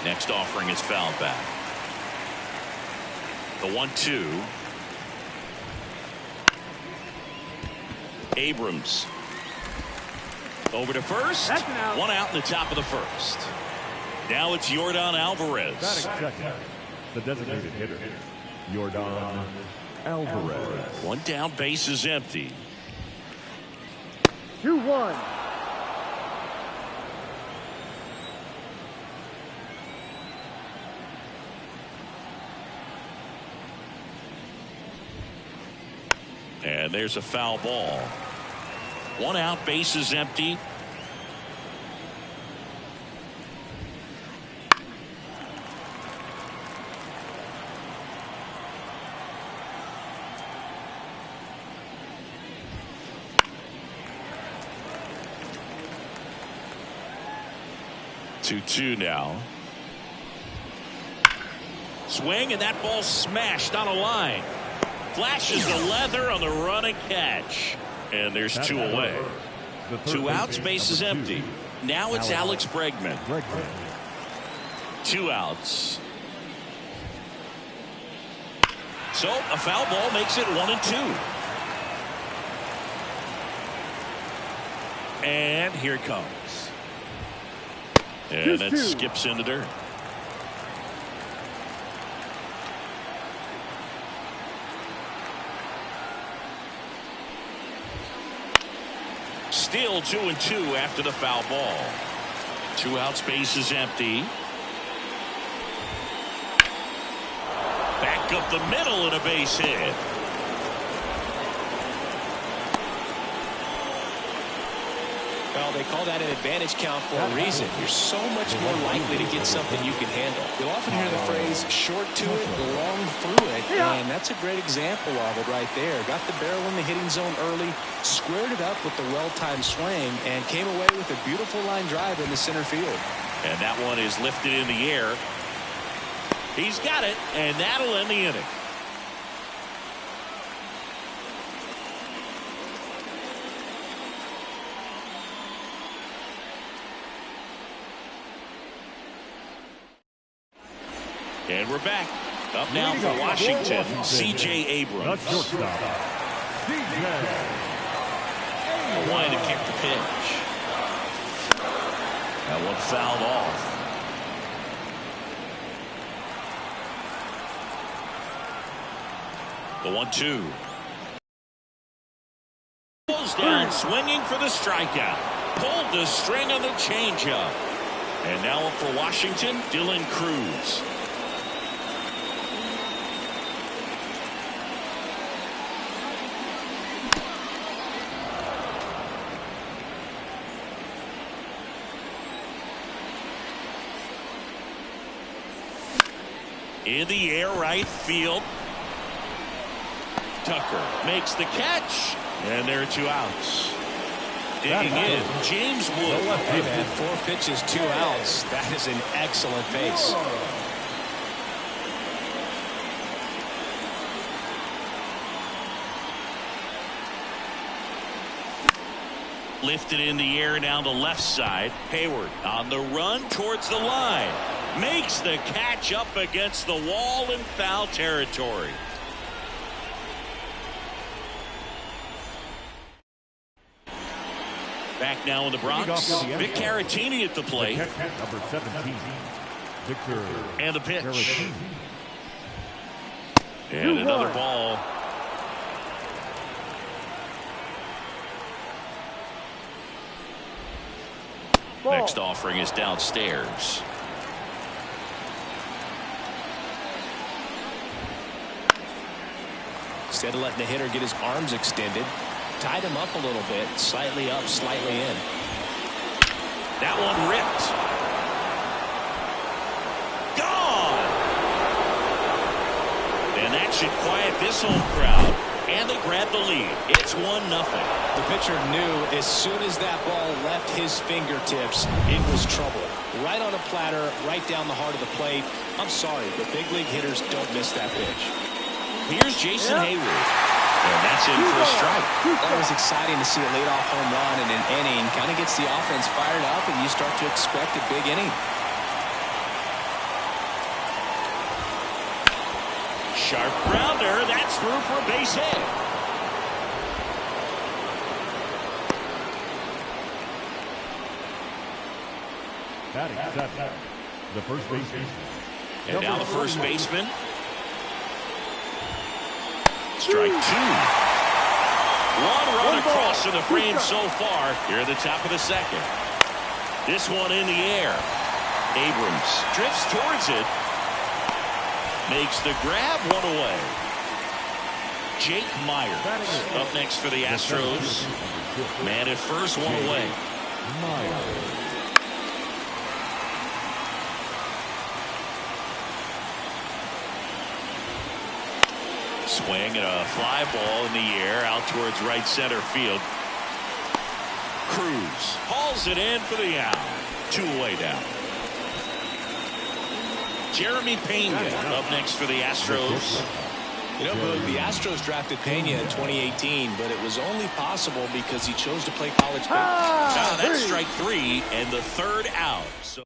Next offering is fouled back. The 1-2. Abrams. Over to first. One out in the top of the first. Now it's Yordan Alvarez. Second, the designated hitter, Yordan Alvarez. One down, base is empty. 2-1. And there's a foul ball. One out, base is empty. Two now. Swing, and that ball smashed on a line. Flashes the leather on the run and catch. And there's two away. 2 outs, base is empty. Now it's Alex Bregman. 2 outs. So a foul ball makes it 1-2. And here it comes. And that skips into dirt. Still 2-2 after the foul ball. 2 outs, base is empty. Back up the middle and a base hit. Well, they call that an advantage count for a reason. You're so much more likely to get something you can handle. You'll often hear the phrase short to it, long through it, and that's a great example of it right there. Got the barrel in the hitting zone early, squared it up with the well-timed swing, and came away with a beautiful line drive in the center field. And that one is lifted in the air. He's got it, and that'll end the inning. And we're back. Up now for Washington, C.J. Abrams. Wanting to kick the pitch. That one fouled off. The 1-2. Pulls down, swinging for the strikeout. Pulled the string on the changeup. And now up for Washington, Dylan Cruz. In the air, right field. Tucker makes the catch, and there are 2 outs. Digging in, James Wood. Hey, man, 4 pitches, 2 outs. That is an excellent pace. Lifted in the air down the left side. Hayward on the run towards the line. Makes the catch up against the wall in foul territory. Back now in the Bronx. Vic Caratini at the plate. Number 17, Victor. And the pitch. And another ball. Next offering is downstairs. Instead of letting the hitter get his arms extended, tied him up a little bit, slightly up, slightly in. That one ripped. Gone! And that should quiet this home crowd. And they grab the lead. It's 1-0. The pitcher knew as soon as that ball left his fingertips, it was trouble. Right on a platter, right down the heart of the plate. I'm sorry, but big league hitters don't miss that pitch. Here's Jason Hayward. And that's in for a strike. That was exciting to see a leadoff home run in an inning. Kind of gets the offense fired up, and you start to expect a big inning. Sharp grounder. That's through for a base hit. Batting seven, the first baseman. And now the first baseman. Strike two. One run across in the frame so far here at the top of the second. This one in the air. Abrams drifts towards it. Makes the grab, one away. Jake Myers up next for the Astros. Man at first, one away. Swing and a fly ball in the air out towards right center field. Cruz hauls it in for the out. Two away now. Jeremy Pena up next for the Astros. You know, Boog, the Astros drafted Pena in 2018, but it was only possible because he chose to play college baseball. That's strike three and the third out. So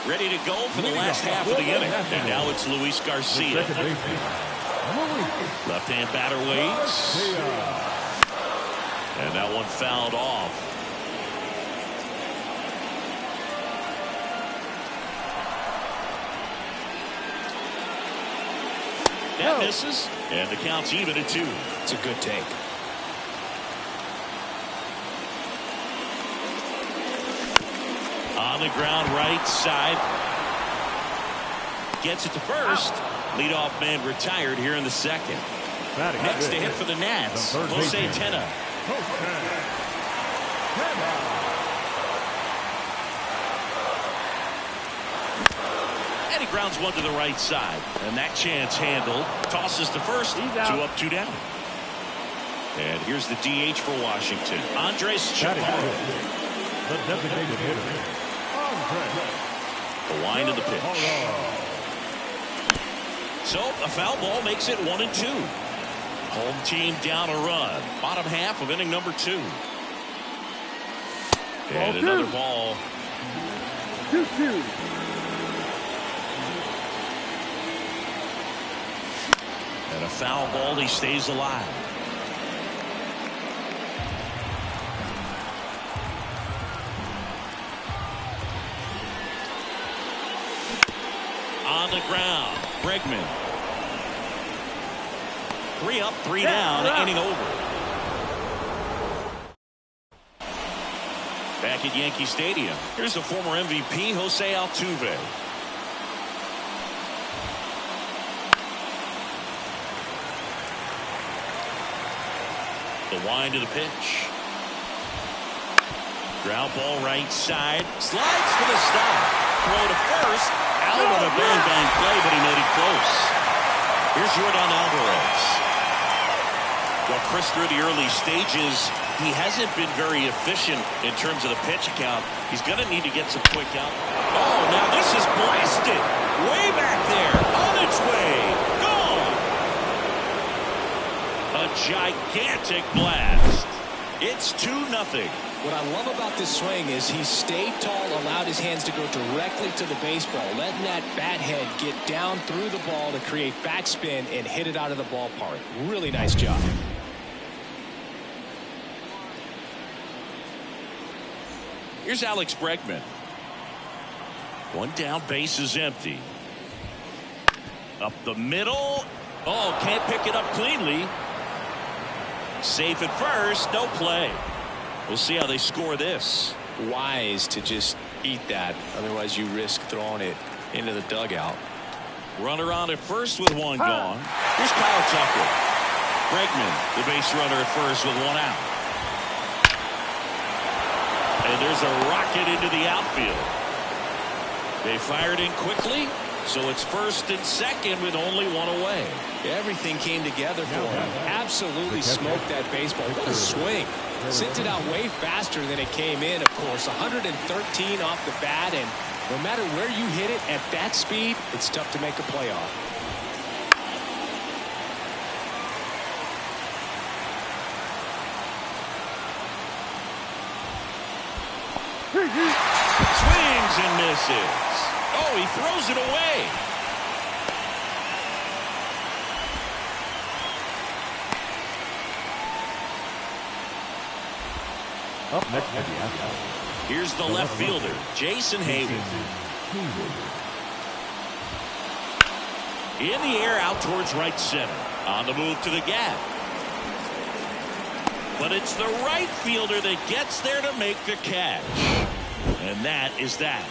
ready to go for the last half of the inning. And now it's Luis Garcia. Left-hand batter waits. And that one fouled off. That misses. And the count's even at two. It's a good take. On the ground, right side. Gets it to first. Leadoff man retired here in the second. Next to hit for the Nats, Jose Tena. And he grounds one to the right side. And that chance handled. Tosses to first. Two up, two down. And here's the DH for Washington. Andres Chaparro. The designated hitter. The wind of the pitch. So a foul ball makes it 1-2. Home team down a run. Bottom half of inning number two. And another ball. 2-2. And a foul ball. He stays alive. On the ground, Bregman. 3 up, 3 down, inning over. Back at Yankee Stadium, here's the former MVP, Jose Altuve. The wind of the pitch. Ground ball right side. Slides for the stop. Throw to first. Out on a bang play, but he made it close. Here's Yordan Alvarez. Well, Chris, through the early stages, he hasn't been very efficient in terms of the pitch count. He's going to need to get some quick out. Oh, now this is blasted. Way back there. On its way. Gone. A gigantic blast. It's 2-0. What I love about this swing is he stayed tall, allowed his hands to go directly to the baseball, letting that bat head get down through the ball to create backspin and hit it out of the ballpark. Really nice job. Here's Alex Bregman. One down, base is empty. Up the middle. Oh, can't pick it up cleanly. Safe at first, no play. We'll see how they score this. Wise to just eat that. Otherwise, you risk throwing it into the dugout. Runner on at first with one gone. Here's Kyle Tucker. Bregman, the base runner at first with one out. And there's a rocket into the outfield. They fired in quickly, so it's first and second with only one away. Everything came together for him. Absolutely smoked that baseball. What a swing. Sent it out way faster than it came in, of course. 113 off the bat, and no matter where you hit it at that speed, it's tough to make a playoff. Swings and misses. Oh, he throws it away. Up next for the Astros. Here's the left fielder, Jason Hayward. In the air out towards right center. On the move to the gap. But it's the right fielder that gets there to make the catch. And that is that.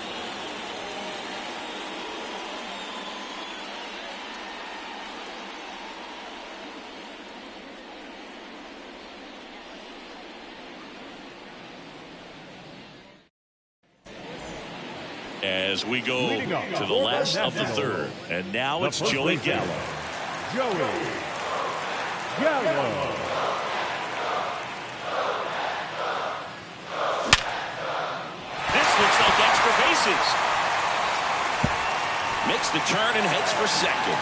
As we go to the last of the third. And now it's Joey Gallo. Joey Gallo. This looks like extra bases. Makes the turn and heads for second.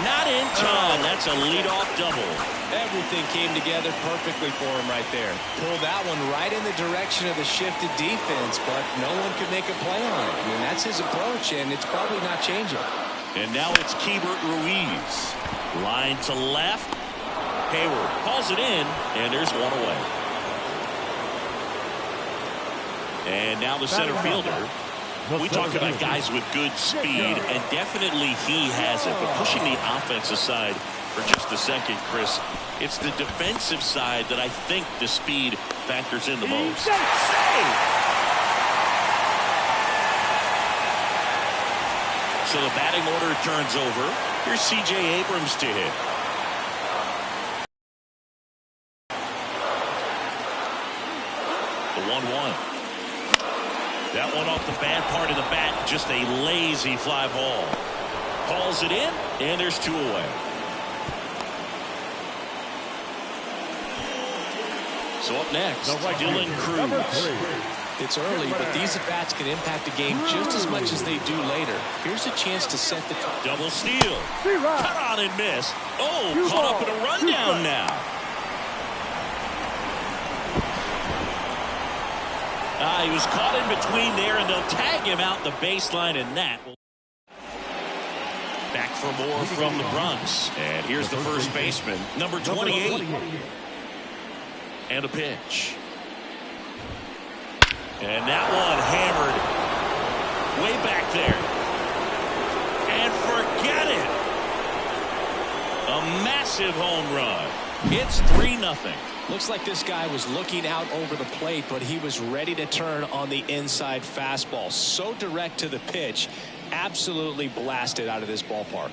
Not in time. That's a leadoff double. Everything came together perfectly for him right there. Pulled that one right in the direction of the shifted defense, but no one could make a play on it. I mean, that's his approach, and it's probably not changing. And now it's Keibert Ruiz. Line to left. Hayward calls it in, and there's one away. And now the center fielder. We talk about guys with good speed, and definitely he has it. But pushing the offense aside for just a second, Chris, it's the defensive side that I think the speed factors in the most. So the batting order turns over. Here's C.J. Abrams to hit. The 1-1. That one off the bad part of the bat, just a lazy fly ball. Calls it in, and there's two away. So up next, Dylan Cruz. It's early, but these at-bats can impact the game just as much as they do later. Here's a chance to set the... Double steal. Cut on and miss. Oh, caught up in a rundown now. He was caught in between there, and they'll tag him out the baseline, and that will... Back for more from the Bronx. And here's the first baseman, number 28. And a pitch. And that one hammered way back there. And forget it. A massive home run. It's 3-0. Looks like this guy was looking out over the plate, but he was ready to turn on the inside fastball. So direct to the pitch. Absolutely blasted out of this ballpark.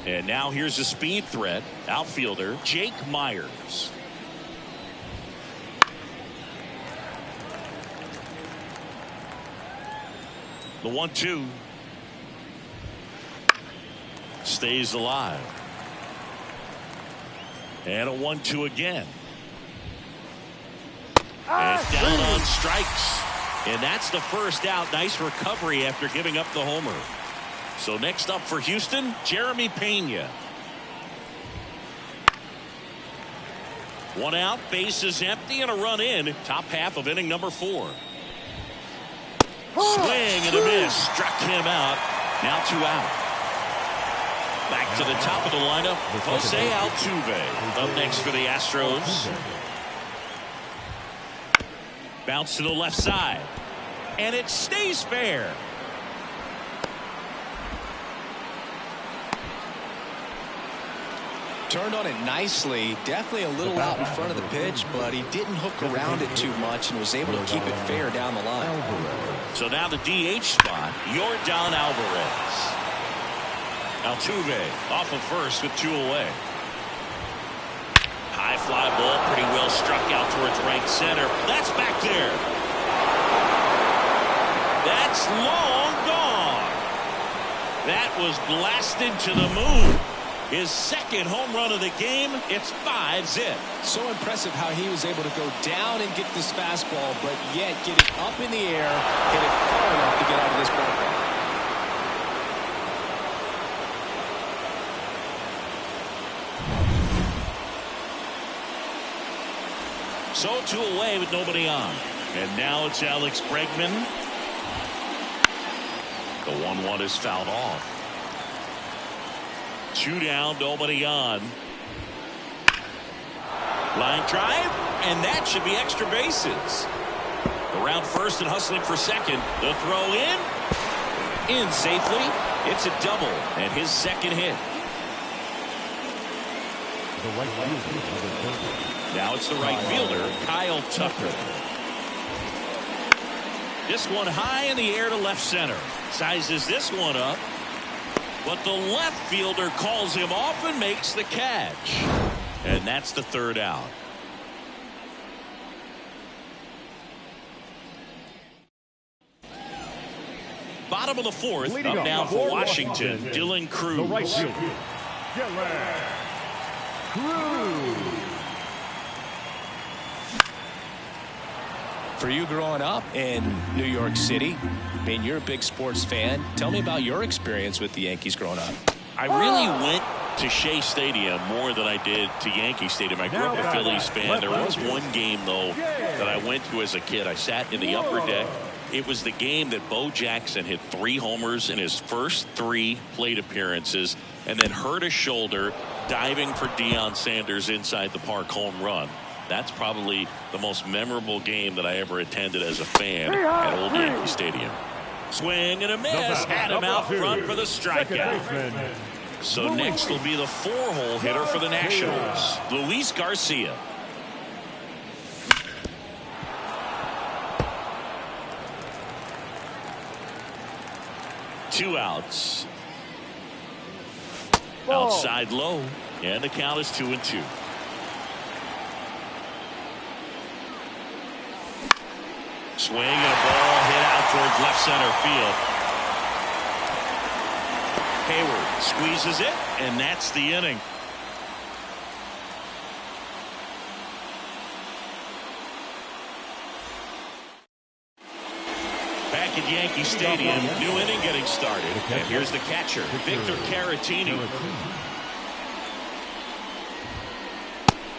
And now here's a speed threat. Outfielder Jake Myers. The 1-2. Stays alive. And a 1-2 again. And it's down on strikes. And that's the first out. Nice recovery after giving up the homer. So next up for Houston, Jeremy Pena. One out, bases empty, and a run in. Top half of inning number 4. Swing and a miss. Struck him out. Now 2 out. Back to the top of the lineup, Jose Altuve. Up next for the Astros. Bounce to the left side. And it stays fair. Turned on it nicely. Definitely a little out in front of the pitch, but he didn't hook around it too much and was able to keep it fair down the line. So now the DH spot, Yordan Alvarez. Altuve off of first with 2 away. High fly ball, pretty well struck out towards right center. That's back there. That's long gone. That was blasted to the moon. His second home run of the game. It's 5-zip. So impressive how he was able to go down and get this fastball, but yet get it up in the air, hit it far enough to get out of this ballpark. So 2 away with nobody on. And now it's Alex Bregman. The 1-1 is fouled off. 2 down, nobody on. Line drive, and that should be extra bases. Around first and hustling for second. The throw in safely. It's a double and his second hit. Now it's the right fielder, Kyle Tucker. This one high in the air to left center. Sizes this one up, but the left fielder calls him off and makes the catch. And that's the third out. Bottom of the fourth, up now for Washington, Dylan Cruz. The right fielder, Dylan Cruz. For you growing up in New York City, I mean, you're a big sports fan. Tell me about your experience with the Yankees growing up. I really went to Shea Stadium more than I did to Yankee Stadium. I grew up a Phillies fan. There was one game, though, that I went to as a kid. I sat in the upper deck. It was the game that Bo Jackson hit 3 homers in his first 3 plate appearances and then hurt his shoulder diving for Deion Sanders inside the park home run. That's probably the most memorable game that I ever attended as a fan at Old Yankee Stadium. Swing and a miss. Had him out front for the strikeout. So next will be the 4-hole hitter for the Nationals, Luis Garcia. Two outs. Outside low, and the count is 2-2. Swing and a ball hit out towards left center field. Hayward squeezes it, and that's the inning. Back at Yankee Stadium, new inning getting started. And here's the catcher, Victor Caratini.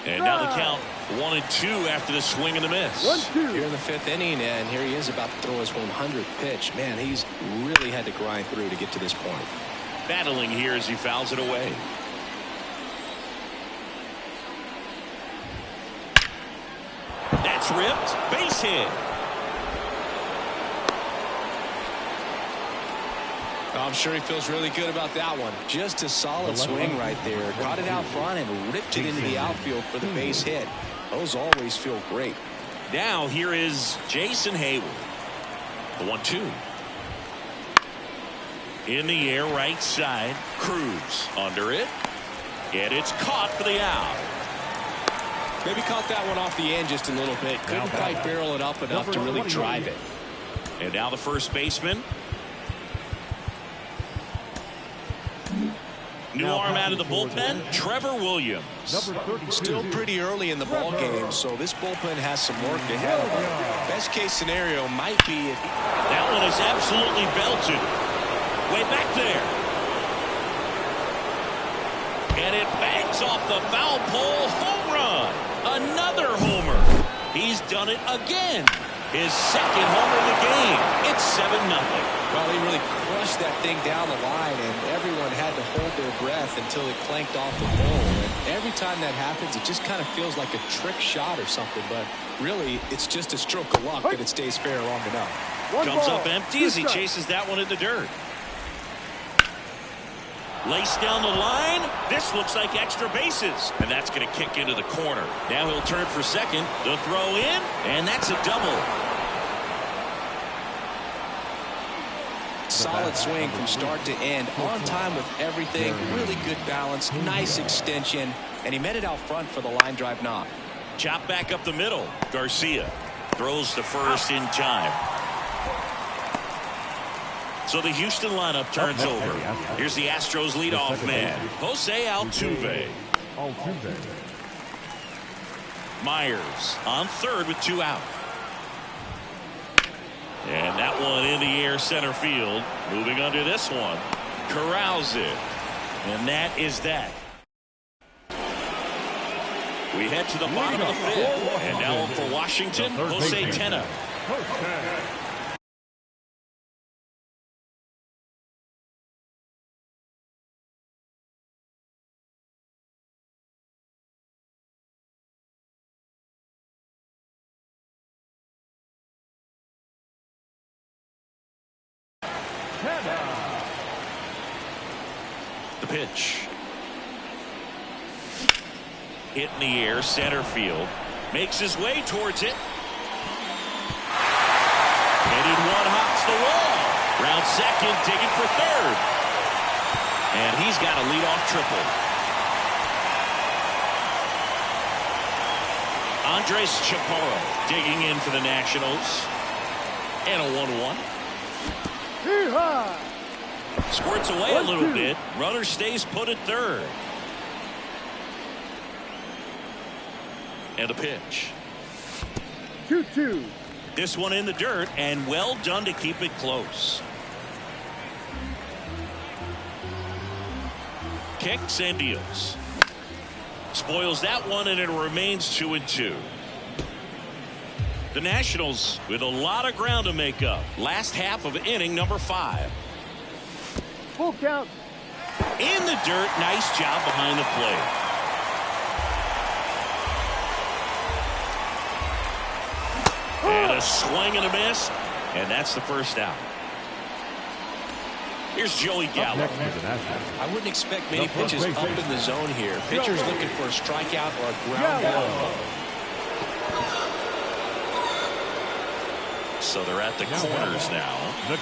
And now the count 1-2 after the swing and the miss. Here in the 5th inning, and here he is about to throw his 100th pitch. Man, he's really had to grind through to get to this point. Battling here as he fouls it away. That's ripped. Base hit. I'm sure he feels really good about that one. Just a solid swing right there. Got it out front and ripped it into the outfield for the base hit. Those always feel great. Now here is Jason Hayward. The 1-2. In the air, right side. Cruz under it. And it's caught for the out. Maybe caught that one off the end just a little bit. Couldn't quite barrel it up enough to really drive it. And now the first baseman. New arm out of the bullpen, Trevor Williams. Still pretty early in the ball game, so this bullpen has some work ahead of them. Best case scenario might be if that one is absolutely belted. Way back there. And it bangs off the foul pole. Home run. Another homer. He's done it again. His second homer of the game. It's 7-0. Well, he really crushed that thing down the line, and everyone had to hold their breath until it clanked off the pole. And every time that happens, it just kind of feels like a trick shot or something. But really, it's just a stroke of luck that it stays fair long enough. Comes up empty as he chases that one in the dirt. Laced down the line. This looks like extra bases. And that's going to kick into the corner. Now he'll turn for second. The throw in. And that's a double. Solid swing from start to end. On time with everything. Really good balance. Nice extension. And he met it out front for the line drive knock. Chop back up the middle. Garcia throws to first in time. So the Houston lineup turns over. Here's the Astros leadoff man, Jose Altuve. Myers on third with 2 out. And that one in the air center field. Moving under this one. Corrals it. And that is that. We head to the bottom of the 5th. And now for Washington, Jose Tena. pitch. Hit in the air, center field. Makes his way towards it. Headed one, hops the wall. Round second, digging for third. And he's got a leadoff triple. Andres Chaparro digging in for the Nationals. And a 1-1. Squirts away a little bit. Runner stays put at third. And a pitch. 2-2. This one in the dirt, and well done to keep it close. Kicks and deals. Spoils that one, and it remains 2-2. The Nationals with a lot of ground to make up. Last half of inning number 5. Full count. In the dirt, nice job behind the plate. And a swing and a miss, and that's the first out. Here's Joey Gallo. I wouldn't expect many pitches up in the zone here. Pitcher's looking for a strikeout or a ground ball. So they're at the corners now.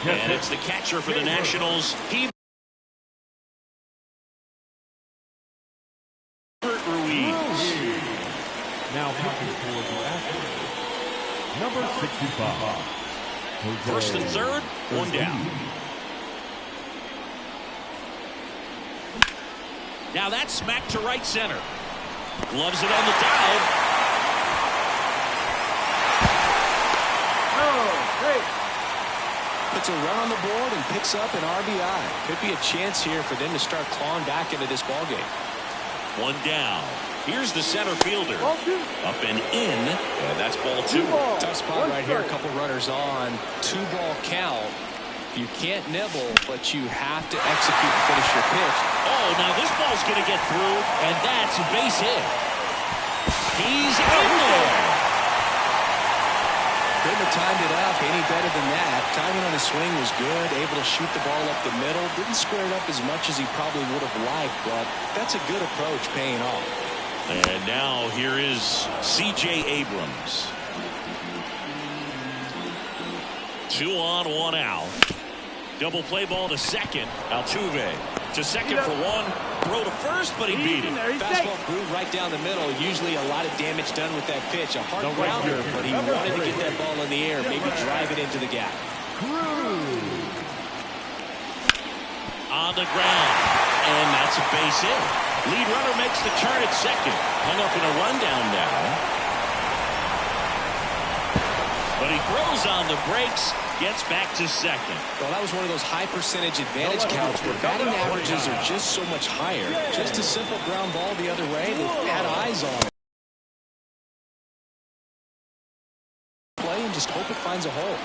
And it's the catcher for the Nationals. Ruiz. Now pitching for the Astros, number 65. First and third, one down. Now that's smacked to right center. Gloves it on the dive. Puts a run on the board and picks up an RBI. Could be a chance here for them to start clawing back into this ballgame. One down. Here's the center fielder. Up and in. And that's ball 2. Tough spot right here. A couple runners on. 2-ball count. You can't nibble, but you have to execute and finish your pitch. Oh, now this ball's going to get through, and that's a base hit. He's in there. Couldn't have timed it up any better than that. Timing on the swing was good. Able to shoot the ball up the middle. Didn't square it up as much as he probably would have liked, but that's a good approach paying off. And now here is C.J. Abrams. 2 on, 1 out. Double play ball to second. Altuve to second for 1. Throw to first, but he beat it. Fastball groove right down the middle. Usually a lot of damage done with that pitch. A hard grounder, but he wanted to get that ball in the air. Maybe drive it into the gap. On the ground. And that's a base hit. Lead runner makes the turn at second. Hung up in a rundown now. But he throws on the brakes. Gets back to second. Well, that was one of those high percentage advantage counts where batting averages are just so much higher. Just a simple ground ball the other way. They had eyes on it. Play and just hope it finds a hole.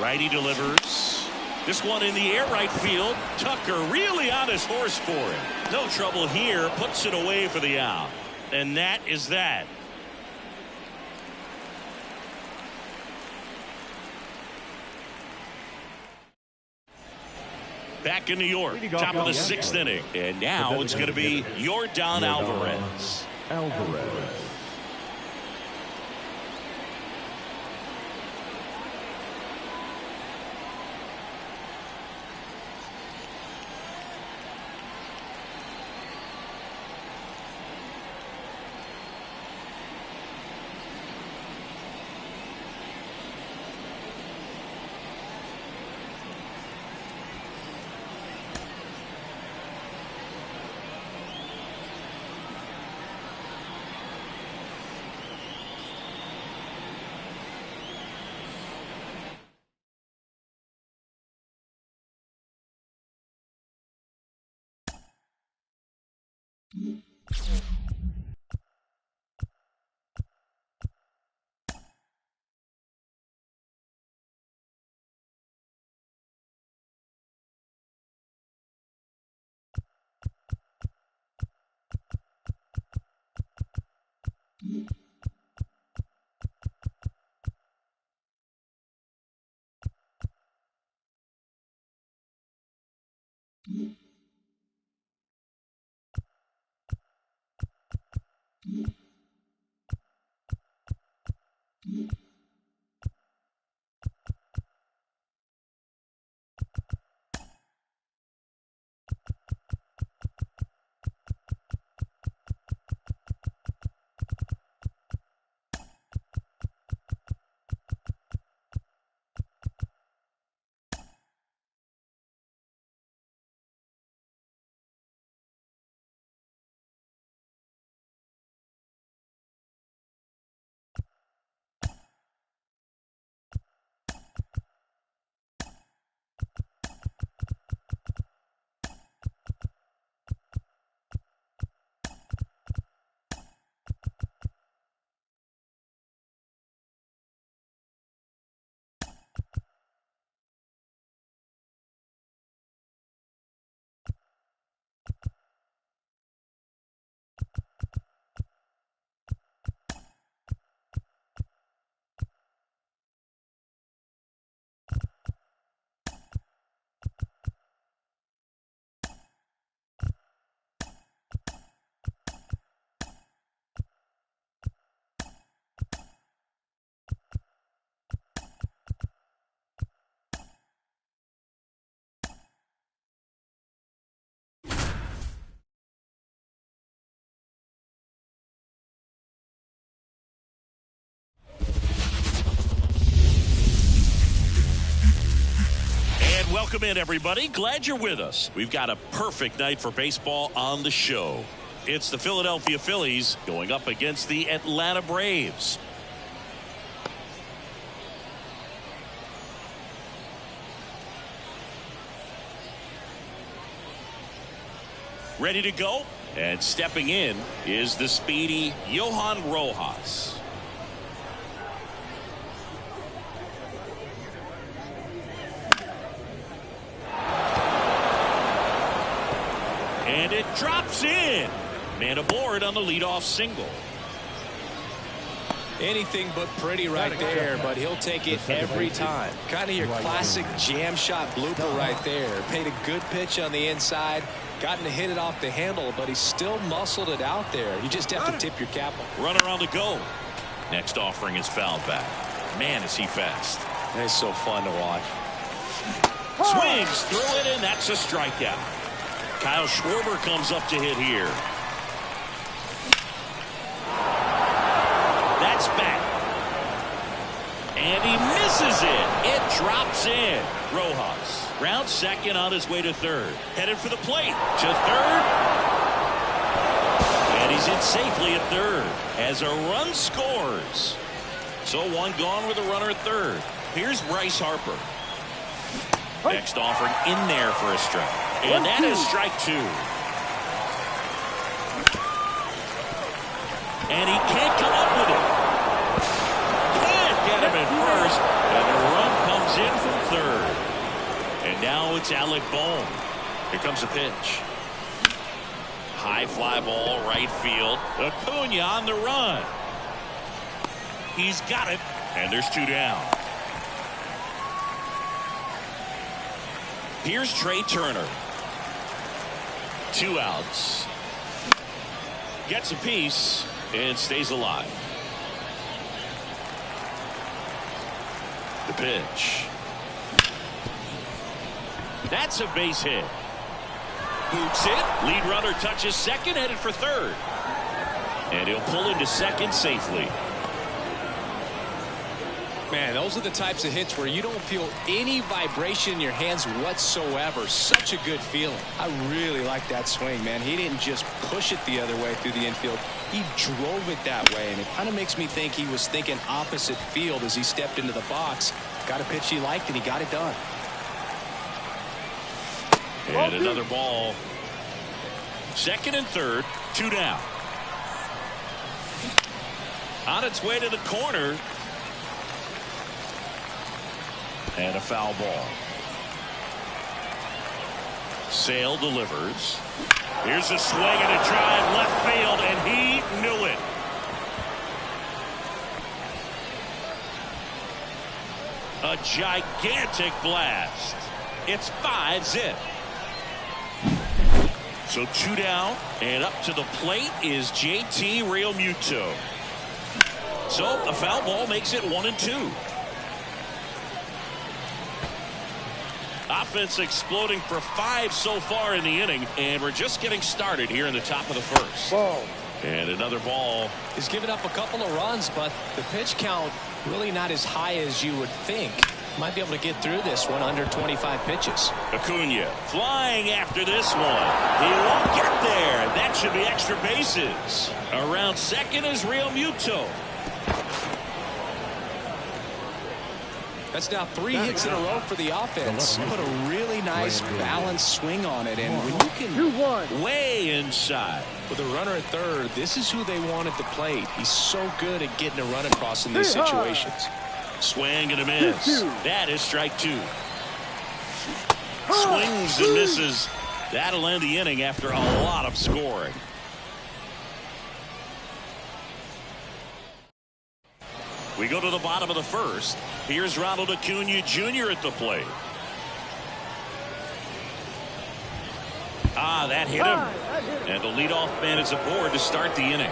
Righty delivers. This one in the air, right field. Tucker really on his horse for it. No trouble here. Puts it away for the out. And that is that. Back in New York, top of the 6th inning. And now it's going to be Yordan Alvarez. Welcome in, everybody. Glad you're with us. We've got a perfect night for baseball on the show. It's the Philadelphia Phillies going up against the Atlanta Braves. Ready to go? And stepping in is the speedy Johan Rojas. And it drops in. Man aboard on the leadoff single. Anything but pretty right there, but he'll take it every time. Kind of your classic jam shot blooper right there. Made a good pitch on the inside. Gotten to hit it off the handle, but he still muscled it out there. You just have to tip your cap. Runner on the go. Next offering is fouled back. Man, is he fast. It's so fun to watch. Swings through it, and that's a strikeout. Kyle Schwarber comes up to hit here. That's back. And he misses it. It drops in. Rojas rounds second on his way to third. Headed for the plate. To third. And he's in safely at third as a run scores. So one gone with a runner at third. Here's Bryce Harper. Next offering in there for a strike. And that is strike two. And he can't come up with it. Can't get him at first. And the run comes in from third. And now it's Alec Bohm. Here comes a pitch. High fly ball, right field. Acuna on the run. He's got it. And there's two down. Here's Trey Turner. 2 outs. Gets a piece and stays alive. The pitch. That's a base hit. Boots it. Lead runner touches second, headed for third. And he'll pull into second safely. Man, those are the types of hits where you don't feel any vibration in your hands whatsoever. Such a good feeling. I really like that swing, man. He didn't just push it the other way through the infield. He drove it that way, and it kind of makes me think he was thinking opposite field as he stepped into the box. Got a pitch he liked, and he got it done. And another ball. Second and third, 2 down. On its way to the corner. And a foul ball. Sale delivers. Here's a swing and a drive left field, and he knew it. A gigantic blast. It's 5-zip. So 2 down, and up to the plate is JT Realmuto. So a foul ball makes it 1-2. Offense exploding for 5 so far in the inning, and we're just getting started here in the top of the first. Ball. And another ball. He's given up a couple of runs, but the pitch count really not as high as you would think. Might be able to get through this one under 25 pitches. Acuna flying after this one. He won't get there. That should be extra bases. Around second is Real Muto. That's now 3 hits in a row for the offense. Put a really nice balanced swing on it, and when you can 2-1. Way inside. with a runner at third, this is who they want at the plate. He's so good at getting a run across in these situations. Swing and a miss. That is strike 2. Swings and misses. That'll end the inning after a lot of scoring. We go to the bottom of the first. Here's Ronald Acuna Jr. at the plate. That hit him. And the leadoff man is aboard to start the inning.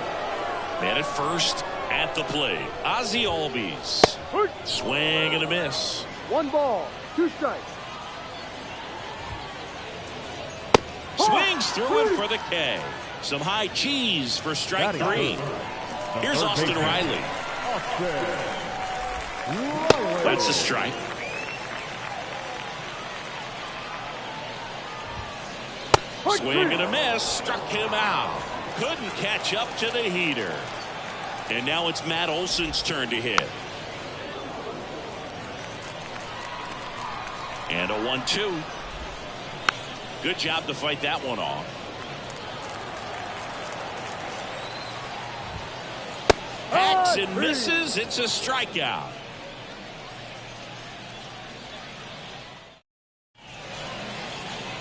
Man at first at the plate. Ozzie Albies. Swing and a miss. 1 ball, 2 strikes. Swings through it for the K. Some high cheese for strike 3. Here's Austin Riley. That's a strike. Swing and a miss. Struck him out. Couldn't catch up to the heater. And now it's Matt Olson's turn to hit. And a 1-2. Good job to fight that one off. Hacks and misses. It's a strikeout.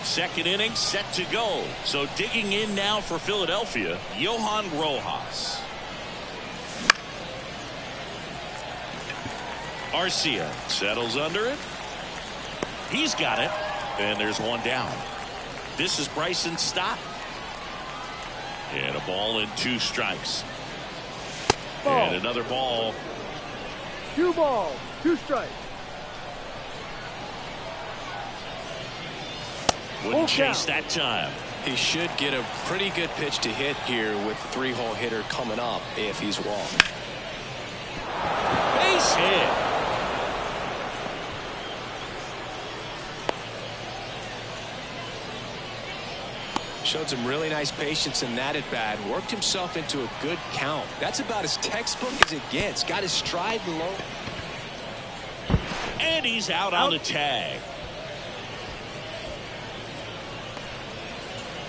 Second inning set to go. So digging in now for Philadelphia, Johan Rojas. Arcia settles under it. He's got it. And there's one down. This is Bryson Stott. And a ball and 2 strikes. And another ball. 2 balls, 2 strikes. Wouldn't chase that time. He should get a pretty good pitch to hit here with the 3-hole hitter coming up if he's walked. Base hit. Showed some really nice patience in that at bat. Worked himself into a good count. That's about as textbook as it gets. Got his stride low. And he's out on the tag.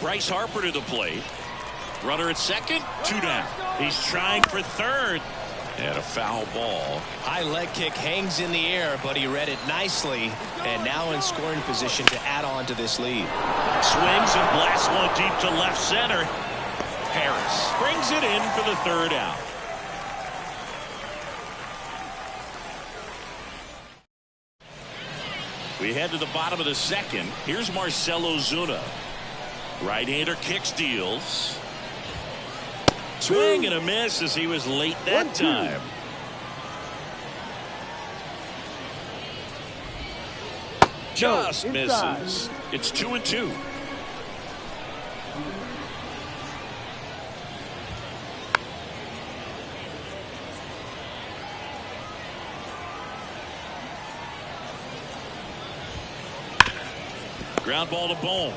Bryce Harper to the plate. Runner at second. 2 down. He's trying for third. And a foul ball. High leg kick hangs in the air, but he read it nicely. And now in scoring position to add on to this lead. Swings and blasts one deep to left center. Harris brings it in for the 3rd out. We head to the bottom of the 2nd. Here's Marcell Ozuna. Right-hander kicks, deals. Swing and a miss as he was late that time. Just misses. It's 2-2. Ground ball to Bohm.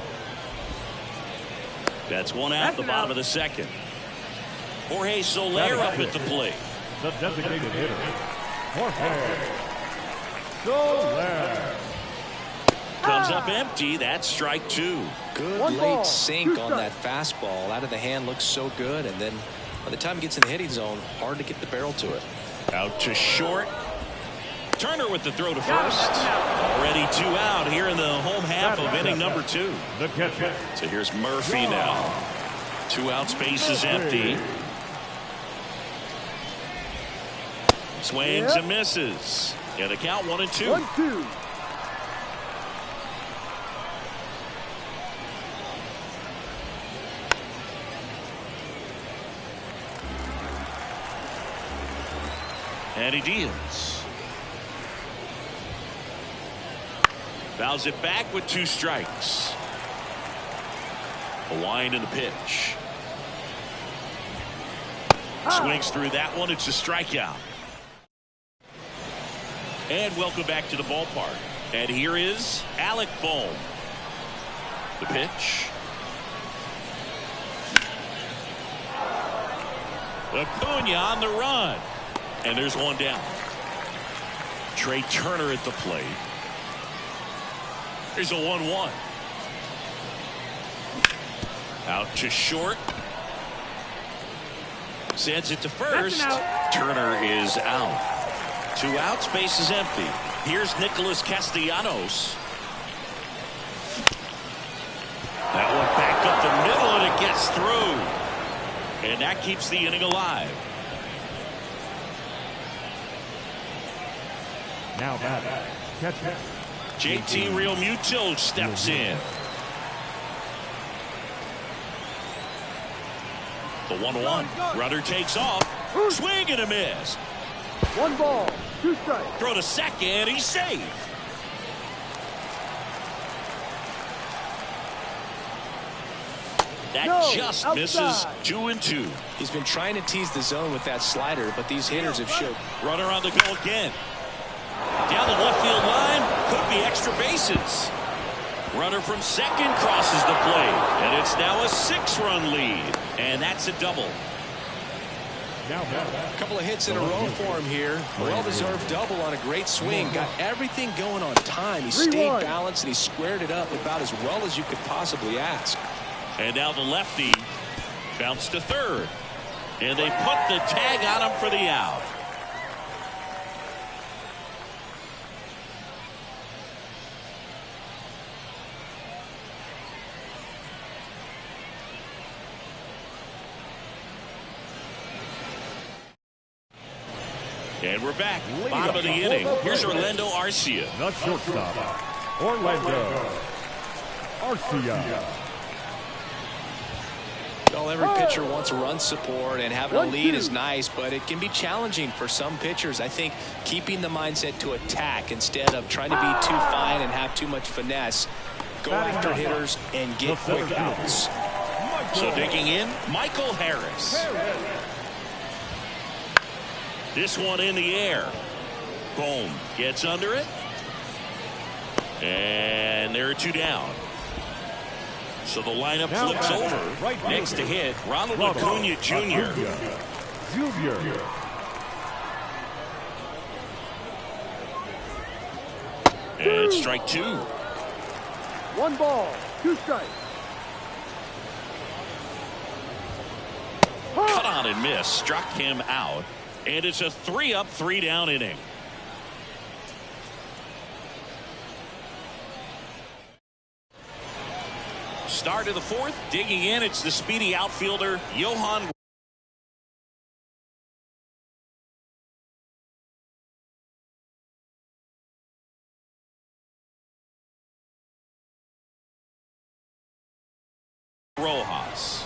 That's 1 out, the bottom of the 2nd. Jorge Soler up at the plate. The designated hitter, Jorge Soler. Comes up empty. That's strike 2. Good late sink on that fastball. Out of the hand looks so good. And then by the time it gets in the hitting zone, hard to get the barrel to it. Out to short. Turner with the throw to first. Already 2 out here in the home half of inning number 2. The catcher. So here's Murphy now. 2 outs, base is empty. Swings and misses. Yeah, the count 1-2. 1-2. And he deals. Fouls it back with 2 strikes. A wind in the pitch. Swings through that one. It's a strikeout. And welcome back to the ballpark. And here is Alec Bohm. The pitch. Acuna on the run. And there's one down. Trey Turner at the plate. There's a 1-1. Out to short. Sends it to first. Turner is out. 2 outs, base is empty. Here's Nicholas Castellanos. That one back up the middle, and it gets through. And that keeps the inning alive. Now batter, catcher. JT Realmuto steps in. The 1-1. Runner takes off. Swing and a miss. 1 ball, 2 strikes. Throw to second. He's safe. That just misses. 2-2. He's been trying to tease the zone with that slider, but these hitters have showed. Runner on the go again. Down the left field line. Could be extra bases. Runner from second crosses the plate. And it's now a 6-run lead. And that's a double. A couple of hits in a row for him here. Well-deserved double on a great swing. Got everything going on time. He stayed balanced and he squared it up about as well as you could possibly ask. And now the lefty bounced to third. And they put the tag on him for the out. And we're back. Bottom of the inning. Here's Orlando Arcia. The shortstop, Orlando Arcia. Well, every pitcher wants run support, and having a lead is nice, but it can be challenging for some pitchers. I think keeping the mindset to attack instead of trying to be too fine and have too much finesse. Go after hitters and get quick outs. So digging in, Michael Harris. This one in the air. Boom. Gets under it. And there are 2 down. So the lineup flips over. Next to hit, Ronald Acuna Jr. And strike 2. 1 ball, 2 strikes. Cut on and miss. Struck him out. And it's a 3-up, 3-down inning. Start of the 4th. Digging in, it's the speedy outfielder, Johan Rojas.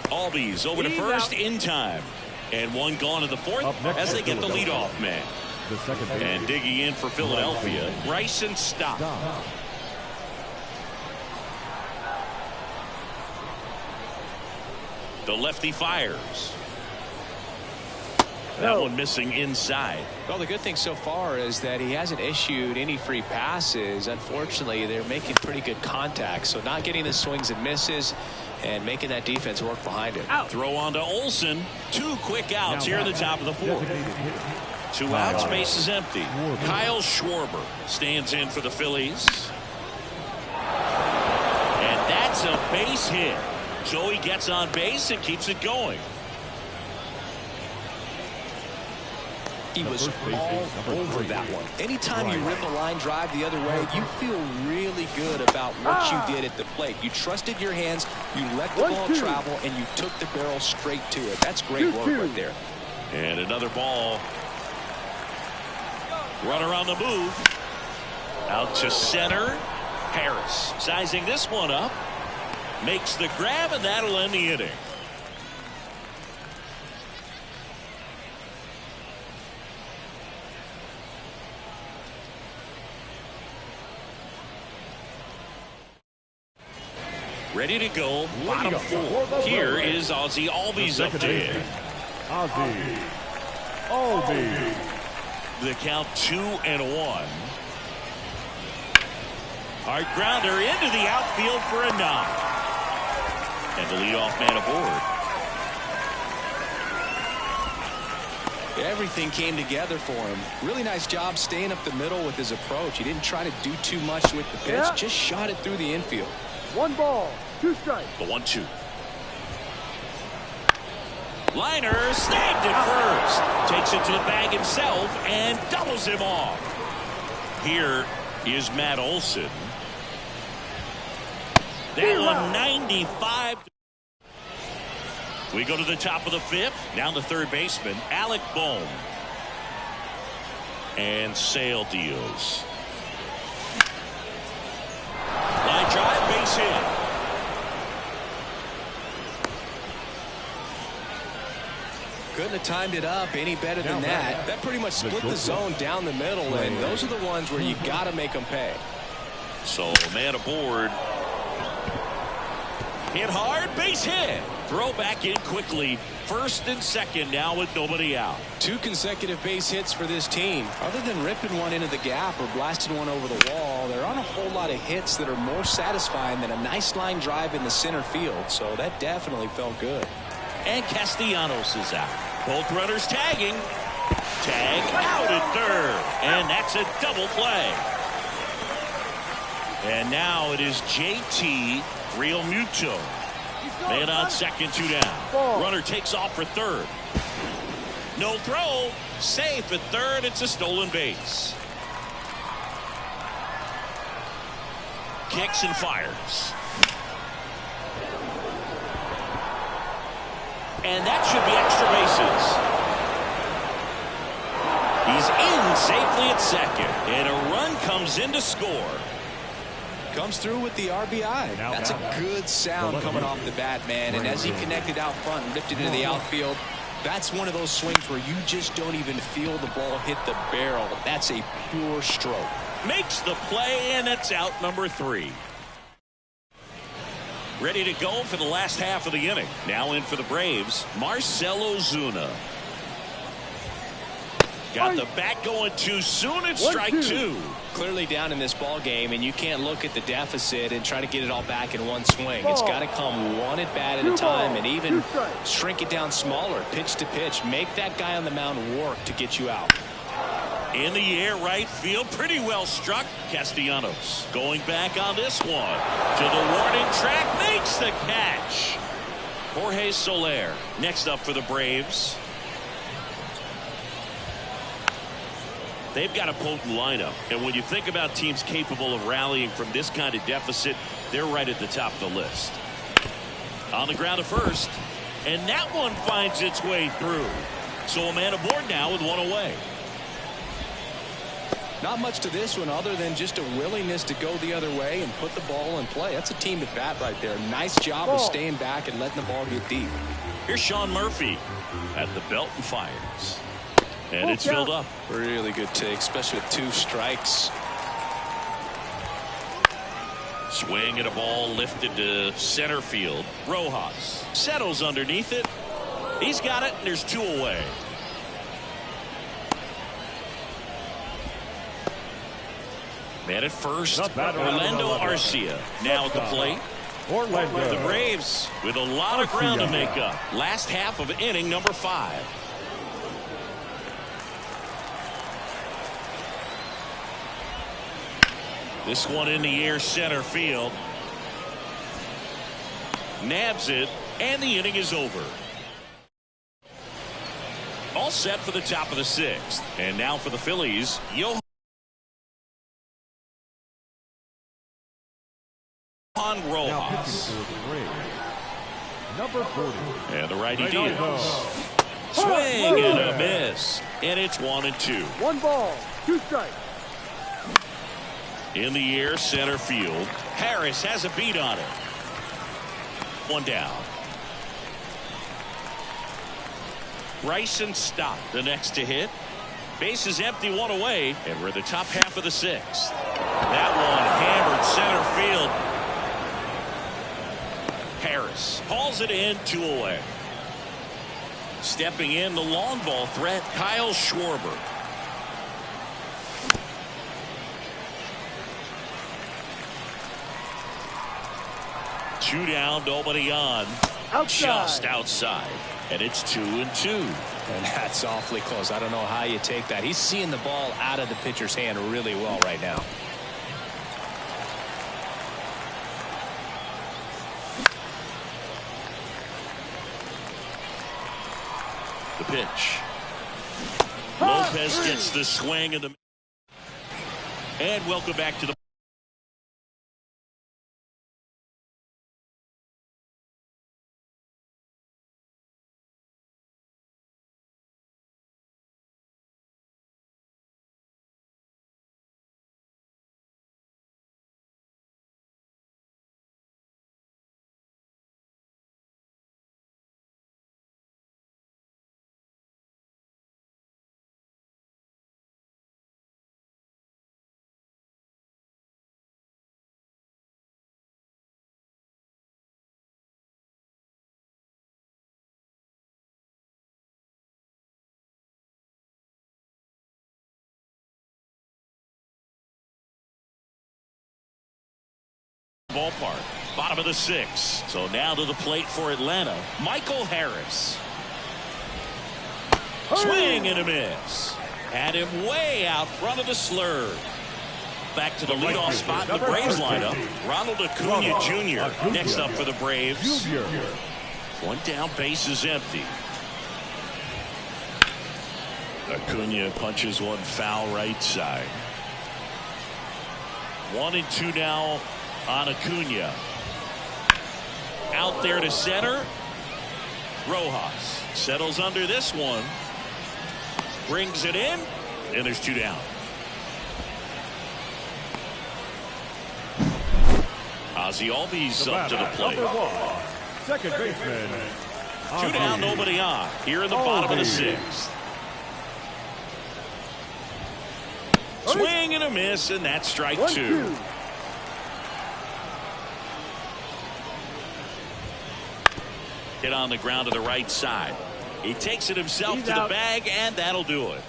Albies over to first in time. And 1 gone in the 4th as they get the leadoff man. And digging in for Philadelphia, Bryson Stott. The lefty fires. That one missing inside. Well, the good thing so far is that he hasn't issued any free passes. Unfortunately, they're making pretty good contact. So not getting the swings and misses and making that defense work behind it. Throw on to Olsen. 2 quick outs here in the top of the 4th. 2 outs, base is empty. Kyle Schwarber stands in for the Phillies. And that's a base hit. So he gets on base and keeps it going. He was all over that one. Anytime you rip a line drive the other way, you feel really good about what you did at the plate. You trusted your hands, you let the ball travel, and you took the barrel straight to it. That's great work right there. And another ball. Runner on the move. Out to center. Harris sizing this one up. Makes the grab, and that'll end the inning. Ready to go. Bottom four. Here is Ozzie Albies up there. Ozzie Albies. The count 2-1. Hard grounder into the outfield for a knock. And the leadoff man aboard. Everything came together for him. Really nice job staying up the middle with his approach. He didn't try to do too much with the pitch. Just shot it through the infield. 1 ball, 2 strikes. The 1-2. Liner snagged it first. Takes it to the bag himself and doubles him off. Here is Matt Olson. That one 95. We go to the top of the 5th. Now the third baseman, Alec Bohm. And Sale deals. Line drive, base hit. Couldn't have timed it up any better than that. That pretty much split the zone down the middle, and those are the ones where you got to make them pay. So, man aboard. Hit hard, base hit. Throw back in quickly. First and second now with nobody out. 2 consecutive base hits for this team. Other than ripping one into the gap or blasting one over the wall, there aren't a whole lot of hits that are more satisfying than a nice line drive in the center field. So that definitely felt good. And Castellanos is out. Both runners tagging. Tag out at third. And that's a double play. And now it is JT Realmuto. Man on second, 2 down. Runner takes off for third. No throw. Safe at third. It's a stolen base. Kicks and fires. And that should be extra bases. He's in safely at second. And a run comes in to score. Comes through with the RBI. That's a good sound coming off the bat, man. And as he connected out front and lifted into the outfield, that's one of those swings where you just don't even feel the ball hit the barrel. That's a pure stroke. Makes the play, and it's out number 3. Ready to go for the last half of the inning. Now in for the Braves, Marcell Ozuna. Got the bat going too soon. It's strike 2. Clearly down in this ball game, and you can't look at the deficit and try to get it all back in one swing. It's got to come one at bat at a time, and even shrink it down smaller, pitch to pitch. Make that guy on the mound work to get you out. In the air, right field, pretty well struck. Castellanos going back on this one to the warning track, makes the catch. Jorge Soler next up for the Braves. They've got a potent lineup, and when you think about teams capable of rallying from this kind of deficit, they're right at the top of the list. On the ground to first, and that one finds its way through. So a man aboard now with one away. Not much to this one other than just a willingness to go the other way and put the ball in play. That's a team at bat right there. Nice job of staying back and letting the ball get deep. Here's Sean Murphy at the belt and fires. And it's filled up. Really good take, especially with 2 strikes. Swing at a ball lifted to center field. Rojas settles underneath it. He's got it, and there's 2 away. Man at first, Orlando Arcia now at the plate. The Braves with a lot of ground to make up. Last half of inning number 5. This one in the air, center field. Nabs it, and the inning is over. All set for the top of the 6th. And now for the Phillies, Johan Rojas. Number 40. And the righty deals. Swing and a miss. And it's 1-2. 1 ball, 2 strikes. In the air, center field. Harris has a beat on it. 1 down. Bryson Stott, the next to hit. Base is empty, 1 away, and we're in the top half of the 6th. That one hammered center field. Harris hauls it in, 2 away. Stepping in, the long ball threat, Kyle Schwarber. Two down, nobody on. Outside. Just outside. And it's 2-2. And that's awfully close. I don't know how you take that. He's seeing the ball out of the pitcher's hand really well right now. The pitch. Lopez gets the swing in the. And welcome back to the. Ballpark, bottom of the 6th. So now to the plate for Atlanta, Michael Harris. Swing and a miss. Had him way out front of the slurve. Back to the leadoff spot in the Braves lineup, Ronald Acuna Jr. next up for the Braves. 1 down, base is empty. Acuna punches one foul right side. 1-2 now on Acuna. Out there to center. Rojas settles under this one. Brings it in. And there's 2 down. Ozzie Albies up to the plate. Second baseman. 2 down, nobody on. Here in the bottom of the 6th. Swing and a miss, and that's strike 2. Hit on the ground to the right side. He takes it himself to the bag, and that'll do it.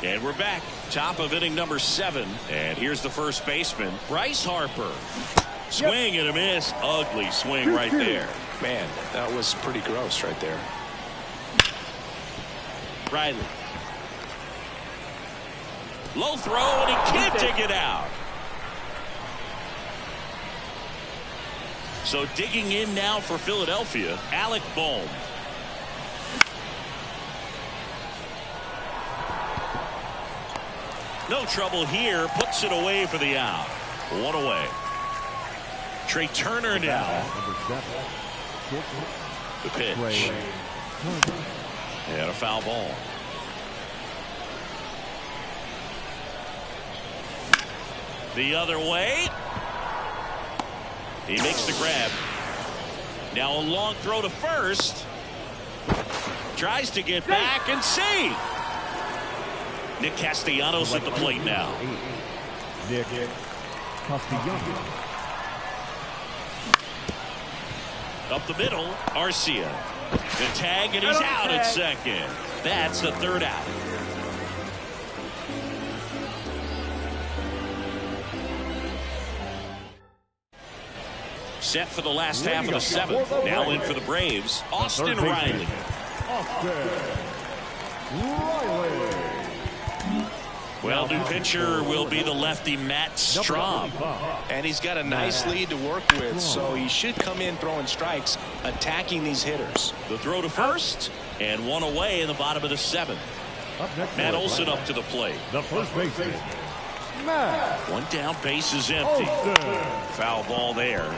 And we're back. Top of inning number 7. And here's the first baseman, Bryce Harper. Swing and a miss. Ugly swing right there. Man, that was pretty gross right there. Riley. Low throw, and he can't take it out. So digging in now for Philadelphia, Alec Bohm. No trouble here. Puts it away for the out. 1 away. Trey Turner now. The pitch. And a foul ball. The other way. He makes the grab. Now a long throw to first. Tries to get back and save. Nick Castellanos at the plate now. Nick Castellanos. Up the middle, Arcia. The tag, and he's out at second. That's the 3rd out. Set for the last half of the 7th. Now in for the Braves, Austin Riley. Well, new pitcher will be the lefty Matt Strom. And he's got a nice lead to work with, so he should come in throwing strikes, attacking these hitters. The throw to first, and one away in the bottom of the seventh. Matt Olson up to the plate. The first baseman, Matt. One down, base is empty. Foul ball there.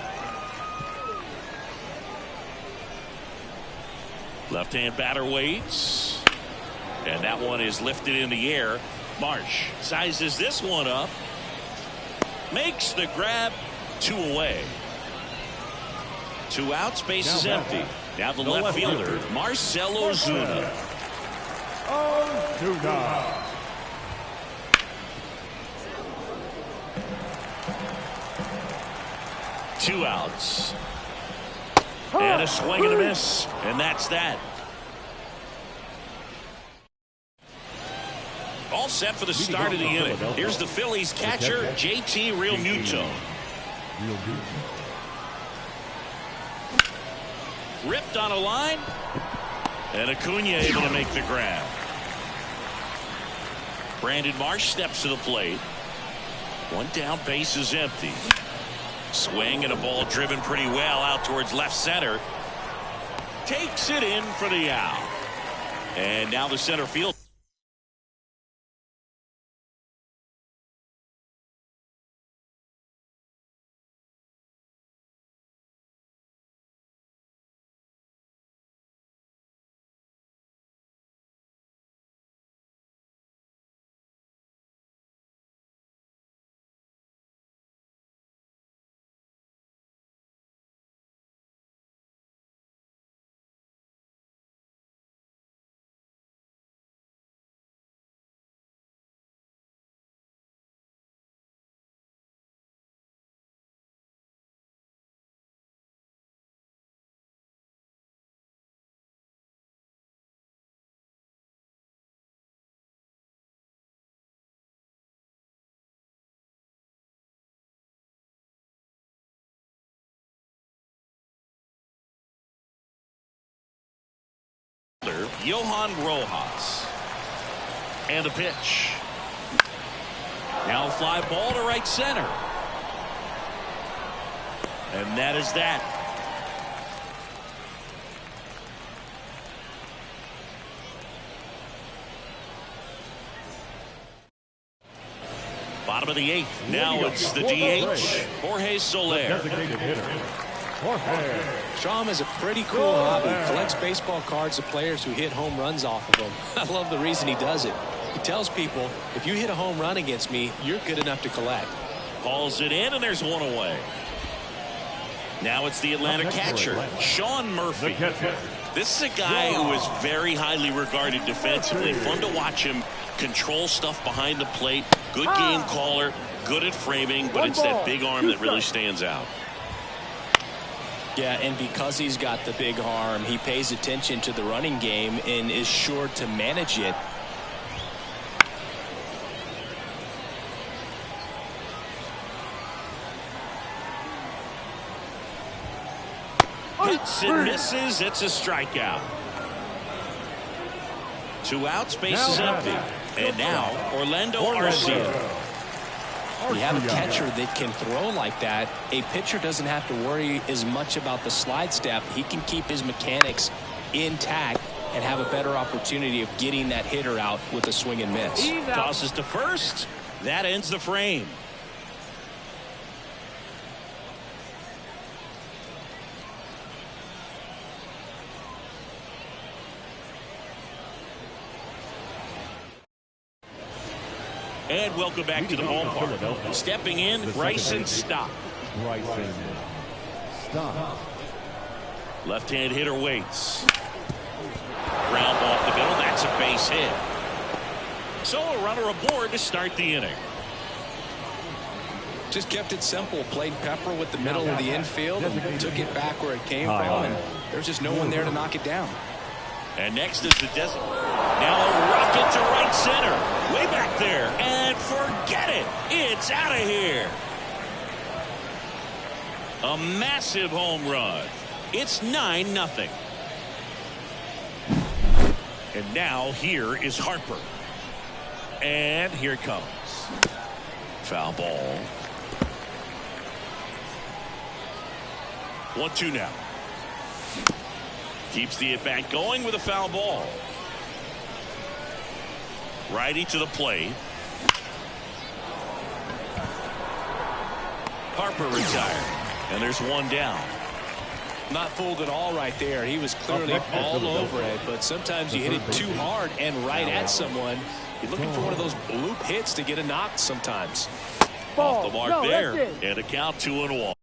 Left-hand batter waits. And that one is lifted in the air. Marsh sizes this one up. Makes the grab, 2 away. 2 outs, base is empty. Now the left fielder, Marcell Ozuna. Ozuna. 2 outs. And a swing and a miss. And that's that. All set for the start of the inning. Here's the Phillies catcher, JT Realmuto. Ripped on a line. And Acuna able to make the grab. Brandon Marsh steps to the plate. One down, base is empty. Swing and a ball driven pretty well out towards left center. Takes it in for the out. And now the center field. Johan Rojas. And a pitch. Now a fly ball to right center. And that is that. Bottom of the 8th. Now it's the DH, Jorge Soler. Designated hitter, Jorge. Strom is a pretty cool hobby. Collects baseball cards of players who hit home runs off of them. I love the reason he does it. He tells people, if you hit a home run against me, you're good enough to collect. Calls it in, and there's one away. Now it's the Atlanta catcher, Sean Murphy. This is a guy who is very highly regarded defensively. Fun to watch him control stuff behind the plate. Good game caller, good at framing, but it's that big arm that really stands out. Yeah, and because he's got the big arm, he pays attention to the running game and is sure to manage it. Hits and misses. It's a strikeout. 2 outs, base is empty. And now Orlando Arcia. You have a catcher that can throw like that. A pitcher doesn't have to worry as much about the slide step. He can keep his mechanics intact and have a better opportunity of getting that hitter out with a swing and miss. Tosses to first. That ends the frame. And welcome back to the ballpark. Stepping in, Bryson Stott. Bryson Stott. Left-hand hitter waits. Ground ball up the middle. That's a base hit. So a runner aboard to start the inning. Just kept it simple. Played pepper with the middle of the infield and took it back where it came from. And there's just no one there to knock it down. And next is the desert. Now a rocket to right center. Way back there. And forget it. It's out of here. A massive home run. It's 9-0. And now here is Harper. And here it comes. Foul ball. 1-2 now. Keeps the at-bat going with a foul ball. Righty to the plate. Harper retired. And there's one down. Not fooled at all right there. He was clearly all over it, but sometimes you hit it too hard and right at someone. You're looking for one of those bloop hits to get a knock sometimes. Off the mark there. And a count 2-1.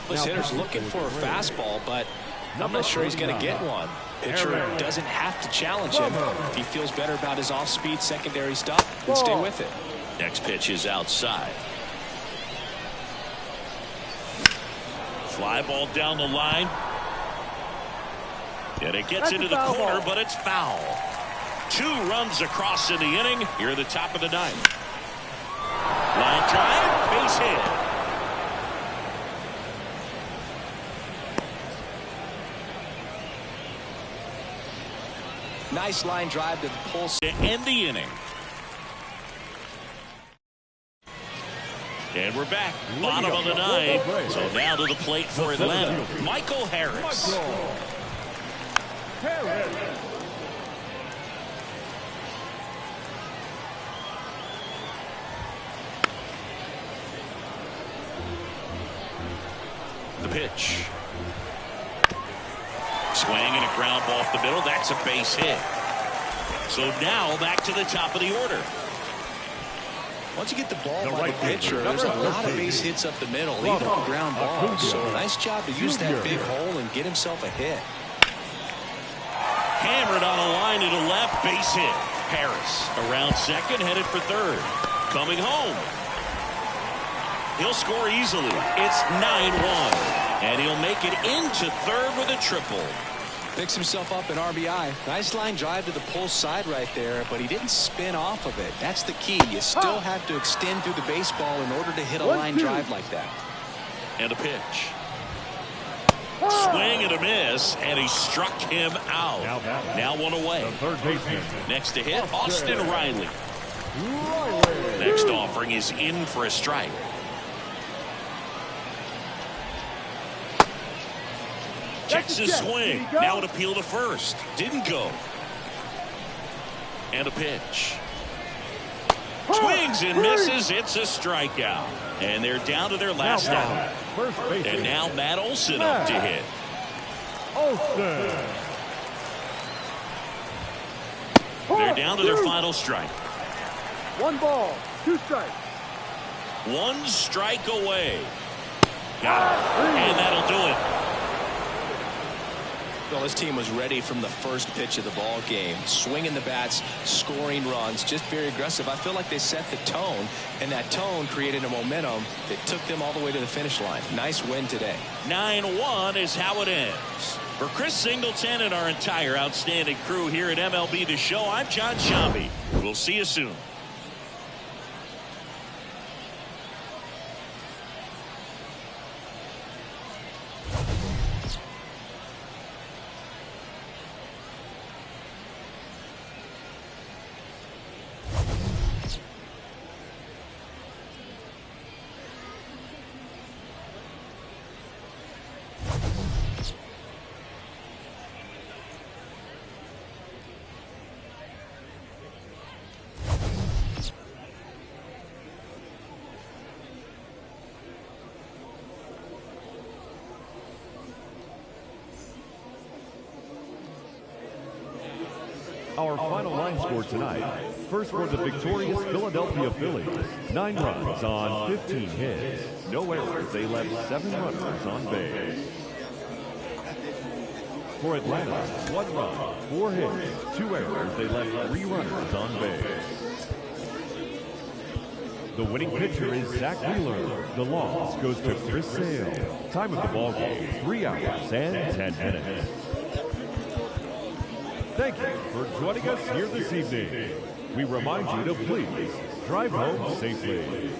This hitter's looking for a fastball, but I'm not sure he's going to get one. Pitcher doesn't have to challenge him. If he feels better about his off-speed secondary stuff, then stay with it. Next pitch is outside. Fly ball down the line. And it gets into the corner, but it's foul. 2 runs across in the inning. Here at the top of the 9th. Line drive, base hit. Nice line drive to the pulse to end the inning. And we're back. Bottom of the 9th. So now to the plate for Atlanta. Michael Harris. The pitch. Swing and a ground ball off the middle. That's a base hit. So now back to the top of the order. Once you get the ball by the pitcher, there's a lot of base hits up the middle, even on ground balls. So nice job to use that big hole and get himself a hit. Hammered on a line to the left, base hit. Harris around second, headed for third. Coming home. He'll score easily. It's 9-1. And he'll make it into third with a triple. Picks himself up an RBI. Nice line drive to the pull side right there, but he didn't spin off of it. That's the key. You still have to extend through the baseball in order to hit a line drive like that. And a pitch. Swing and a miss, and he struck him out. Now one away. Next to hit, Austin Riley. Next offering is in for a strike. Checks his swing. Now an appeal to first. Didn't go. And a pitch. Swings and misses. It's a strikeout. And they're down to their last out. And now Matt Olson up to hit. They're down to their final strike. 1 ball, 2 strikes. 1 strike away. Got it. And that'll do it. Well, this team was ready from the first pitch of the ball game. Swinging the bats, scoring runs, just very aggressive. I feel like they set the tone, and that tone created a momentum that took them all the way to the finish line. Nice win today. 9-1 is how it ends. For Chris Singleton and our entire outstanding crew here at MLB The Show, I'm John Shambi. We'll see you soon. Our final line score tonight. First for the victorious Philadelphia Phillies. 9 runs on 15 hits. No errors. They left 7 runners on base. For Atlanta, 1 run, 4 hits, 2 errors. They left 3 runners on base. The winning pitcher is Zach Wheeler. The loss goes to Chris Sale. Time of the ball game, 3 hours and 10 minutes. Thank you for joining us here this evening. We remind you to please drive home safely.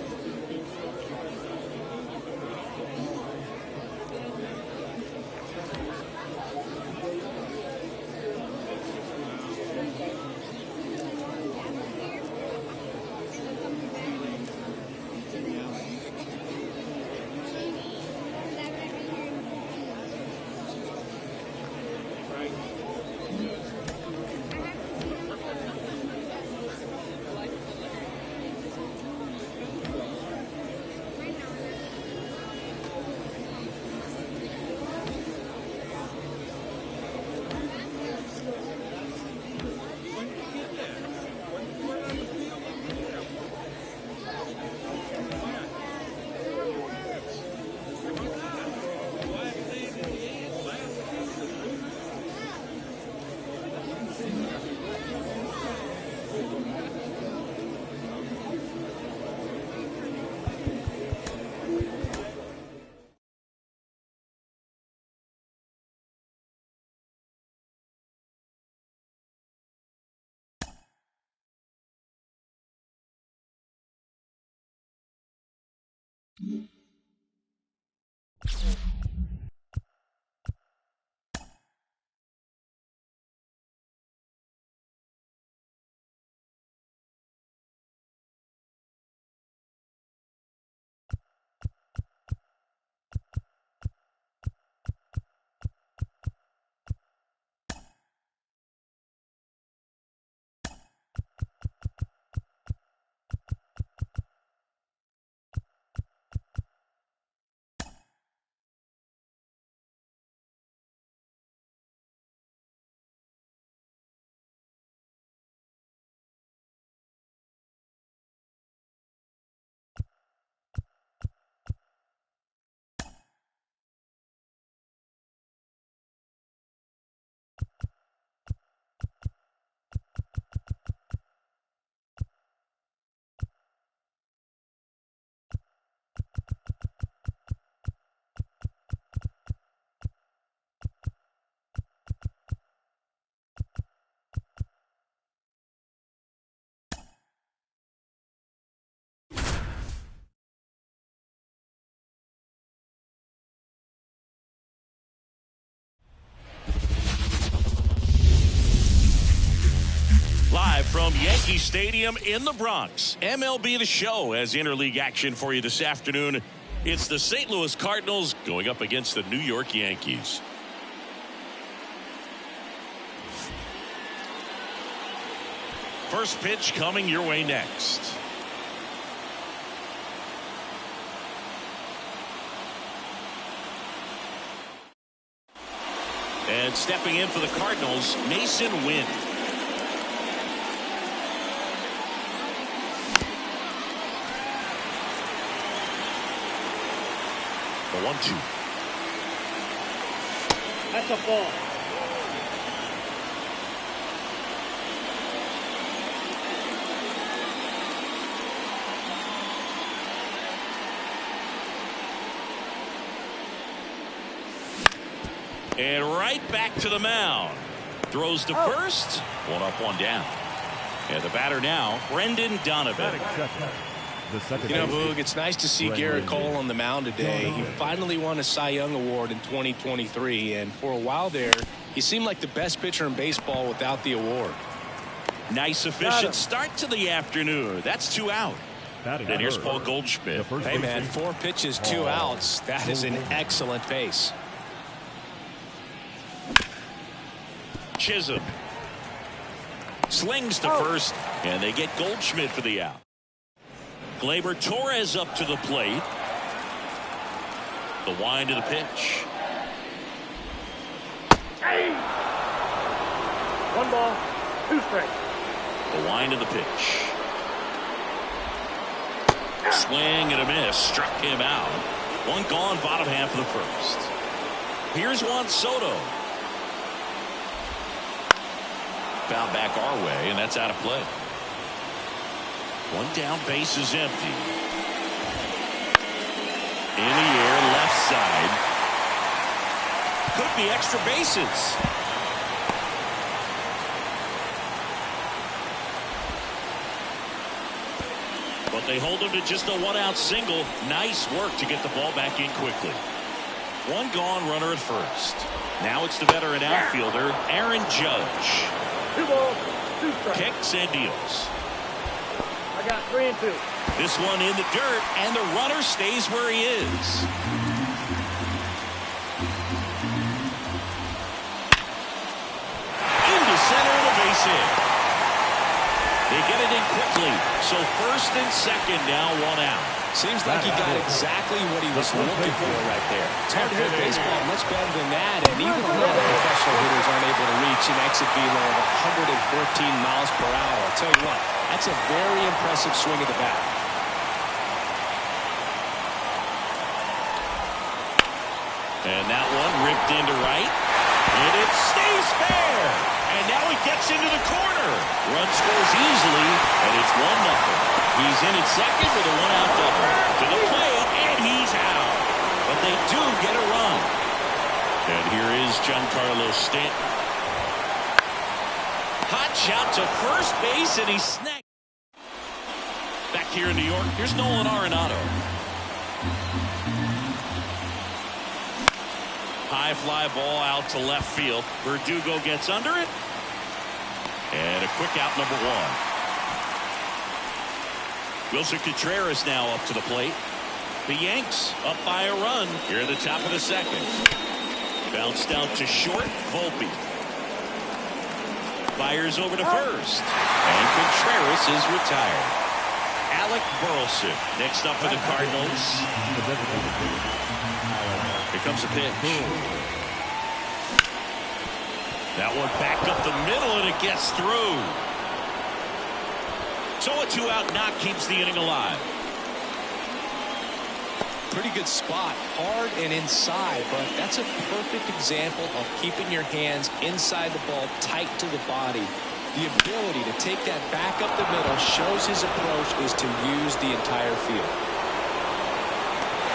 Live from Yankee Stadium in the Bronx, MLB The Show has interleague action for you this afternoon. It's the St. Louis Cardinals going up against the New York Yankees. First pitch coming your way next. And stepping in for the Cardinals, Mason Wynn. The 1-2. That's a ball. And right back to the mound. Throws to first. One up, one down. And the batter now, Brendan Donovan. You know, Boog, it's nice to see Garrett Cole on the mound today. He finally won a Cy Young Award in 2023, and for a while there, he seemed like the best pitcher in baseball without the award. Nice, efficient start to the afternoon. That's 2 out. And here's Paul Goldschmidt. Hey, man, 4 pitches, 2 outs. That is an excellent pace. Chisholm slings to first, and they get Goldschmidt for the out. Gleyber Torres up to the plate. The wind of the pitch. Hey! 1 ball, 2 strikes. The wind of the pitch. Swing and a miss. Struck him out. 1 gone, bottom half of the first. Here's Juan Soto. Foul back our way, and that's out of play. 1 down, base is empty. In the air, left side. Could be extra bases. They hold him to just a one-out single. Nice work to get the ball back in quickly. One gone, runner at first. Now it's the veteran outfielder, Aaron Judge. 2 balls, 2 strikes. Kicks and deals. I got 3 and 2. This one in the dirt, and the runner stays where he is. Into center and a base hit. They get it in quickly, so first and second now, 1 out. Seems like he got exactly what he was looking for right there. It's hard to hit baseball much better than that, and even a lot of professional hitters aren't able to reach an exit velo of 114 miles per hour. I'll tell you what, that's a very impressive swing of the bat. And that one ripped into right, and it stays fair. And now he gets into the corner. Run scores easily, and it's 1-0. He's in at second with a 1-out double. To the plate, and he's out. But they do get a run. And here is Giancarlo Stanton. Hot shot to first base, and he's snagged. Back here in New York, here's Nolan Arenado. High fly ball out to left field. Verdugo gets under it. And a quick out, number 1. Wilson Contreras now up to the plate. The Yanks up by a run here at the top of the second. Bounced out to short. Volpe fires over to first. And Contreras is retired. Alec Burleson next up for the Cardinals. Here comes a pitch. That one back up the middle, and it gets through. So a 2-out knock keeps the inning alive. Pretty good spot, hard and inside, but that's a perfect example of keeping your hands inside the ball, tight to the body. The ability to take that back up the middle shows his approach is to use the entire field.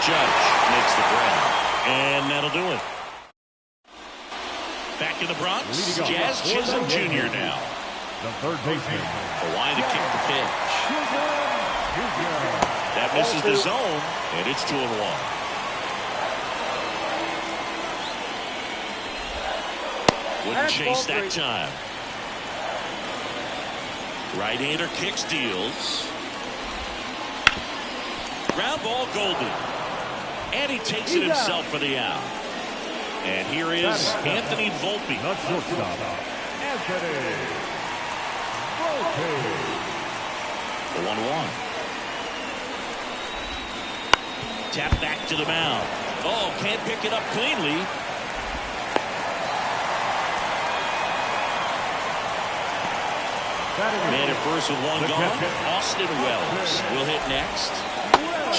Judge makes the grab, and that'll do it. Back in the Bronx, Jazz Chisholm Jr. now. The third baseman. Hawaii to kick the pitch. That misses the zone, and it's 2-1. Wouldn't chase that time. Right-hander kicks, deals. Ground ball, Golden. And he takes it himself for the out. And here is Anthony Volpe. The shortstop, Anthony Volpe. The 1-1. Tap back to the mound. Oh, can't pick it up cleanly. Man at first with 1 gone. Austin Wells will hit next.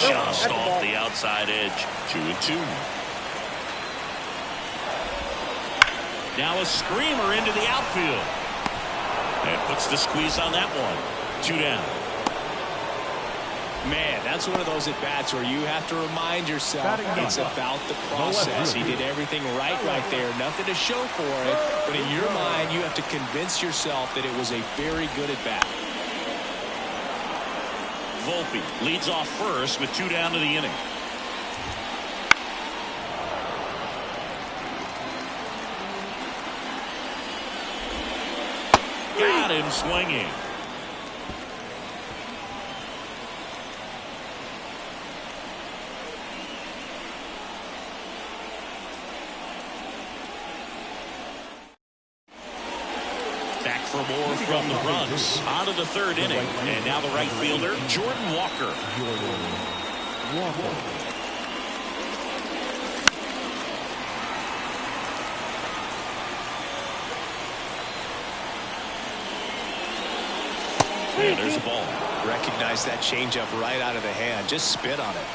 Just off the outside edge. 2-2. Now a screamer into the outfield. And puts the squeeze on that one. 2 down. Man, that's one of those at-bats where you have to remind yourself it's about the process. He did everything right there. Nothing to show for it. But in your mind, you have to convince yourself that it was a very good at-bat. Volpe leads off first with 2 down to the inning. Got him swinging. Back for more from the Bronx. On to the 3rd inning. And now the right fielder, Jordan Walker. And there's a ball. Recognize that changeup right out of the hand. Just spit on it.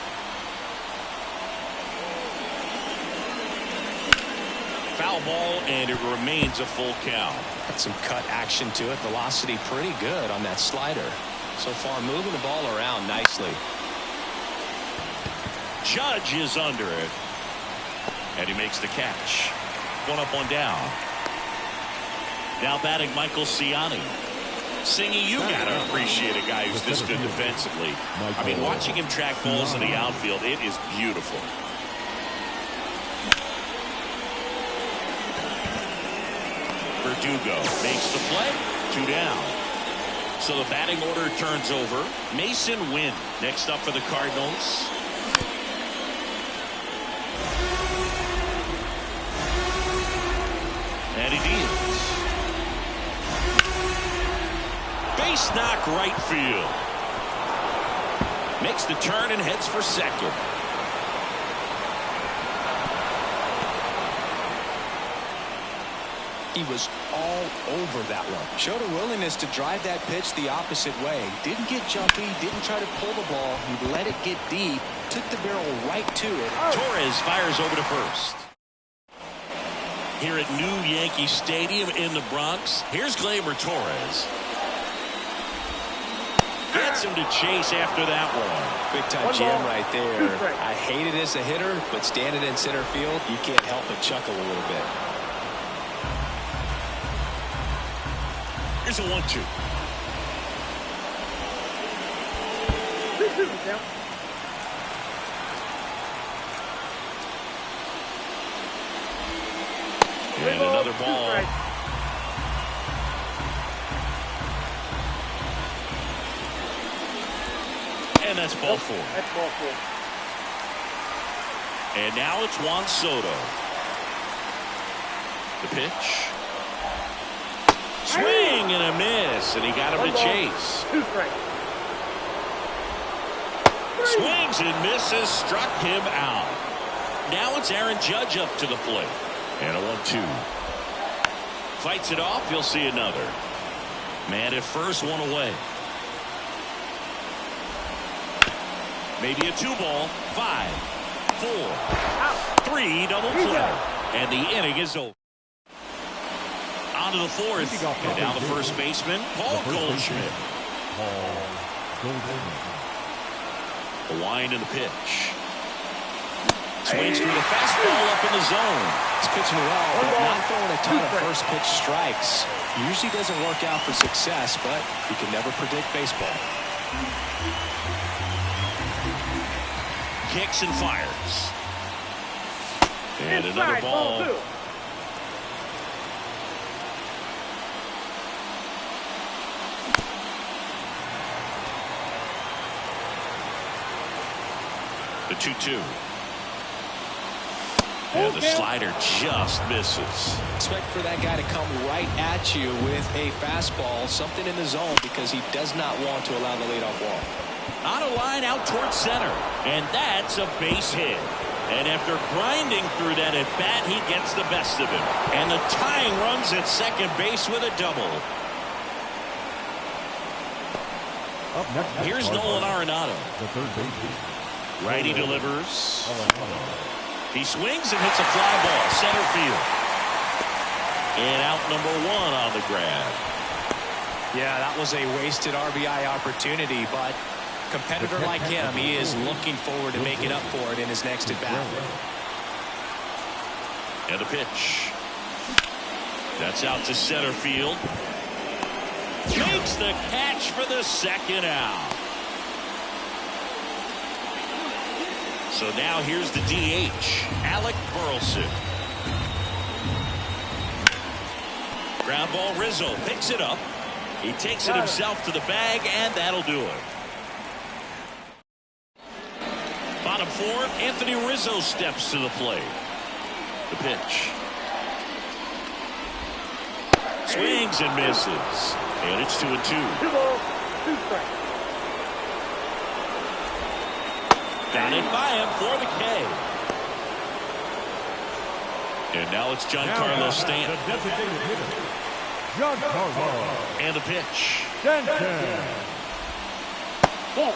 Foul ball, and it remains a full count. Got some cut action to it. Velocity pretty good on that slider. So far, moving the ball around nicely. Judge is under it. And he makes the catch. 1 up, 1 down. Now batting Michael Ciani. Singy, you gotta appreciate a guy who's this good defensively. I mean, watching him track balls in the outfield, it is beautiful. Verdugo makes the play. 2 down. So the batting order turns over. Mason Wynn next up for the Cardinals. And he deals. Base knock right field. Makes the turn and heads for second. He was all over that one. Showed a willingness to drive that pitch the opposite way. Didn't get jumpy, didn't try to pull the ball. He let it get deep, took the barrel right to it. Torres fires over to first. Here at New Yankee Stadium in the Bronx, here's Gleyber Torres. Gets him to chase after that one. Big time jam right there. I hate it as a hitter, but standing in center field, you can't help but chuckle a little bit. Here's a 1-2. And another ball. And that's ball 4. That's ball 4. And now it's Juan Soto. The pitch. Swing and a miss, and he got him to chase. 2 strikes. Swings and misses, struck him out. Now it's Aaron Judge up to the plate. And a 1-2. Fights it off, you'll see another. Man at first, one away. Maybe a 2-ball. 5, 4, 3, double play. And the inning is over. On to the 4th. And now the first baseman, Paul Goldschmidt. The wind and the pitch. Swings through the fastball up in the zone. He's pitching well, but not throwing a ton of first pitch strikes. Usually doesn't work out for success, but you can never predict baseball. Kicks and fires. And another ball. The 2-2. And the slider just misses. Expect for that guy to come right at you with a fastball, something in the zone, because he does not want to allow the leadoff walk. On a line out towards center. And that's a base hit. And after grinding through that at bat, he gets the best of him. And the tying runs at second base with a double. Up next, here's Nolan Arenado. The third baseman. Righty delivers. He swings and hits a fly ball, center field. And out number 1 on the grab. Yeah, that was a wasted RBI opportunity, but competitor like him, he is looking forward to making up for it in his next at-bat. And the pitch. That's out to center field. Makes the catch for the second out. So now here's the DH, Alec Burleson. Ground ball, Rizzo picks it up. He takes it himself to the bag, and that'll do it. Bottom 4th, Anthony Rizzo steps to the plate. The pitch. Swings and misses. And it's 2-2. 2 balls, 2 strikes. Batted by him for the K. And now it's Giancarlo Stanton. The designated hitter, Giancarlo. And the pitch. Stanton. Ball.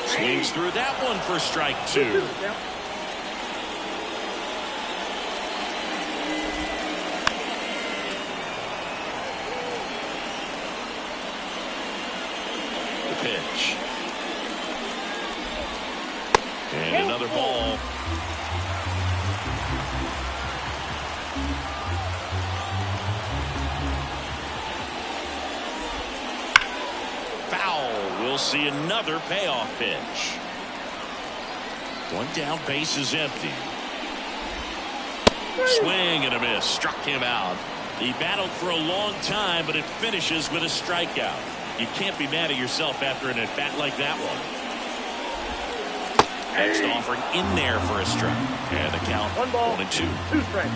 Swings through that one for strike 2. Pitch. And another ball. We'll see another payoff pitch. One down, base is empty. Swing and a miss. Struck him out. He battled for a long time, but it finishes with a strikeout. You can't be mad at yourself after an at-bat like that one. Next offering in there for a strike. And the count 1-2. 2 strikes.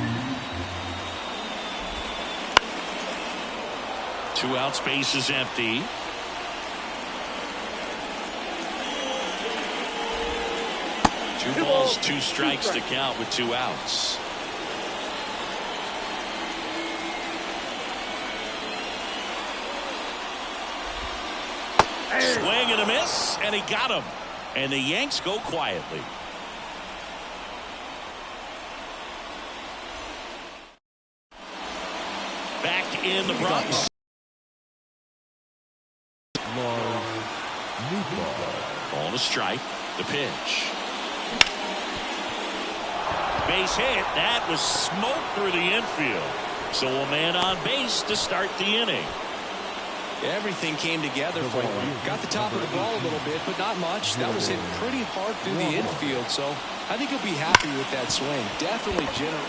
2 outs, base is empty. Two balls, 2 strikes to count with 2 outs. Swing and a miss, and he got him. And the Yanks go quietly. Back in the Bronx. Ball to strike. The pitch. Base hit. That was smoke through the infield. So a man on base to start the inning. Everything came together for him. Got the top of the ball a little bit, but not much. That was hit pretty hard through the infield, so I think he'll be happy with that swing. Definitely generous.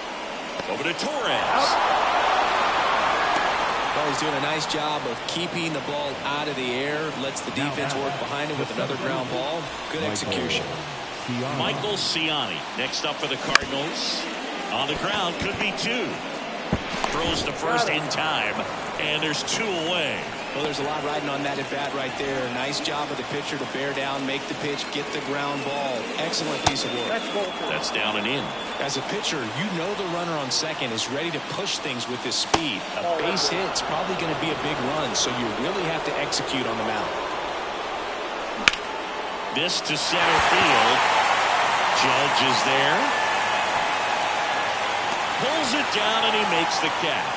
Over to Torres. Well, he's doing a nice job of keeping the ball out of the air. Lets the defense work behind him with another ground ball. Good execution. Michael Ciani next up for the Cardinals. On the ground, could be 2. Throws to first in time, and there's 2 away. Well, there's a lot riding on that at bat right there. Nice job of the pitcher to bear down, make the pitch, get the ground ball. Excellent piece of work. That's down and in. As a pitcher, you know the runner on second is ready to push things with his speed. A base hit's probably going to be a big run, so you really have to execute on the mound. This to center field. Judge is there. Pulls it down, and he makes the catch.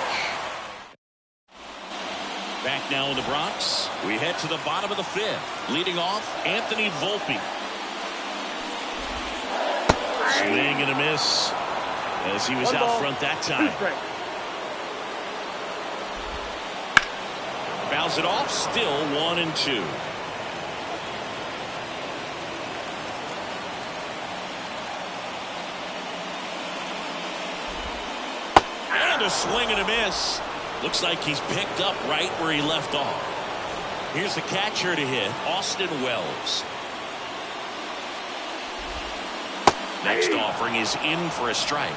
Back now in the Bronx. We head to the bottom of the 5th. Leading off, Anthony Volpe. Swing and a miss as he was out front that time. Fouls it off, still 1-2. And a swing and a miss. Looks like he's picked up right where he left off. Here's the catcher to hit, Austin Wells. Next offering is in for a strike.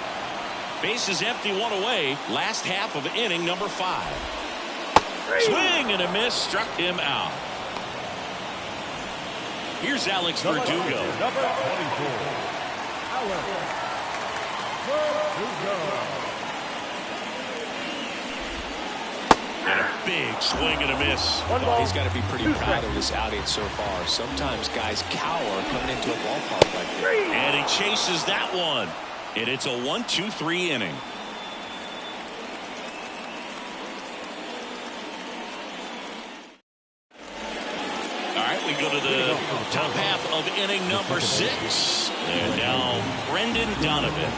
Base is empty, 1 away. Last half of inning number 5. Swing and a miss, struck him out. Here's Alex Verdugo. Number 24. Alex Verdugo. And a big swing and a miss. Well, he's got to be pretty proud of this outing so far. Sometimes guys cower coming into a ballpark like this. And he chases that one. And it's a 1-2-3 inning. All right, we go to the top half of inning number 6. And now Brendan Donovan.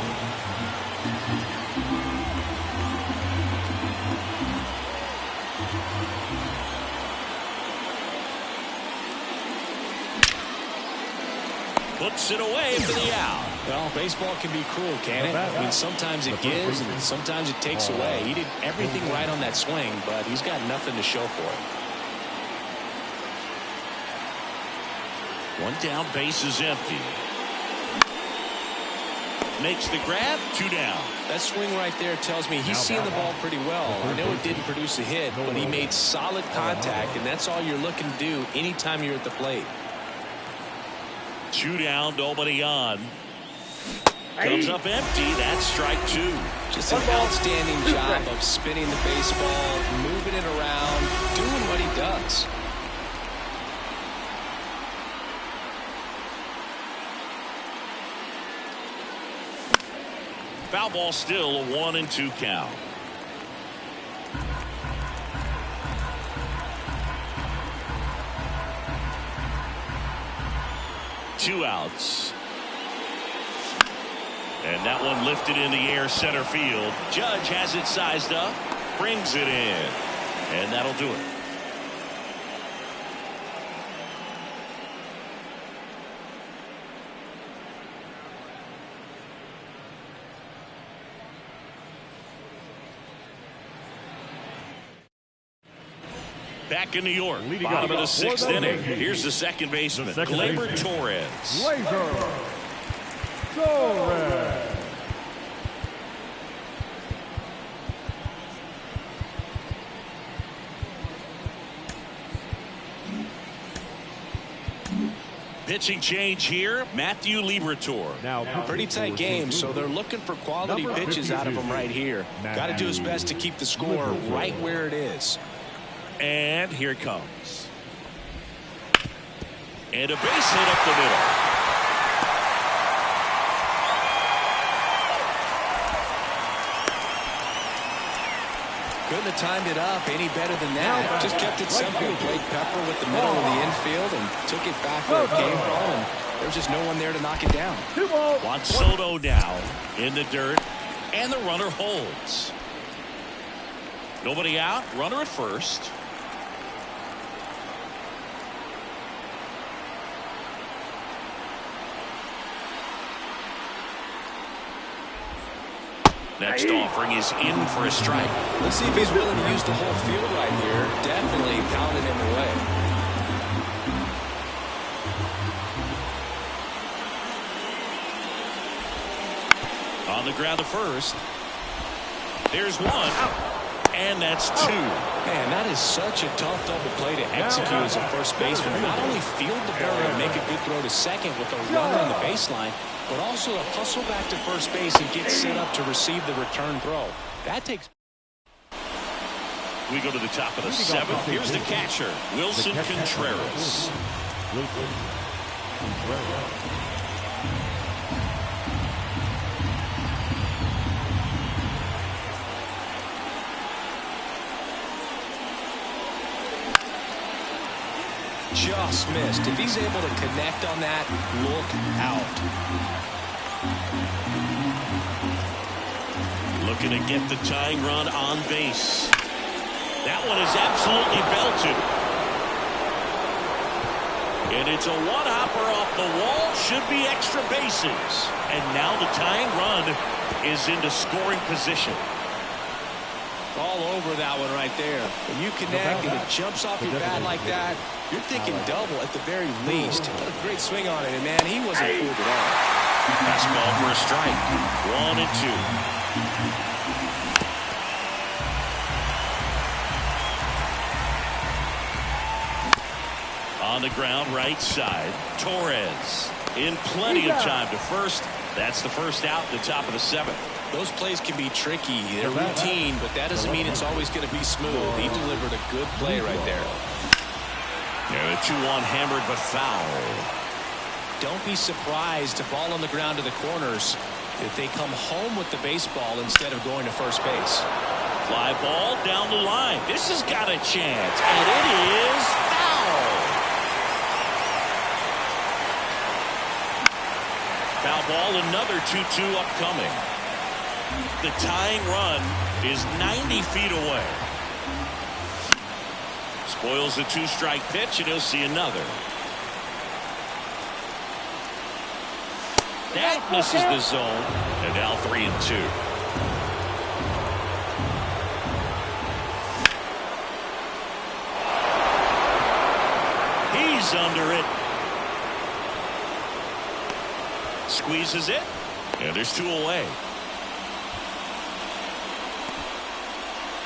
Puts it away for the out. Well, baseball can be cruel, can it? I mean, sometimes it gives and sometimes it takes away. He did everything right on that swing, but he's got nothing to show for it. One down, base is empty. Makes the grab, 2 down. That swing right there tells me he's seeing the ball pretty well. I know it didn't produce a hit, but he made solid contact, and that's all you're looking to do anytime you're at the plate. 2 down, nobody on. Comes up empty. That's strike 2. Just an outstanding job of spinning the baseball, moving it around, doing what he does. Foul ball, still a 1-2 count. Two outs. And that one lifted in the air, center field. Judge has it sized up, brings it in, and that'll do it. Back in New York, Leading bottom of the off sixth for the inning. Yankees. Here's the second baseman, Gleyber Torres. Torres. Pitching change here, Matthew Liberatore. Now, Pretty tight game, so they're looking for quality Number pitches out of 52. him right here. Got to do his best to keep the score right where it is. And here it comes. And a base hit up the middle. Couldn't have timed it up any better than that. Just kept it simple. Played Pepper with the middle of the infield and took it back where it came from. And there was just no one there to knock it down. Juan Soto now in the dirt, and the runner holds. Nobody out, runner at first. Next offering is in for a strike. Let's see if he's willing to use the whole field right here. Definitely pounding him away. On the ground to first. There's one. And that's two. Man, that is such a tough double play to execute as a first baseman. Not only field the ball and make a good throw to second with a runner on the baseline, but also to hustle back to first base and get set up to receive the return throw. That takes. We go to the top of the seventh. Here's the catcher, Wilson Contreras. Wilson Contreras. Just missed. If he's able to connect on that, look out. Looking to get the tying run on base. That one is absolutely belted. And it's a one-hopper off the wall. Should be extra bases. And now the tying run is into scoring position. All over that one right there. When you connect and it jumps off your bat like that, you're thinking double at the very least. What a great swing on it, and man, he wasn't fooled at all. Fastball for a strike. 1-2. On the ground, right side. Torres in plenty of time to first. That's the first out at the top of the seventh. Those plays can be tricky. They're routine, but that doesn't mean it's always going to be smooth. He delivered a good play right there. Yeah, a 2-1 hammered but foul. Don't be surprised, a ball on the ground to the corners, if they come home with the baseball instead of going to first base. Fly ball down the line. This has got a chance, and it is foul. Foul ball, another 2-2 upcoming. The tying run is 90 feet away. Spoils a two-strike pitch, and he'll see another. That misses the zone, and now 3-2. He's under it. Squeezes it, and there's two away.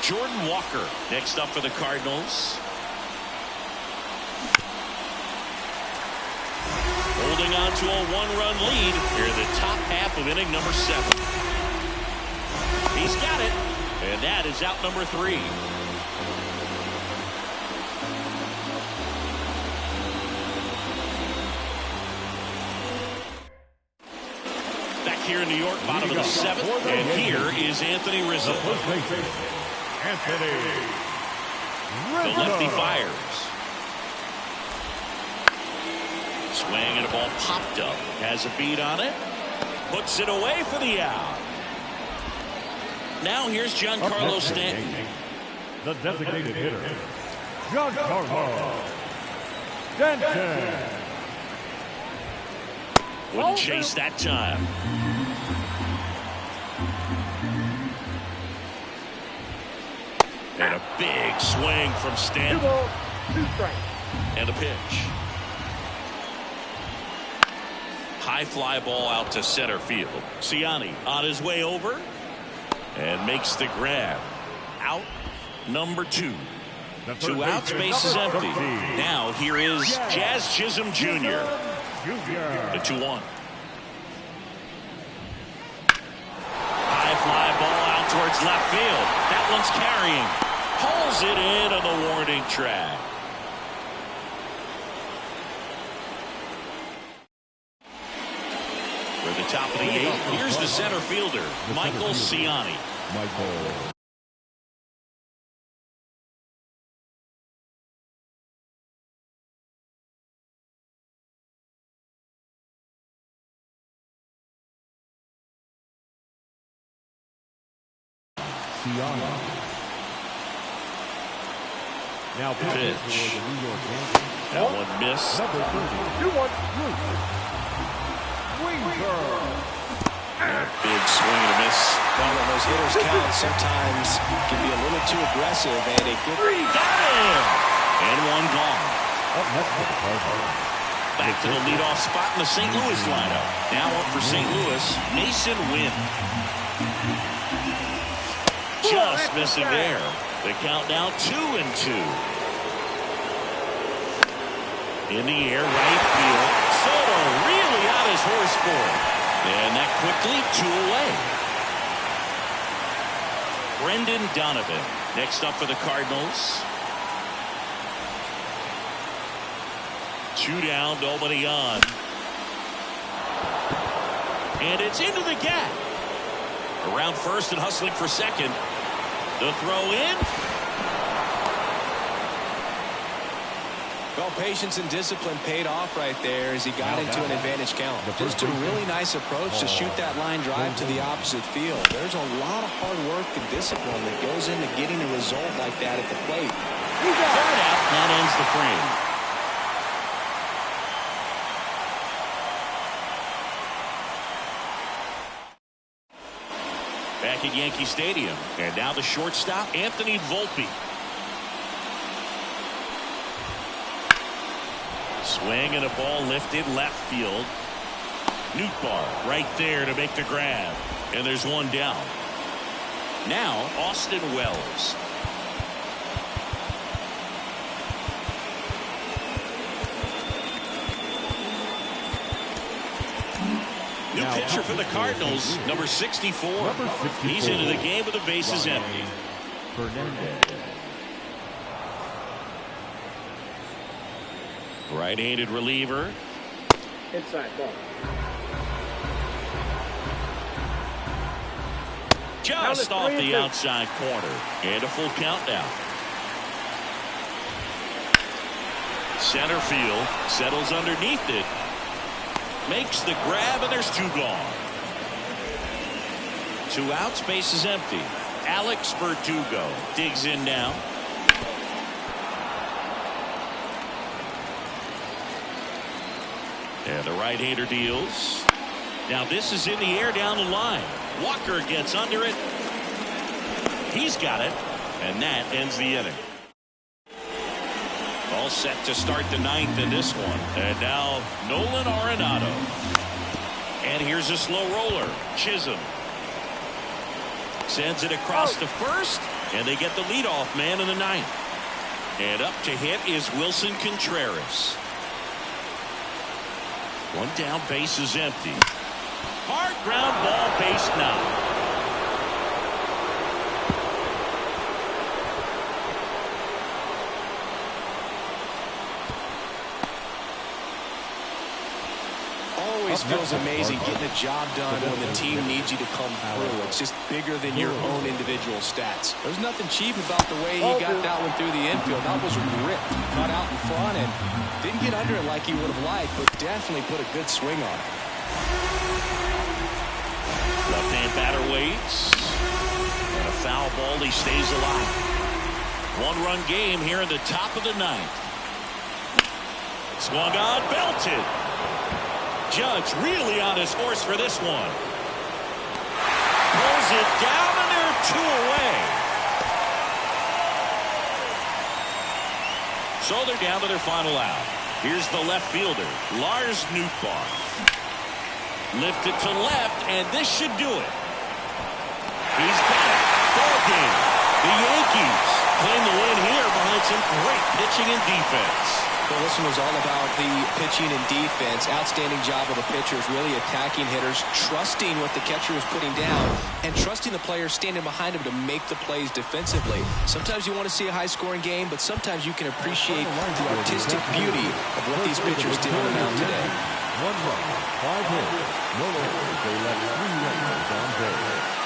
Jordan Walker next up for the Cardinals. Holding on to a one-run lead here in the top half of inning number 7. He's got it, and that is out number 3. Back here in New York, bottom of the 7th, and here is Anthony Rizzo. Anthony The lefty fires. Swing and a ball popped up. Has a beat on it. Puts it away for the out. Now here's Giancarlo Stanton. The designated hitter, Giancarlo Stanton. Wouldn't chase that time. And a big swing from Stanton. 2 balls, 2 strikes. And a pitch. High fly ball out to center field. Ciani on his way over and makes the grab. Out number 2. 2 outs, bases empty. Now here is Jazz Chisholm Jr. The 2-1. High fly ball out towards left field. That one's carrying. Pulls it in on the warning track. For the top of the 8th, here's the center fielder, Michael Ciani. Now pitch. That one missed. 2-1. Big swing and a miss. Well, when those hitters count, sometimes can be a little too aggressive, and it could. Got him! And one gone. Back to the leadoff spot in the St. Louis lineup. Now up for St. Louis, Mason Wynn. Just missing there. The count now 2-2. In the air, right field. Soto really on his horse for it. And that quickly 2 away. Brendan Donovan next up for the Cardinals. 2 down, nobody on. And it's into the gap. Around first and hustling for second. The throw in. Well, patience and discipline paid off right there as he got into an advantage count. Just a really nice approach to shoot that line drive to the opposite field. There's a lot of hard work and discipline that goes into getting a result like that at the plate. Third out, that ends the frame. Back at Yankee Stadium, and now the shortstop, Anthony Volpe. Swing and a ball lifted left field. Nootbaar right there to make the grab. And there's one down. Now Austin Wells. New pitcher for the Cardinals, number 64. He's into the game with the bases empty. Right-handed reliever. Inside ball. Just off the outside corner. And a full count now. Center field. Settles underneath it. Makes the grab, and there's 2 gone. 2 outs, base is empty. Alex Verdugo digs in now. And the right-hander deals. Now this is in the air down the line. Walker gets under it. He's got it. And that ends the inning. All set to start the 9th in this one. And now Nolan Arenado. And here's a slow roller. Chisholm. Sends it across to first. And they get the leadoff man in the 9th. And up to hit is Wilson Contreras. 1 down, base is empty. Hard ground ball, base now. Always feels amazing getting a job done when the team needs you to come through. It's just bigger than your own individual stats. There's nothing cheap about the way he got that one through the infield. That was ripped, cut out in front, and didn't get under it like he would have liked, but definitely put a good swing on it. Left-hand batter waits. And a foul ball, he stays alive. 1-run game here in the top of the 9th. Swung on, belted. Judge really on his horse for this one. Pulls it down, and they're 2 away. So they're down to their final out. Here's the left fielder, Lars Nootbaar. Lifted to left, and this should do it. He's got it. Ball game. The Yankees claim the win here behind some great pitching and defense. Well, this one was all about the pitching and defense. Outstanding job of the pitchers, really attacking hitters, trusting what the catcher was putting down, and trusting the players standing behind him to make the plays defensively. Sometimes you want to see a high-scoring game, but sometimes you can appreciate the artistic beauty of what these pitchers did on the mound today. 1 run, 5 hits, no errors. They left 3 runners on base.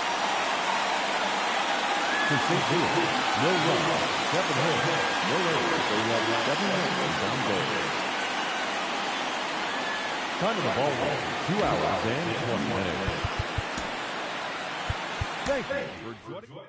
For St. Louis, no runs, 7 hits, no errors. They left 7 runners on base. Time of the ball game, 2 hours and 20 minutes. Thank you for joining.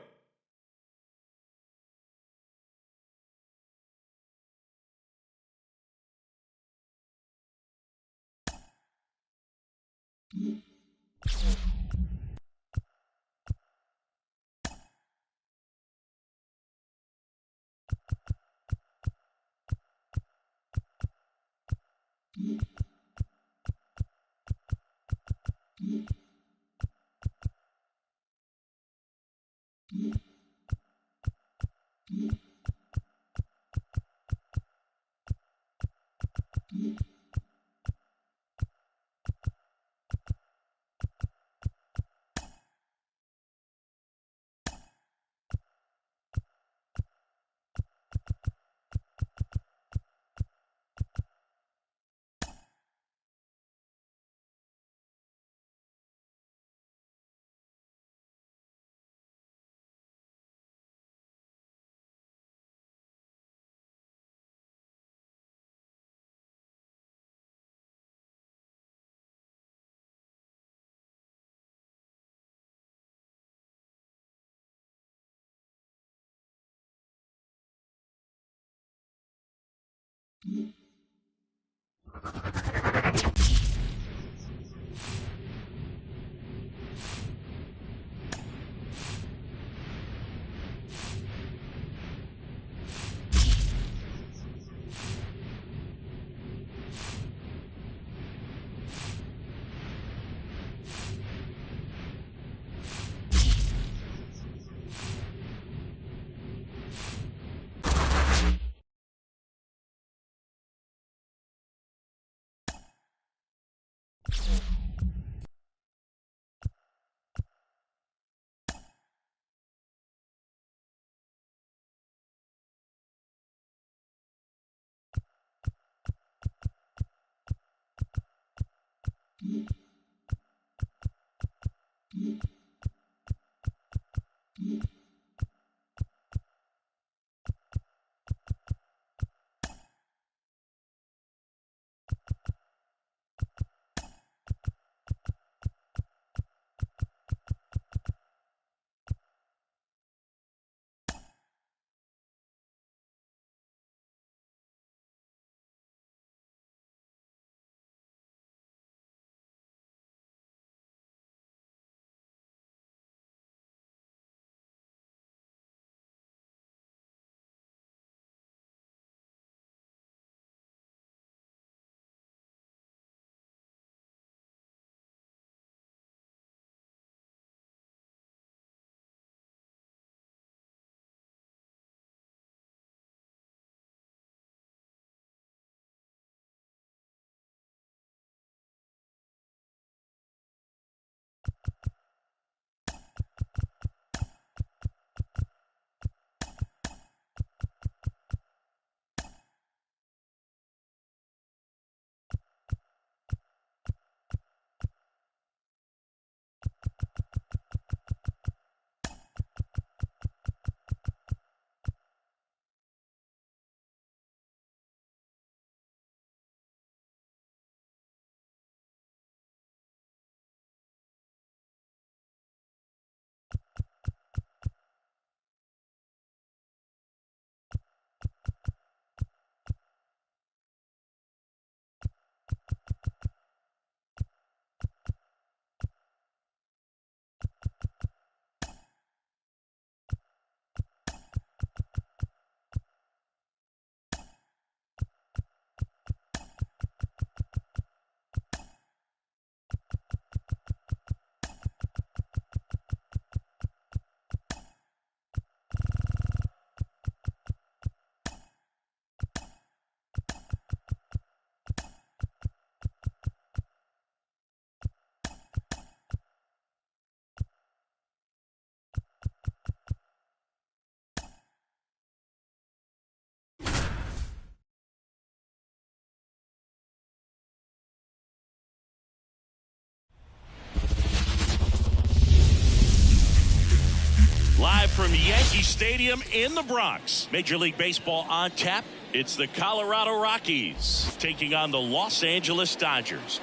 from Yankee Stadium in the Bronx. Major League Baseball on tap. It's the Colorado Rockies taking on the Los Angeles Dodgers.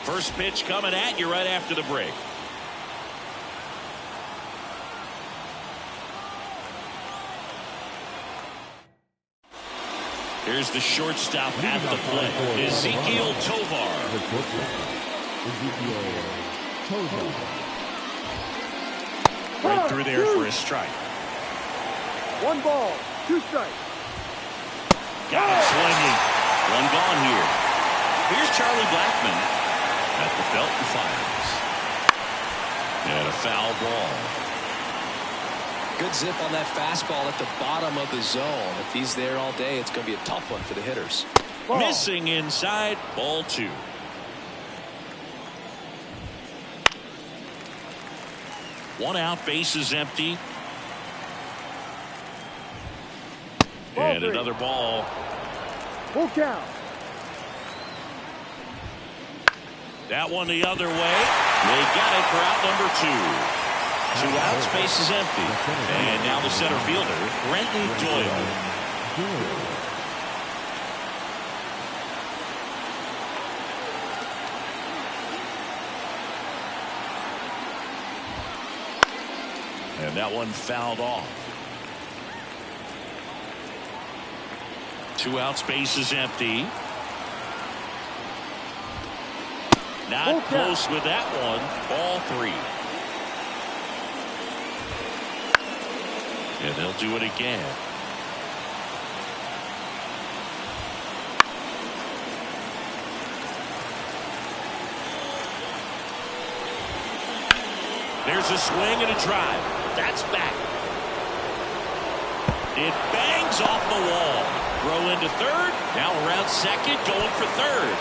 First pitch coming at you right after the break. Here's the shortstop at the plate, Ezekiel Tovar. Right through there for a strike. 1 ball, 2 strikes. Got him swinging. 1 gone here. Here's Charlie Blackmon at the belt and fires. And a foul ball. Good zip on that fastball at the bottom of the zone. If he's there all day, it's going to be a tough one for the hitters. Ball. Missing inside, ball 2. One out, bases empty. Ball and 3. another ball. Full count. That one the other way. They got it for out number 2. 2 outs, bases empty. And now the center fielder, Brenton Doyle. And that one fouled off. 2 outs, bases empty. Not close with that one. Ball 3. And they'll do it again. There's a swing and a drive. That's back. It bangs off the wall. Throw into third. Now around second, going for third.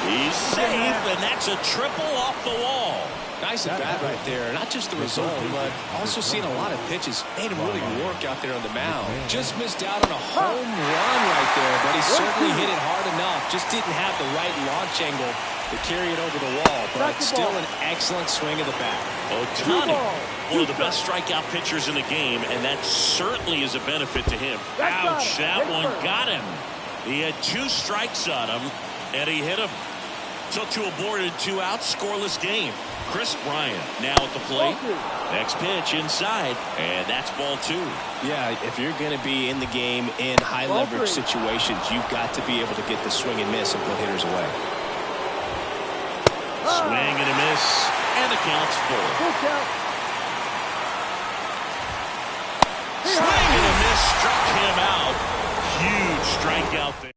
He's safe, and that's a triple off the wall. Nice at bat right there. Not just the result, but also seeing a lot of pitches. Made him really work out there on the mound. Just missed out on a home run right there, but he certainly hit it hard enough. Just didn't have the right launch angle to carry it over the wall, but still an excellent swing of the bat. Ohtani, one of the best strikeout pitchers in the game, and that certainly is a benefit to him. Ouch, that one got him. He had 2 strikes on him, and he hit him. So 2 aborted, 2 outs, scoreless game. Chris Bryant now at the plate. Next pitch inside, and that's ball 2. Yeah, if you're going to be in the game in high leverage situations, you've got to be able to get the swing and miss and put hitters away. Swing and a miss, and the count's full. Swing and a miss, struck him out. Huge strikeout there.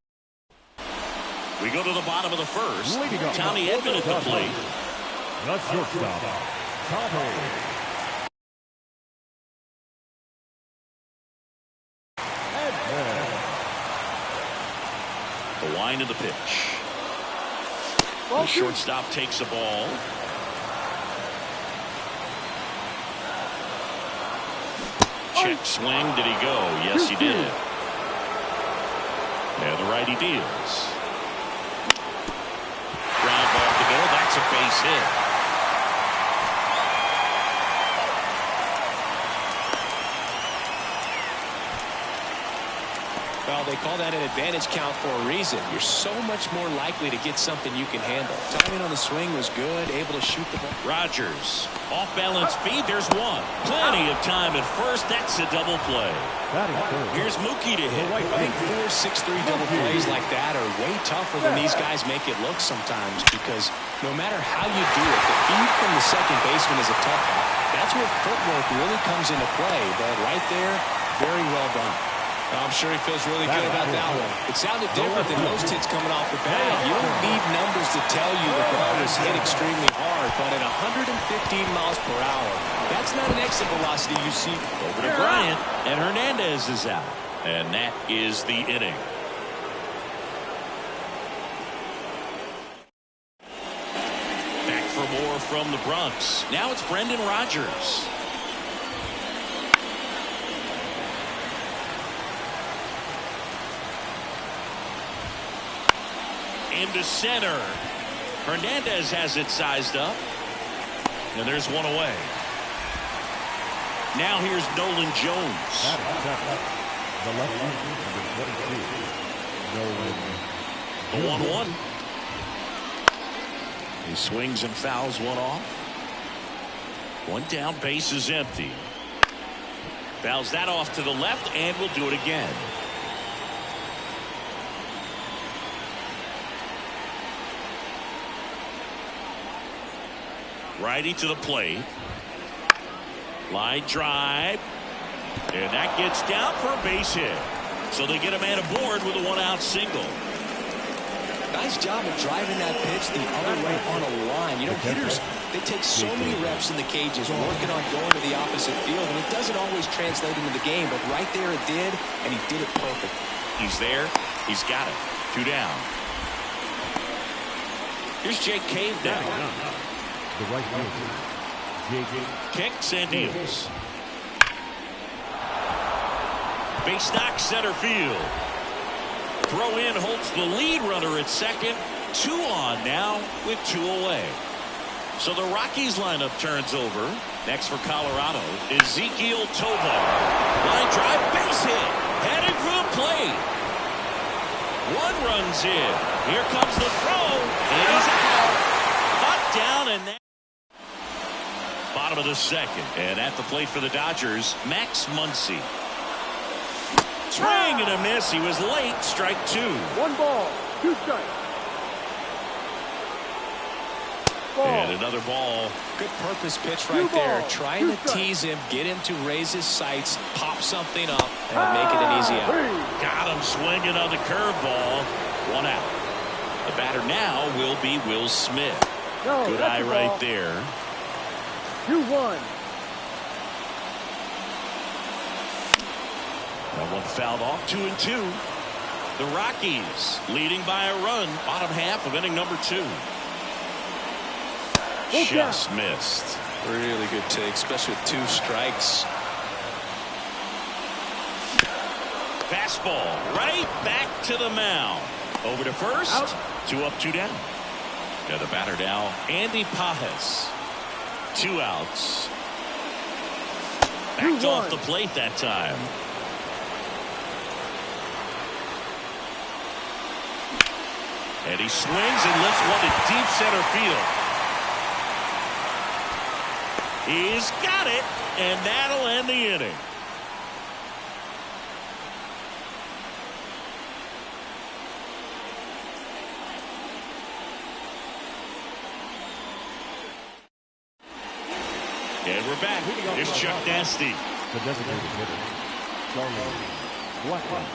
We go to the bottom of the first. Tommy Edman at the plate. The shortstop, Tommy. The wind of the pitch. The shortstop takes the ball. Check swing. Did he go? Yes, he did. And the righty deals. Ground ball to the middle. That's a base hit. Well, they call that an advantage count for a reason. You're so much more likely to get something you can handle. Timing on the swing was good, able to shoot the ball. Rogers, off balance feed. There's one. Plenty of time at first. That's a double play. Here's Mookie to hit. Big 4-6-3 double plays like that are way tougher than these guys make it look sometimes, because no matter how you do it, the feed from the second baseman is a tough one. That's where footwork really comes into play. But right there, very well done. I'm sure he feels really good about that one. It sounded different than most hits coming off the bat. You don't need numbers to tell you the ball was hit extremely hard, but at 115 miles per hour, that's not an exit velocity you see. Over to Bryant, and Hernandez is out. And that is the inning. Back for more from the Bronx. Now it's Brendan Rodgers. Into center. Hernandez has it sized up. And there's one away. Now here's Nolan Jones. The left number 22. The 1-1. He swings and fouls one off. One down, base is empty. Fouls that off to the left, and will do it again. Righty to the plate. Line drive. And that gets down for a base hit. So they get a man aboard with a one-out single. Nice job of driving that pitch the other way on a line. You know, hitters, they take so many reps in the cages working on going to the opposite field, and it doesn't always translate into the game, but right there it did, and he did it perfect. He's there. He's got it. 2 down. Here's Jake Cave down. The right fielder, Jake. Kicks and deals. Base knock center field. Throw in holds the lead runner at second. 2 on now with 2 away. So the Rockies lineup turns over. Next for Colorado, Ezequiel Tovar. Line drive, base hit. Heading for the plate. 1 runs in. Here comes the throw. And he's out. Caught down and that. Bottom of the second. And at the plate for the Dodgers, Max Muncy. Swing and a miss. He was late. Strike 2. 1 ball, 2 strikes. Ball. And another ball. Good purpose pitch right there. Trying to tease him, get him to raise his sights, pop something up, and make it an easy out. Got him swinging on the curveball. 1 out. The batter now will be Will Smith. Good eye right there. 2-1. That one fouled off. 2-2. The Rockies leading by a run. Bottom half of inning number 2. Just missed. Really good take, especially with 2 strikes. Fastball right back to the mound. Over to first. Out. 2 up, 2 down. And the batter now, Andy Pajes. 2 outs. Backed off the plate that time. And he swings and lifts one to deep center field. He's got it, and that'll end the inning. And we're back. Here's Chuck Nasty. The designated hitter, Charlie Blackmon.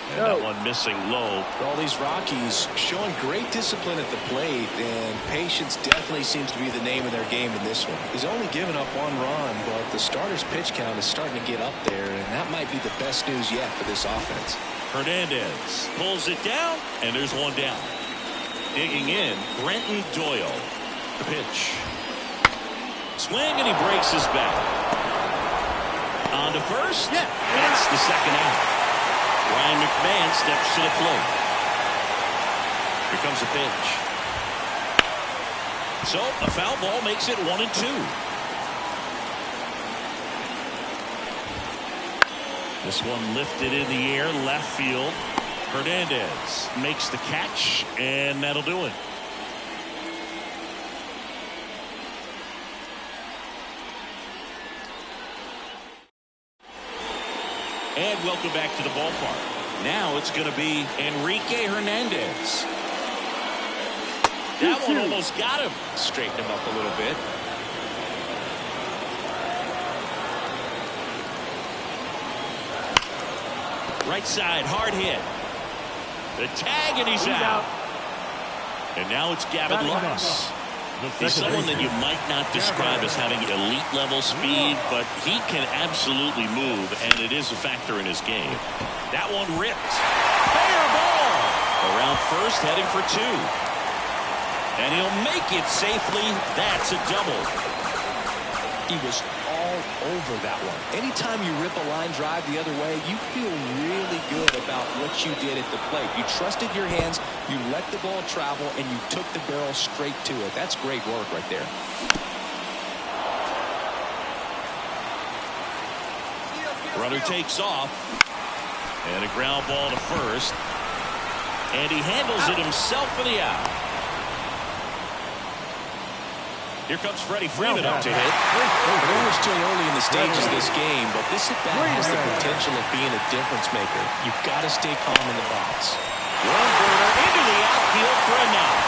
And that one missing low. All these Rockies showing great discipline at the plate, and patience definitely seems to be the name of their game in this one. He's only given up 1 run, but the starter's pitch count is starting to get up there, and that might be the best news yet for this offense. Hernandez pulls it down, and there's 1 down. Digging in, Brenton Doyle. The pitch. Swing, and he breaks his back. On to first. Yeah. That's the second out. Ryan McMahon steps to the plate. Here comes a pitch. So a foul ball makes it 1-2. This one lifted in the air, left field. Hernandez makes the catch, and that'll do it. And welcome back to the ballpark. Now it's going to be Enrique Hernandez. That one almost got him. Straighten him up a little bit. Right side, hard hit. The tag, and he's out. And now it's Gavin Lux. He's someone that you might not describe as having elite-level speed, but he can absolutely move, and it is a factor in his game. That one ripped. Fair ball. Around first, heading for 2. And he'll make it safely. That's a double. He was all over that one. Anytime you rip a line drive the other way, you feel really good about what you did at the plate. You trusted your hands, you let the ball travel, and you took the barrel straight to it. That's great work right there. Runner takes off. And a ground ball to first. And he handles it himself for the out. Here comes Freddie Freeman up to hit. I know we're still early in the stages of this game, but this at-bat has the potential of being a difference maker. You've got to stay calm in the box. One burner into the outfield for a knock.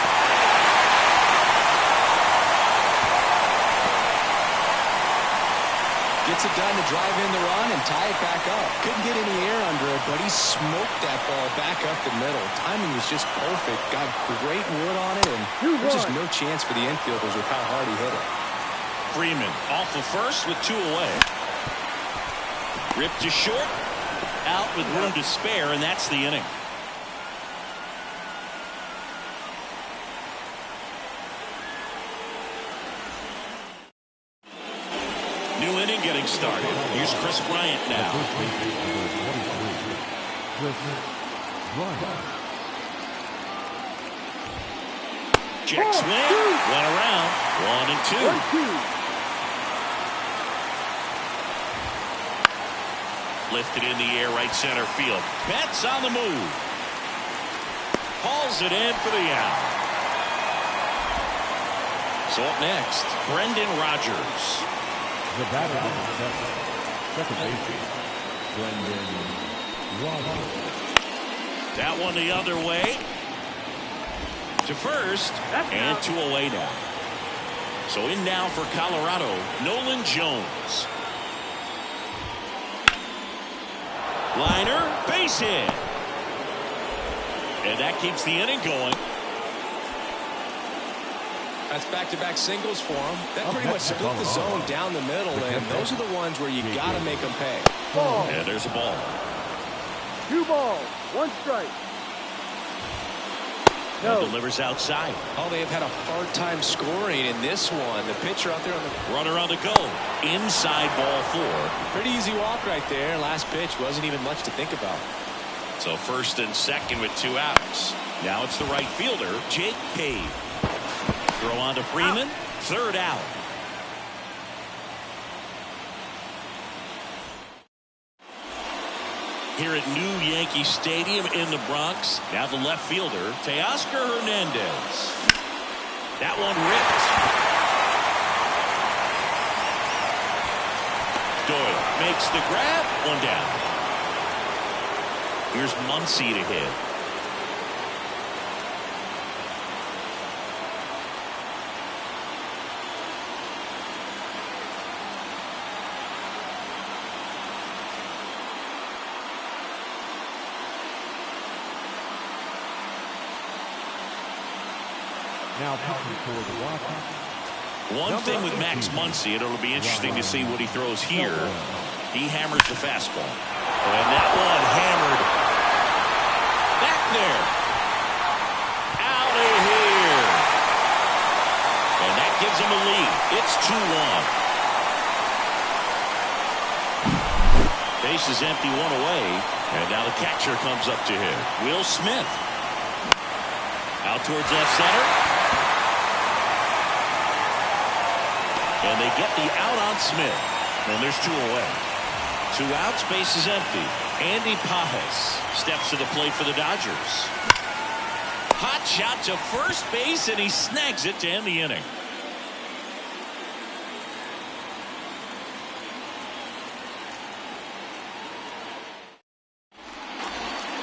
Gets it done to drive in the run and tie it back up. Couldn't get any air under it, but he smoked that ball back up the middle. Timing was just perfect. Got great wood on it, and there's just no chance for the infielders with how hard he hit it. Freeman off the first with 2 away. Ripped to short. Out with room to spare, and that's the inning. New inning getting started. Here's Chris Bryant now. Check swing. Went around. 1 and 2. Lifted in the air, right center field. Betts on the move. Hauls it in for the out. So up next, Brendan Rodgers. The batter is second baseman, Brendan Rodgers. That one the other way. To first, and 2 away now. So in now for Colorado, Nolan Jones. Liner, base hit. And that keeps the inning going. That's back-to-back singles for him. That pretty much split the zone down the middle, and those are the ones where you got to make them pay. And there's a ball. 2 balls, 1 strike. No. And delivers outside. Oh, they have had a hard time scoring in this one. The pitcher out there on the runner on the go. Inside ball 4. Pretty easy walk right there. Last pitch wasn't even much to think about. So first and second with 2 outs. Now it's the right fielder, Jake Cave. Throw on to Freeman. Third out. Here at New Yankee Stadium in the Bronx. Now the left fielder, Teoscar Hernandez. That one ripped. Doyle makes the grab. 1 down. Here's Muncy to hit. Now pitching for the Rockies. One thing with Max Muncy, it'll be interesting to see what he throws here. He hammers the fastball. And that one hammered back there. Out of here. And that gives him a lead. It's 2-1. Base is empty, 1 away. And now the catcher comes up to him. Will Smith. Out towards left center. And they get the out on Smith. And there's 2 away. 2 outs, base is empty. Andy Pajes steps to the plate for the Dodgers. Hot shot to first base, and he snags it to end the inning.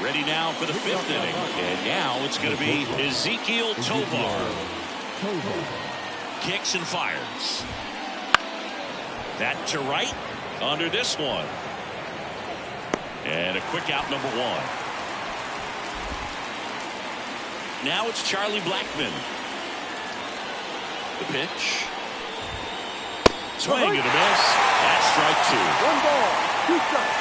Ready now for the 5th inning. And now it's going to be Ezequiel Tovar. Kicks and fires. That to right under this one. And a quick out, number 1. Now it's Charlie Blackmon. The pitch. Swing and a miss. That's strike 2. 1 ball, 2 strikes.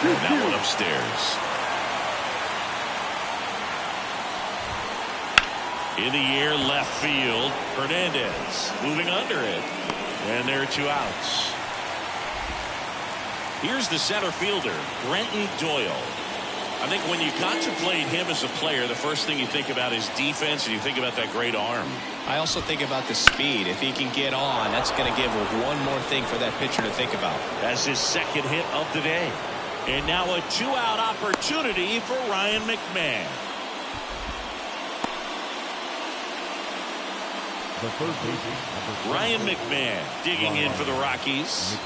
And that one upstairs. In the air, left field. Hernandez moving under it. And there are 2 outs. Here's the center fielder, Brenton Doyle. I think when you contemplate him as a player, the first thing you think about is defense, and you think about that great arm. I also think about the speed. If he can get on, that's going to give one more thing for that pitcher to think about. That's his 2nd hit of the day. And now a 2-out opportunity for Ryan McMahon. The third baseman, Ryan McMahon digging in for the Rockies.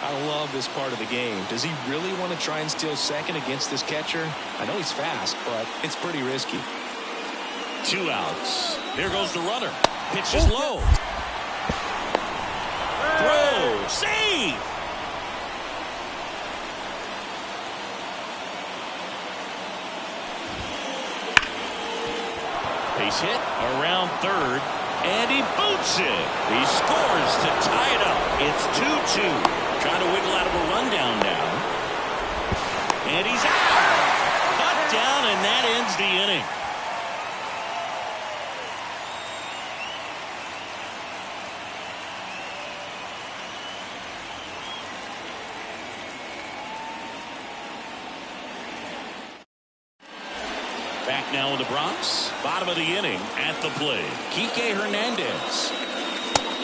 I love this part of the game. Does he really want to try and steal second against this catcher? I know he's fast, but it's pretty risky. 2 outs. Here goes the runner. Pitch is low. Throw. Save. Base hit around third. And he boots it. He scores to tie it up. It's 2-2. Trying to wiggle out of a rundown now. And he's out. Cut down, and that ends the inning. Back now in the Bronx. Bottom of the inning at the plate. Kike Hernandez.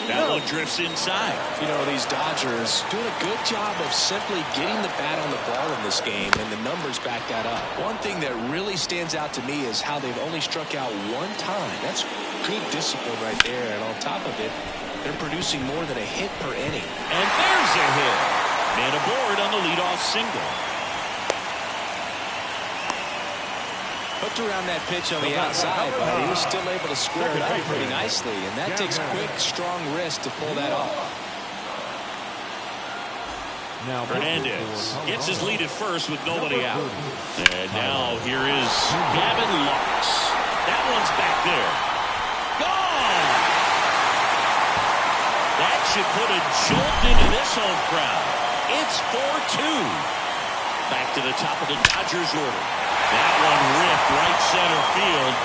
That one drifts inside. You know, these Dodgers doing a good job of simply getting the bat on the ball in this game, and the numbers back that up. One thing that really stands out to me is how they've only struck out 1 time. That's good discipline right there, and on top of it, they're producing more than a hit per inning. And there's a hit. Man aboard on the leadoff single. Hooked around that pitch on the outside, but he was still able to square it up pretty nicely, and that takes quick, strong wrist to pull that off. Now Hernandez gets his lead at first with nobody out. And now here is Gavin Lux. That one's back there. Gone! That should put a jolt into this home crowd. It's 4-2. Back to the top of the Dodgers order. That one ripped right center field.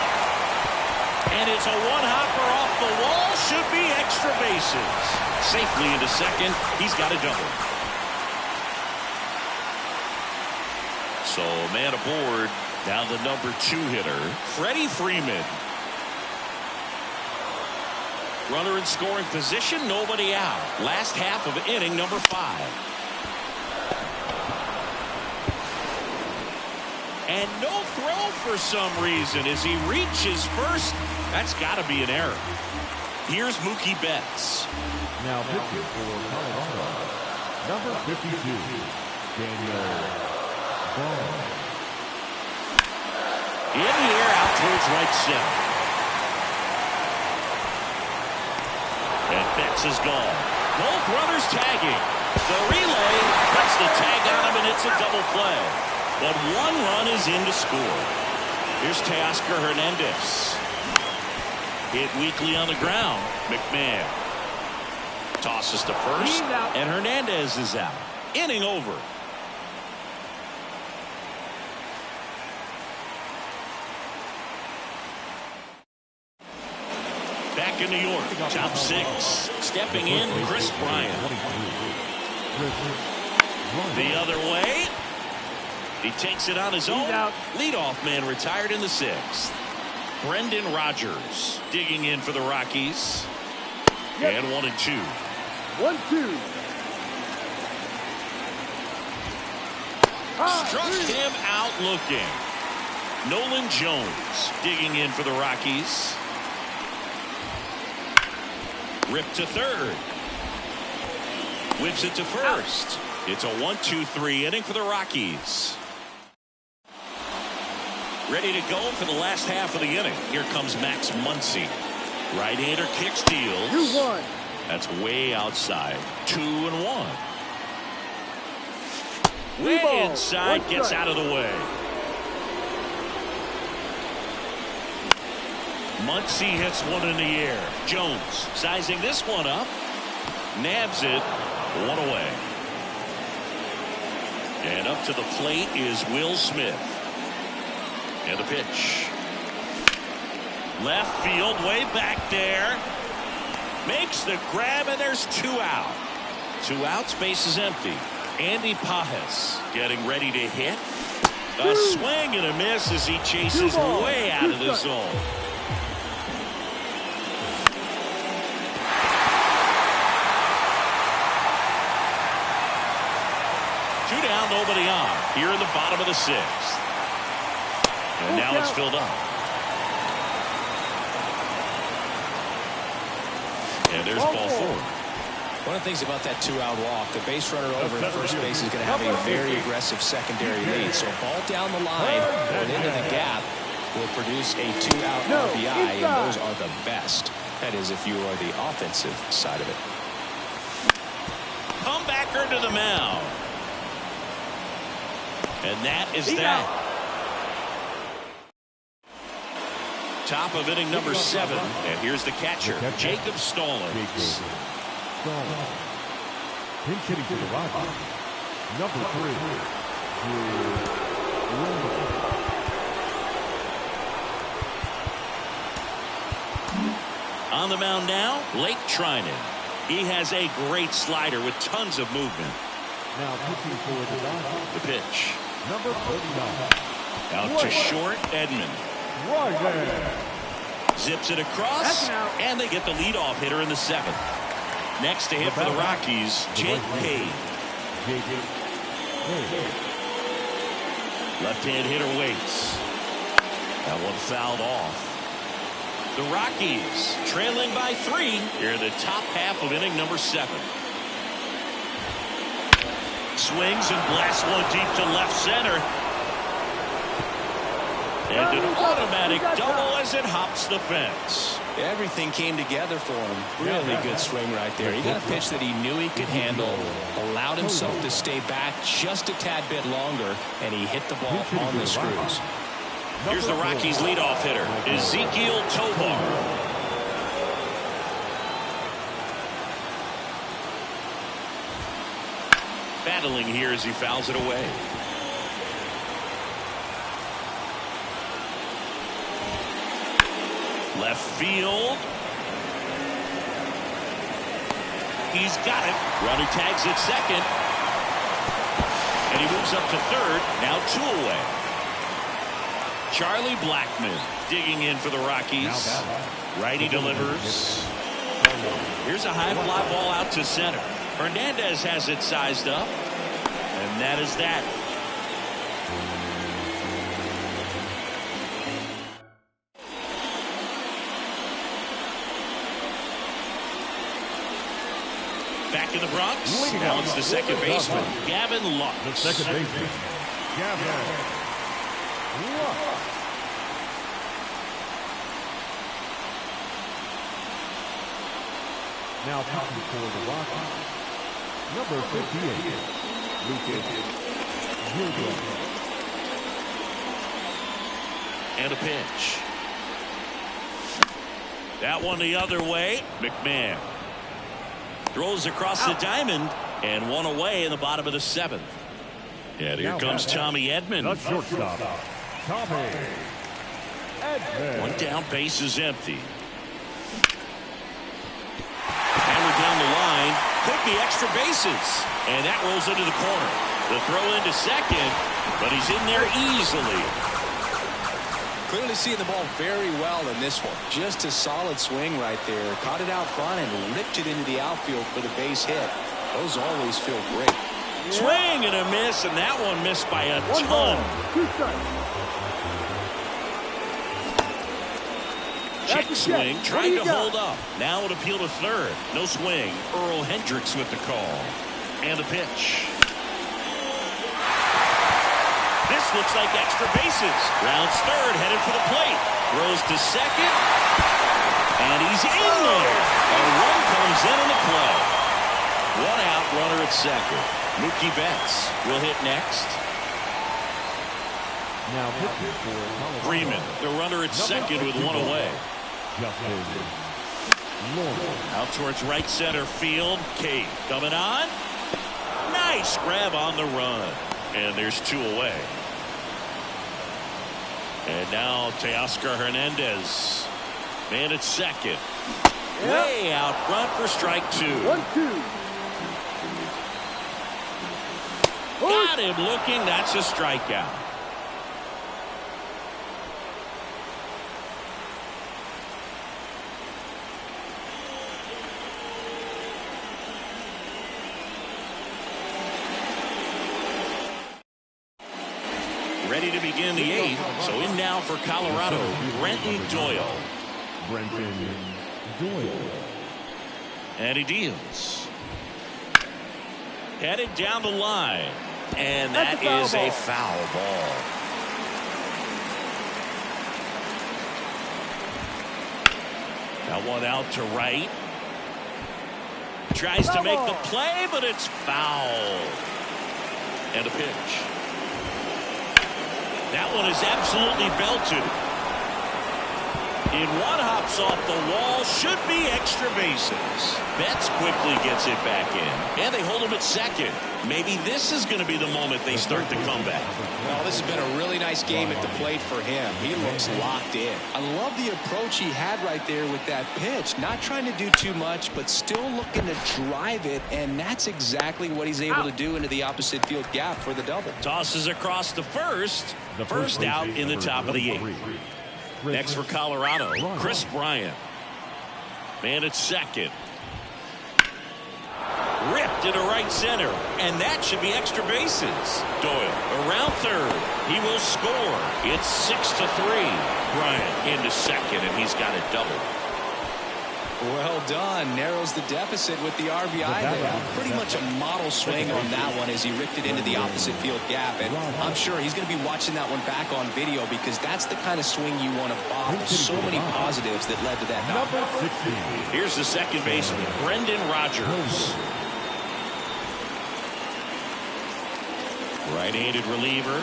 And it's a one-hopper off the wall. Should be extra bases. Safely into second. He's got a double. So man aboard. Now the number 2 hitter, Freddie Freeman. Runner in scoring position. Nobody out. Last half of inning number 5. And no throw for some reason as he reaches first. That's got to be an error. Here's Mookie Betts. Now pitching for Colorado, number 52, Daniel Ball. In the air out towards right center. And Betts is gone. Both runners tagging. The relay puts the tag on him, and it's a double play. But 1 run is in to score. Here's Teoscar Hernandez. Hit weakly on the ground. McMahon tosses to first, and Hernandez is out. Inning over. Back in New York, top 6. Stepping in, Chris Bryant. The other way. He takes it on his own. Leadoff man retired in the 6th. Brendan Rodgers digging in for the Rockies. And 1-2. 1-2. Struck him out looking. Nolan Jones digging in for the Rockies. Ripped to third. Whips it to first. It's a 1-2-3 inning for the Rockies. Ready to go for the last half of the inning. Here comes Max Muncy. Right-hander kick steals. 2-1. That's way outside. 2-1. Way inside, gets out of the way. Muncy hits one in the air. Jones sizing this one up. Nabs it. 1 away. And up to the plate is Will Smith. And the pitch. Left field, way back there. Makes the grab, and there's 2 out. 2 outs, base is empty. Andy Pajes getting ready to hit. A swing and a miss as he chases way out of the zone. 2 down, nobody on. Here in the bottom of the 6th. And now it's filled up. And there's ball 4. One of the things about that 2-out walk, the base runner over at first base is going to have a very aggressive secondary lead. So a ball down the line and into the gap will produce a 2-out RBI, and those are the best. That is, if you are the offensive side of it. Comebacker to the mound. And that is that. Top of inning number 7. And here's the catcher, Jacob Stallings. Pinch hitting for the Rockies. Number 3. On the mound now, Blake Trinan. He has a great slider with tons of movement. Now pitching for the Dodgers. The pitch. Number 49. Out to short, Edman. Right there. Zips it across, and they get the leadoff hitter in the 7th. Next to hit for the Rockies, Jake Cave. Left-hand hitter waits. That one fouled off. The Rockies trailing by 3 here in the top half of inning number 7. Swings and blasts one deep to left center. And an automatic double as it hops the fence. Everything came together for him. Really good swing right there. He got a pitch that he knew he could handle, allowed himself to stay back just a tad bit longer, and he hit the ball on the screws. Here's the Rockies' leadoff hitter, Ezekiel Tovar. Battling here as he fouls it away. Left field. He's got it. Runner tags at second. And he moves up to third. Now 2 away. Charlie Blackmon digging in for the Rockies. Righty delivers. Here's a high fly ball out to center. Hernandez has it sized up. And that is that. Back in the Bronx. Now it's the second baseman, Gavin Lux. The second baseman, Gavin Lux. Now pitching for the Rockies, number 58, Lucas Gilbert. And a pitch. That one the other way. McMahon throws across the diamond, and 1 away in the bottom of the 7th. And here comes Tommy Edman. The shortstop, Tommy Edman. 1 down, base is empty. Hammer down the line, could be extra bases, and that rolls into the corner. The throw into second, but he's in there easily. Clearly seeing the ball very well in this one. Just a solid swing right there. Caught it out front and ripped it into the outfield for the base hit. Those always feel great. Swing and a miss, and that one missed by a ton. Check swing, trying to hold up. Now an appeal to third. No swing. Earl Hendricks with the call. And the pitch. This looks like extra bases. Rounds third, headed for the plate. Throws to second. And he's in there. A run comes in on the play. 1 out, runner at second. Mookie Betts will hit next. Now pitching for Freeman, the runner at second with 1 away. Out towards right center field. Cade coming on. Nice grab on the run. And there's 2 away. And now Teoscar Hernandez. Man at second. way out front for strike 2. 1-2. Got him looking. That's a strikeout. Ready to begin the 8th. So in now for Colorado, Brenton Doyle. And he deals. Headed down the line. And that is a foul ball. That one out to right. Tries to make the play, but it's foul. And a pitch. That one is absolutely belted. In one, hops off the wall. Should be extra bases. Betts quickly gets it back in. And they hold him at second. Maybe this is going to be the moment they start the comeback. Well, this has been a really nice game at the plate for him. He looks locked in. I love the approach he had right there with that pitch. Not trying to do too much, but still looking to drive it. And that's exactly what he's able to do into the opposite field gap for the double. Tosses across the first. The first out in the top of the 8th. Next for Colorado, Chris Bryant. Man at second. Ripped into right center. And that should be extra bases. Doyle around third. He will score. It's 6-3. Bryant into second, and he's got it double. Well done. Narrows the deficit with the RBI there. Pretty much a model swing on that one as he ripped it into the opposite field gap. And I'm sure he's going to be watching that one back on video because that's the kind of swing you want to bobble. So many positives that led to that knock. Here's the second baseman, Brendan Rodgers. Right-handed reliever.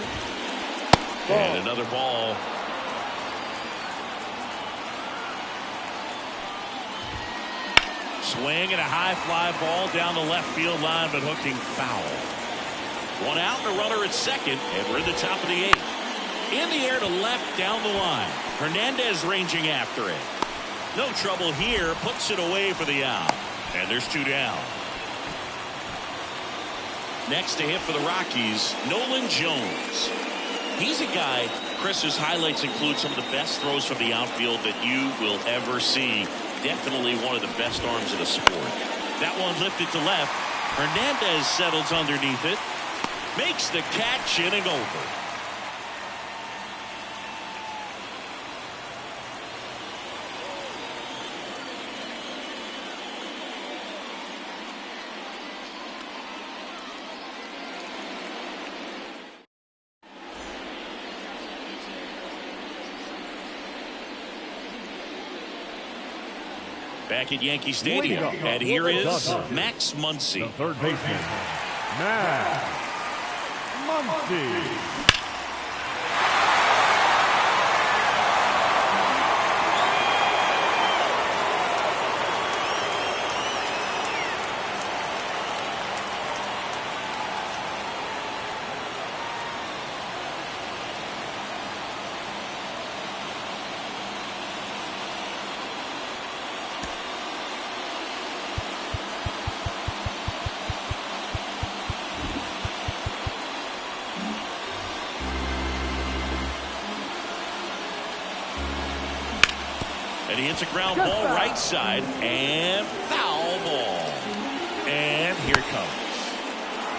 And another ball. Swing and a high fly ball down the left field line, but hooking foul. One out and a runner at second, and we're in the top of the 8th. In the air to left down the line. Hernandez ranging after it. No trouble here, puts it away for the out. And there's 2 down. Next to hit for the Rockies, Nolan Jones. He's a guy, Chris's highlights include some of the best throws from the outfield that you will ever see. Definitely one of the best arms in the sport. That one lifted to left. Hernandez settles underneath it. Makes the catch, inning over. Back at Yankee Stadium. And here is Max Muncy. The third baseman, Max Muncy. And he hits a ground ball right side and foul ball. And here it comes.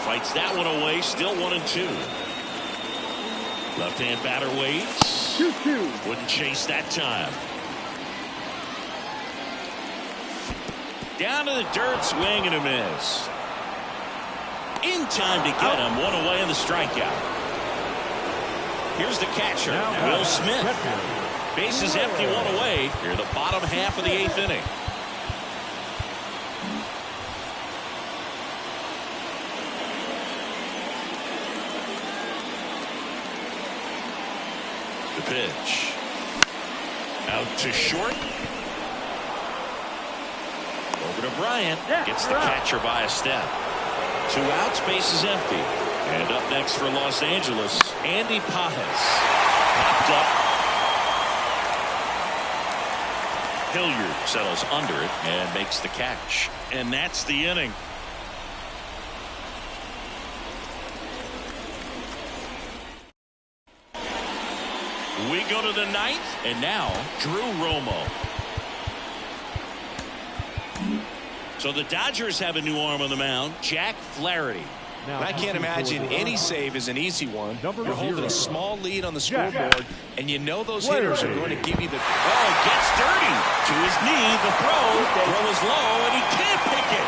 Fights that one away. Still 1-2. Left-hand batter waits. 2-2. Wouldn't chase that time. Down to the dirt, swing and a miss. In time to get him. One away in the strikeout. Here's the catcher, Will Smith. Bases empty, one away. Here, the bottom half of the 8th inning. The pitch. Out to short. Over to Bryant. Gets the catcher by a step. 2 outs, bases empty. And up next for Los Angeles, Andy Pajas. Popped up. Hilliard settles under it and makes the catch. And that's the inning. We go to the ninth, and now Drew Romo. So the Dodgers have a new arm on the mound, Jack Flaherty. And I can't imagine any save is an easy one. You're holding a small lead on the scoreboard, and you know those hitters are going to give you the... Oh, gets dirty to his knee. The throw is low, and he can't pick it.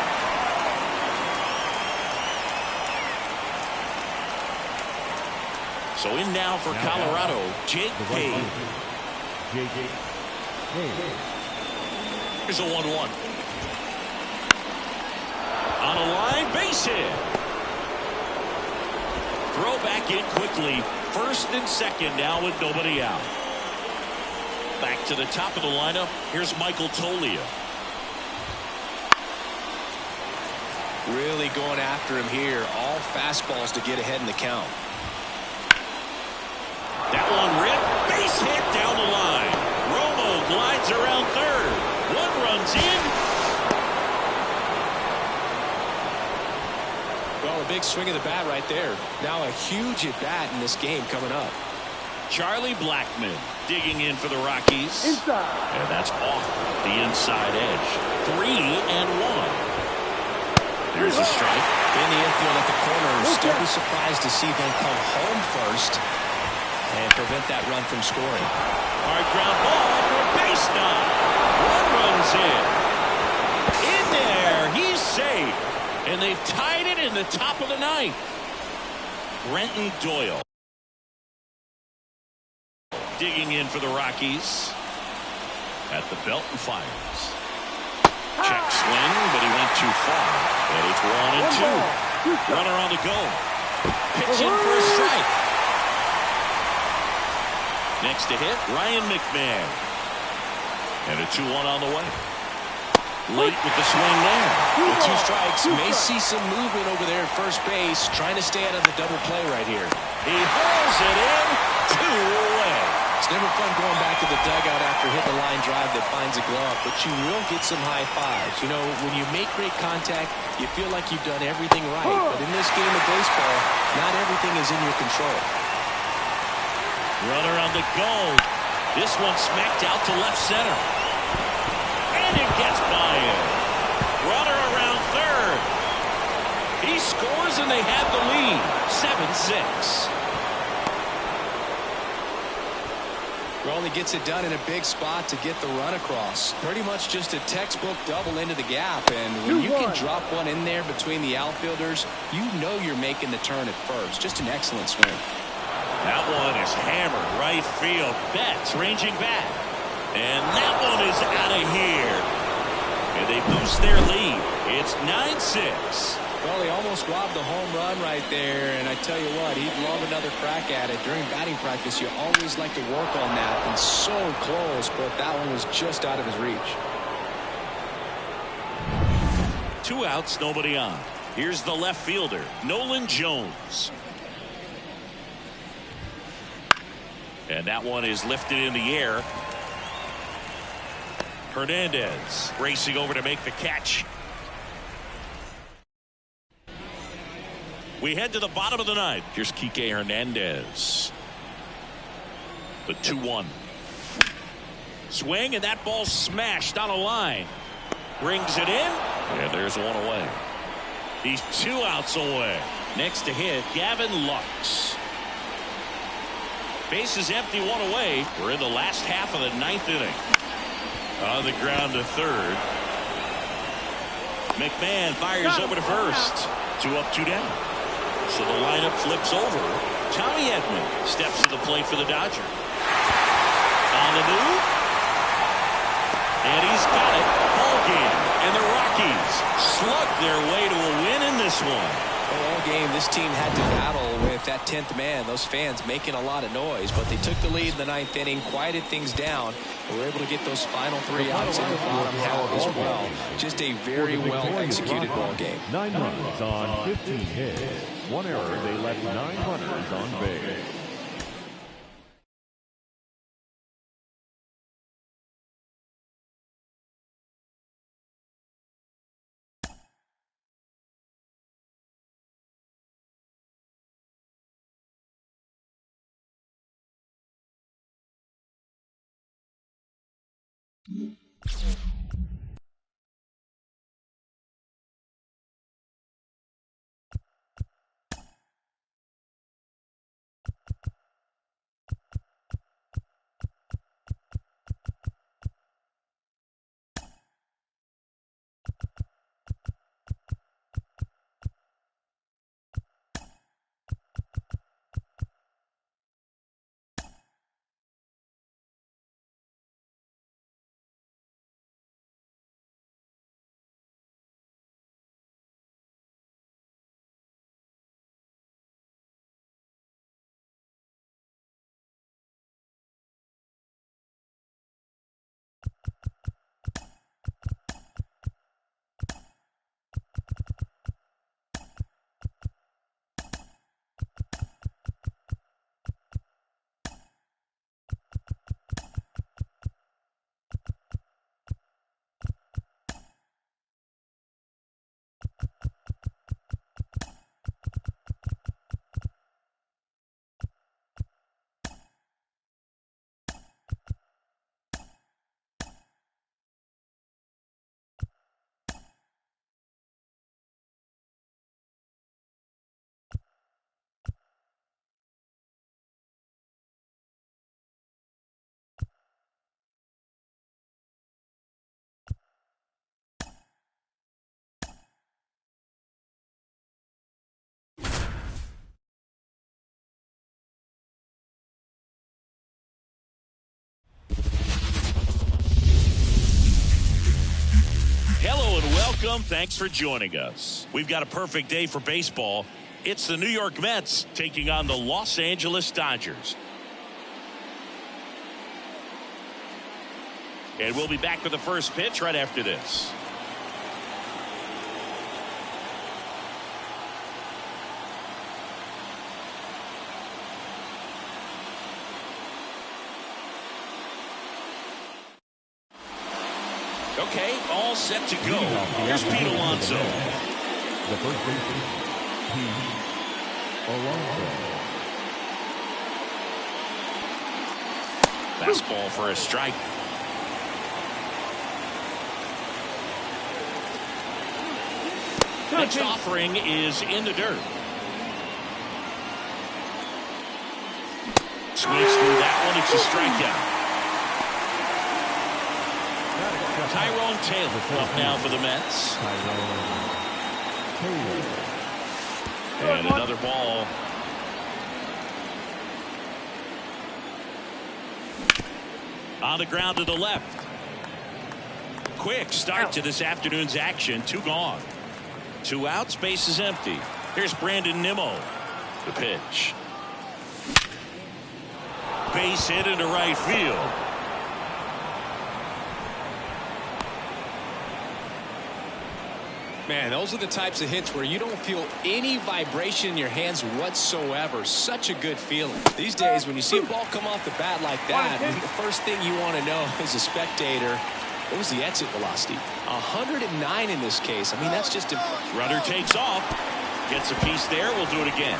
So in now for Colorado, Jake Page. Here's a 1-1. On a line, base hit. Throw back in quickly. First and second now with nobody out. Back to the top of the lineup. Here's Michael Toglia. Really going after him here. All fastballs to get ahead in the count. That one ripped. Base hit down the line. Romo glides around third. One runs in. Well, a big swing of the bat right there. Now a huge at bat in this game coming up. Charlie Blackmon digging in for the Rockies. Inside. And that's off the inside edge. 3-1. There's a strike. In the infield at the corners. Don't be surprised to see them come home first and prevent that run from scoring. Hard ground ball for a base knock. One runs in. In there. He's safe. And they've tied it in the top of the ninth. Brenton Doyle digging in for the Rockies. At the belt and fires. Check swing, but he went too far. And it's 1-2. Runner on the go. Pitch in for a strike. Next to hit, Ryan McMahon. And a 2-1 on the way. Late with the swing there. With 2 strikes, may see some movement over there at first base, trying to stay out of the double play right here. He hauls it in, 2 away. It's never fun going back to the dugout after hitting the line drive that finds a glove, but you will get some high fives. You know, when you make great contact, you feel like you've done everything right. But in this game of baseball, not everything is in your control. Runner on the go. This one smacked out to left center. And it gets by him. Runner around third. He scores and they have the lead. 7-6. Well, he gets it done in a big spot to get the run across. Pretty much just a textbook double into the gap. And when you can drop one in there between the outfielders, you know you're making the turn at first. Just an excellent swing. That one is hammered right field. Betts ranging back. And that one is out of here. And they boost their lead. It's 9-6. Well, he almost robbed the home run right there. And I tell you what, he'd love another crack at it. During batting practice, you always like to work on that. And so close, but that one was just out of his reach. 2 outs, nobody on. Here's the left fielder, Nolan Jones. And that one is lifted in the air. Hernandez racing over to make the catch. We head to the bottom of the ninth. Here's Kike Hernandez. The 2-1. Swing, and that ball smashed on a line. Brings it in. And there's one away. He's 2 outs away. Next to hit, Gavin Lux. Base is empty, 1 away. We're in the last half of the 9th inning. On the ground to third. McMahon fires over to first. 2 up, 2 down. So the lineup flips over. Tommy Edman steps to the plate for the Dodgers. On the move. And he's got it. Ball game. And the Rockies slug their way to a win in this one. All game, this team had to battle with that 10th man. Those fans making a lot of noise, but they took the lead in the 9th inning, quieted things down, and were able to get those final 3 outs in the bottom half as well. Just a very well executed ball game. 9 runs on 15 hits. 1 error. They left 9 runners on base. Hello and welcome. Thanks for joining us. We've got a perfect day for baseball. It's the New York Mets taking on the Los Angeles Dodgers. And we'll be back with the first pitch right after this. Okay, all set to go. Here's Pete Alonso. The first baseman, Pete Alonso. Fastball for a strike. Next offering is in the dirt. Swings through that one. It's a strikeout. Tyrone Taylor up now for the Mets. And another ball. On the ground to the left. Quick start to this afternoon's action. 2 gone. 2 outs, base is empty. Here's Brandon Nimmo. The pitch. Base hit into right field. Man, those are the types of hits where you don't feel any vibration in your hands whatsoever. Such a good feeling. These days, when you see a ball come off the bat like that, the first thing you want to know as a spectator, what was the exit velocity? 109 in this case. I mean, that's just impressive. Runner takes off. Gets a piece there. We'll do it again.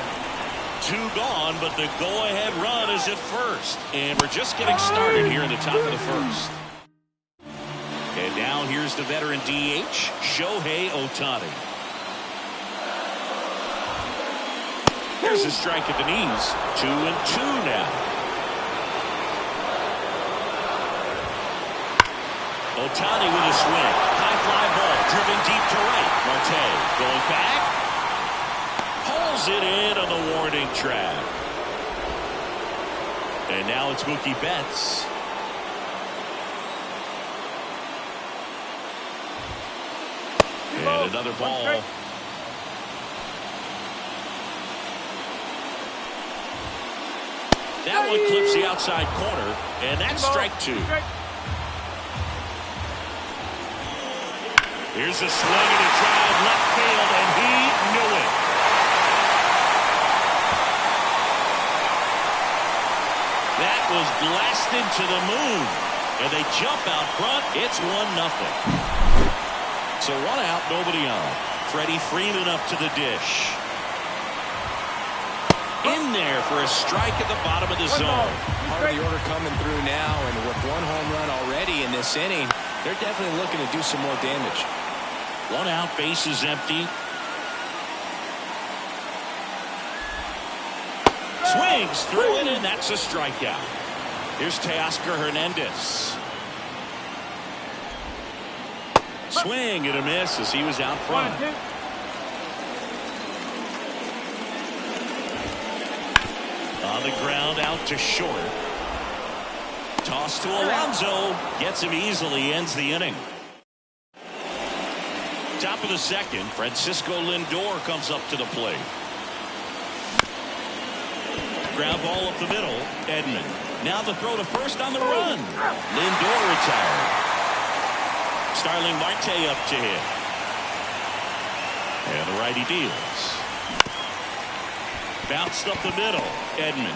2 gone, but the go-ahead run is at first. And we're just getting started here in the top of the first. And now here's the veteran DH, Shohei Ohtani. There's a strike at the knees. 2-2 now. Ohtani with a swing. High fly ball driven deep to right. Marte going back. Pulls it in on the warning track. And now it's Mookie Betts. And another ball. That one clips the outside corner, and that's strike 2. Here's a swing and a drive left field, and he knew it. That was blasted to the moon, and they jump out front. It's 1-0. So 1 out, nobody on. Freddie Freeman up to the dish. In there for a strike at the bottom of the zone. Part of the order coming through now, and with one home run already in this inning, they're definitely looking to do some more damage. 1 out, bases empty. Swings through it, and that's a strikeout. Here's Teoscar Hernandez. Swing and a miss as he was out front. On the ground, out to short. Toss to Alonso. Gets him easily, ends the inning. Top of the second, Francisco Lindor comes up to the plate. Ground ball up the middle, Edman. Now the throw to first on the run. Lindor retired. Starling Marte up to hit. And the righty deals. Bounced up the middle, Edman.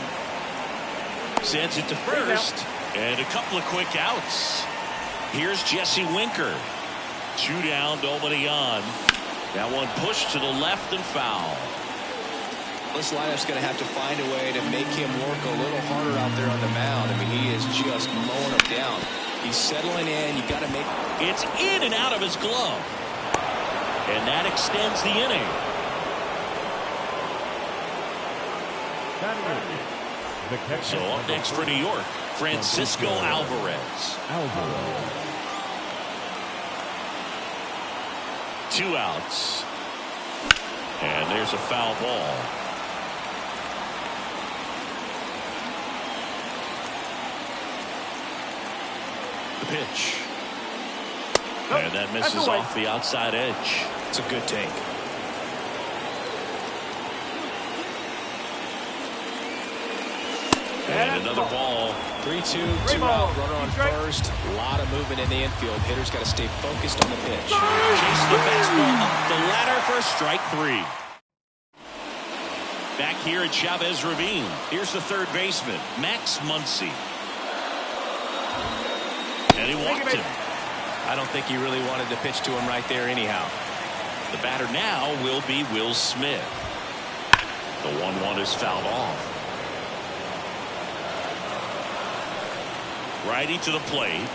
Sends it to first. And a couple of quick outs. Here's Jesse Winker. 2 down, nobody on. That one pushed to the left and foul. This lineup's going to have to find a way to make him work a little harder out there on the mound. I mean, he is just mowing them down. He's settling in. You got to make. It's in and out of his glove. And that extends the inning. So up next for New York, Francisco Alvarez. 2 outs. And there's a foul ball. The pitch. And that misses off the outside edge. It's a good take. And another ball. 3-2, 2 out, runner on first. A lot of movement in the infield. Hitter's got to stay focused on the pitch. Chase the fastball up the ladder for strike 3. Back here at Chavez Ravine. Here's the third baseman, Max Muncy. And he walked him. I don't think he really wanted to pitch to him right there anyhow. The batter now will be Will Smith. The 1-1 is fouled off. Righty to the plate.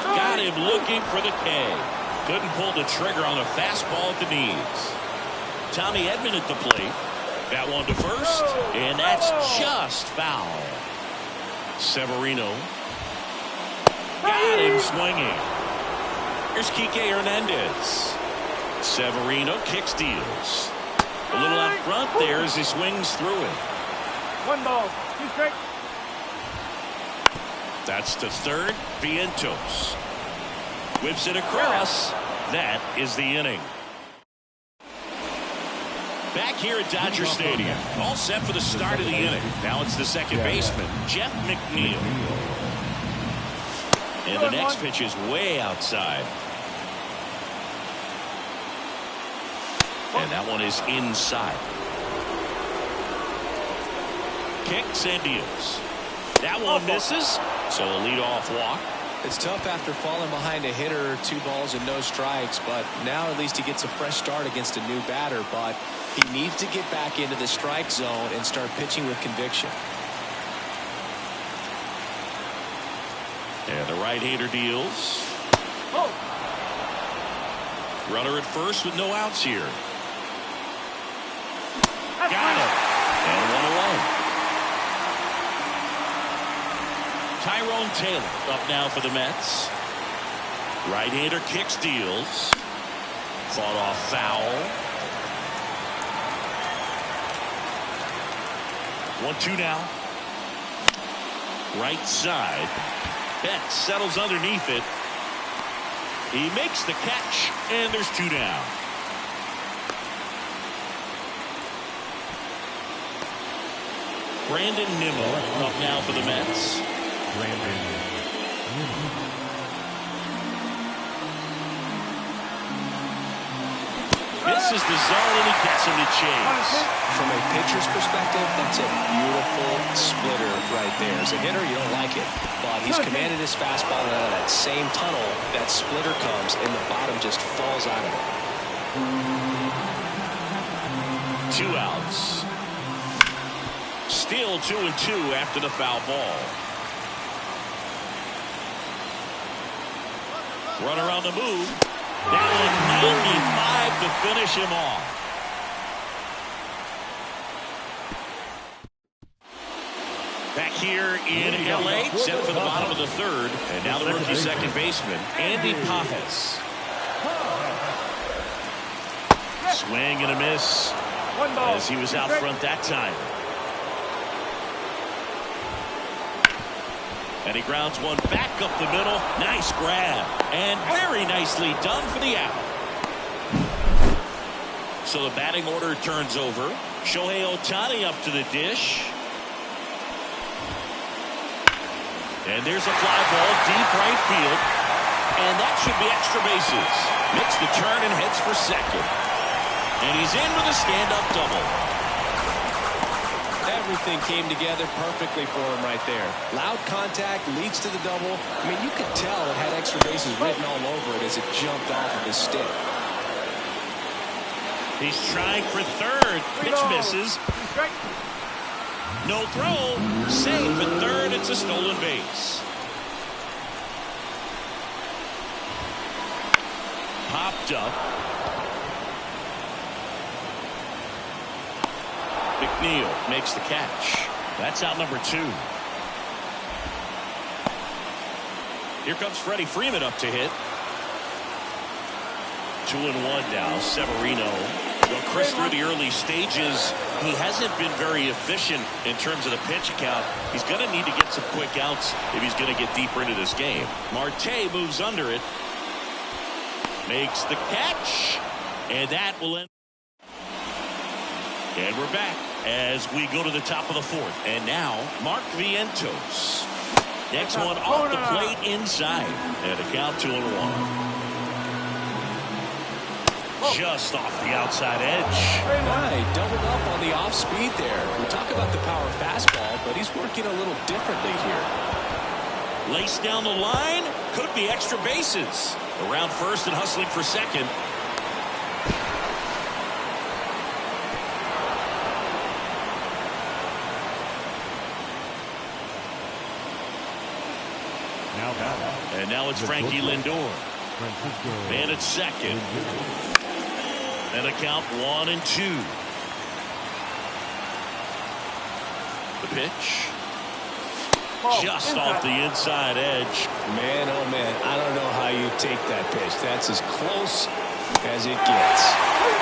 Got him looking for the K. Couldn't pull the trigger on a fastball at the knees. Tommy Edman at the plate. That one to first. And that's just foul. Severino. Got him swinging. Here's Kike Hernandez. Severino kicks, deals. A little out front there as he swings through it. 1 ball, 2 strikes. That's to third. Vientos whips it across. That is the inning. Back here at Dodger Stadium, all set for the start of the inning. Now it's the second baseman, Jeff McNeil. And the next pitch is way outside. And that one is inside. Kicks and deals. That one misses, so a leadoff walk. It's tough after falling behind a hitter, 2 balls and no strikes, but now at least he gets a fresh start against a new batter, but he needs to get back into the strike zone and start pitching with conviction. And the right-hander deals. Runner at first with no outs here. Got it. And 1 away. Tyrone Taylor up now for the Mets. Right-hander kicks, deals. Fought off foul. 1-2 now. Right side. Betts settles underneath it. He makes the catch, and there's 2 down. Brandon Nimmo up now for the Mets. This is the zone, and he gets him to chase. From a pitcher's perspective, that's a beautiful splitter right there. As a hitter, you don't like it, but he's commanded his fastball, and out of that same tunnel, that splitter comes, and the bottom just falls out of it. 2 outs. Still 2-2 after the foul ball. Runner on the move. That one 95 to finish him off. Back here in L.A., set for the bottom of the third. And now the rookie second baseman, Andy Pajes. Swing and a miss as he was out front that time. And he grounds one back up the middle. Nice grab. And very nicely done for the out. So the batting order turns over. Shohei Ohtani up to the dish. And there's a fly ball deep right field. And that should be extra bases. Makes the turn and heads for second. And he's in with a stand-up double. Everything came together perfectly for him right there. Loud contact leads to the double. I mean, you could tell it had extra bases written all over it as it jumped off of his stick. He's trying for third. Pitch misses. No throw. Safe at third. It's a stolen base. Popped up. McNeil makes the catch. That's out number 2. Here comes Freddie Freeman up to hit. 2-1 now. Severino. Well, Chris, through the early stages, he hasn't been very efficient in terms of the pitch count. He's going to need to get some quick outs if he's going to get deeper into this game. Marte moves under it. Makes the catch. And that will end. And we're back as we go to the top of the fourth. And now, Mark Vientos. Next one off the plate inside. And a count 2-1. Just off the outside edge. Right, doubled up on the off speed there. We talk about the power fastball, but he's working a little differently here. Laced down the line. Could be extra bases. Around first and hustling for second. And now it's Frankie Lindor. And it's second. And a count 1-2. The pitch. Just off the inside edge. Man, oh man, I don't know how you take that pitch. That's as close as it gets.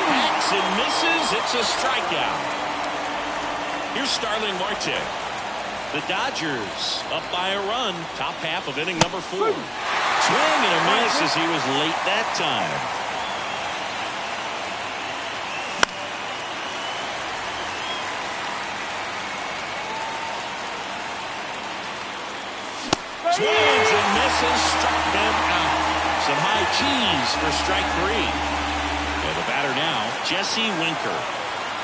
Hacks and misses. It's a strikeout. Here's Starling Marte. The Dodgers up by a run. Top half of inning number 4. Swing and a miss as he was late that time. Swings and misses, struck them out. Some high cheese for strike 3. And the batter now, Jesse Winker.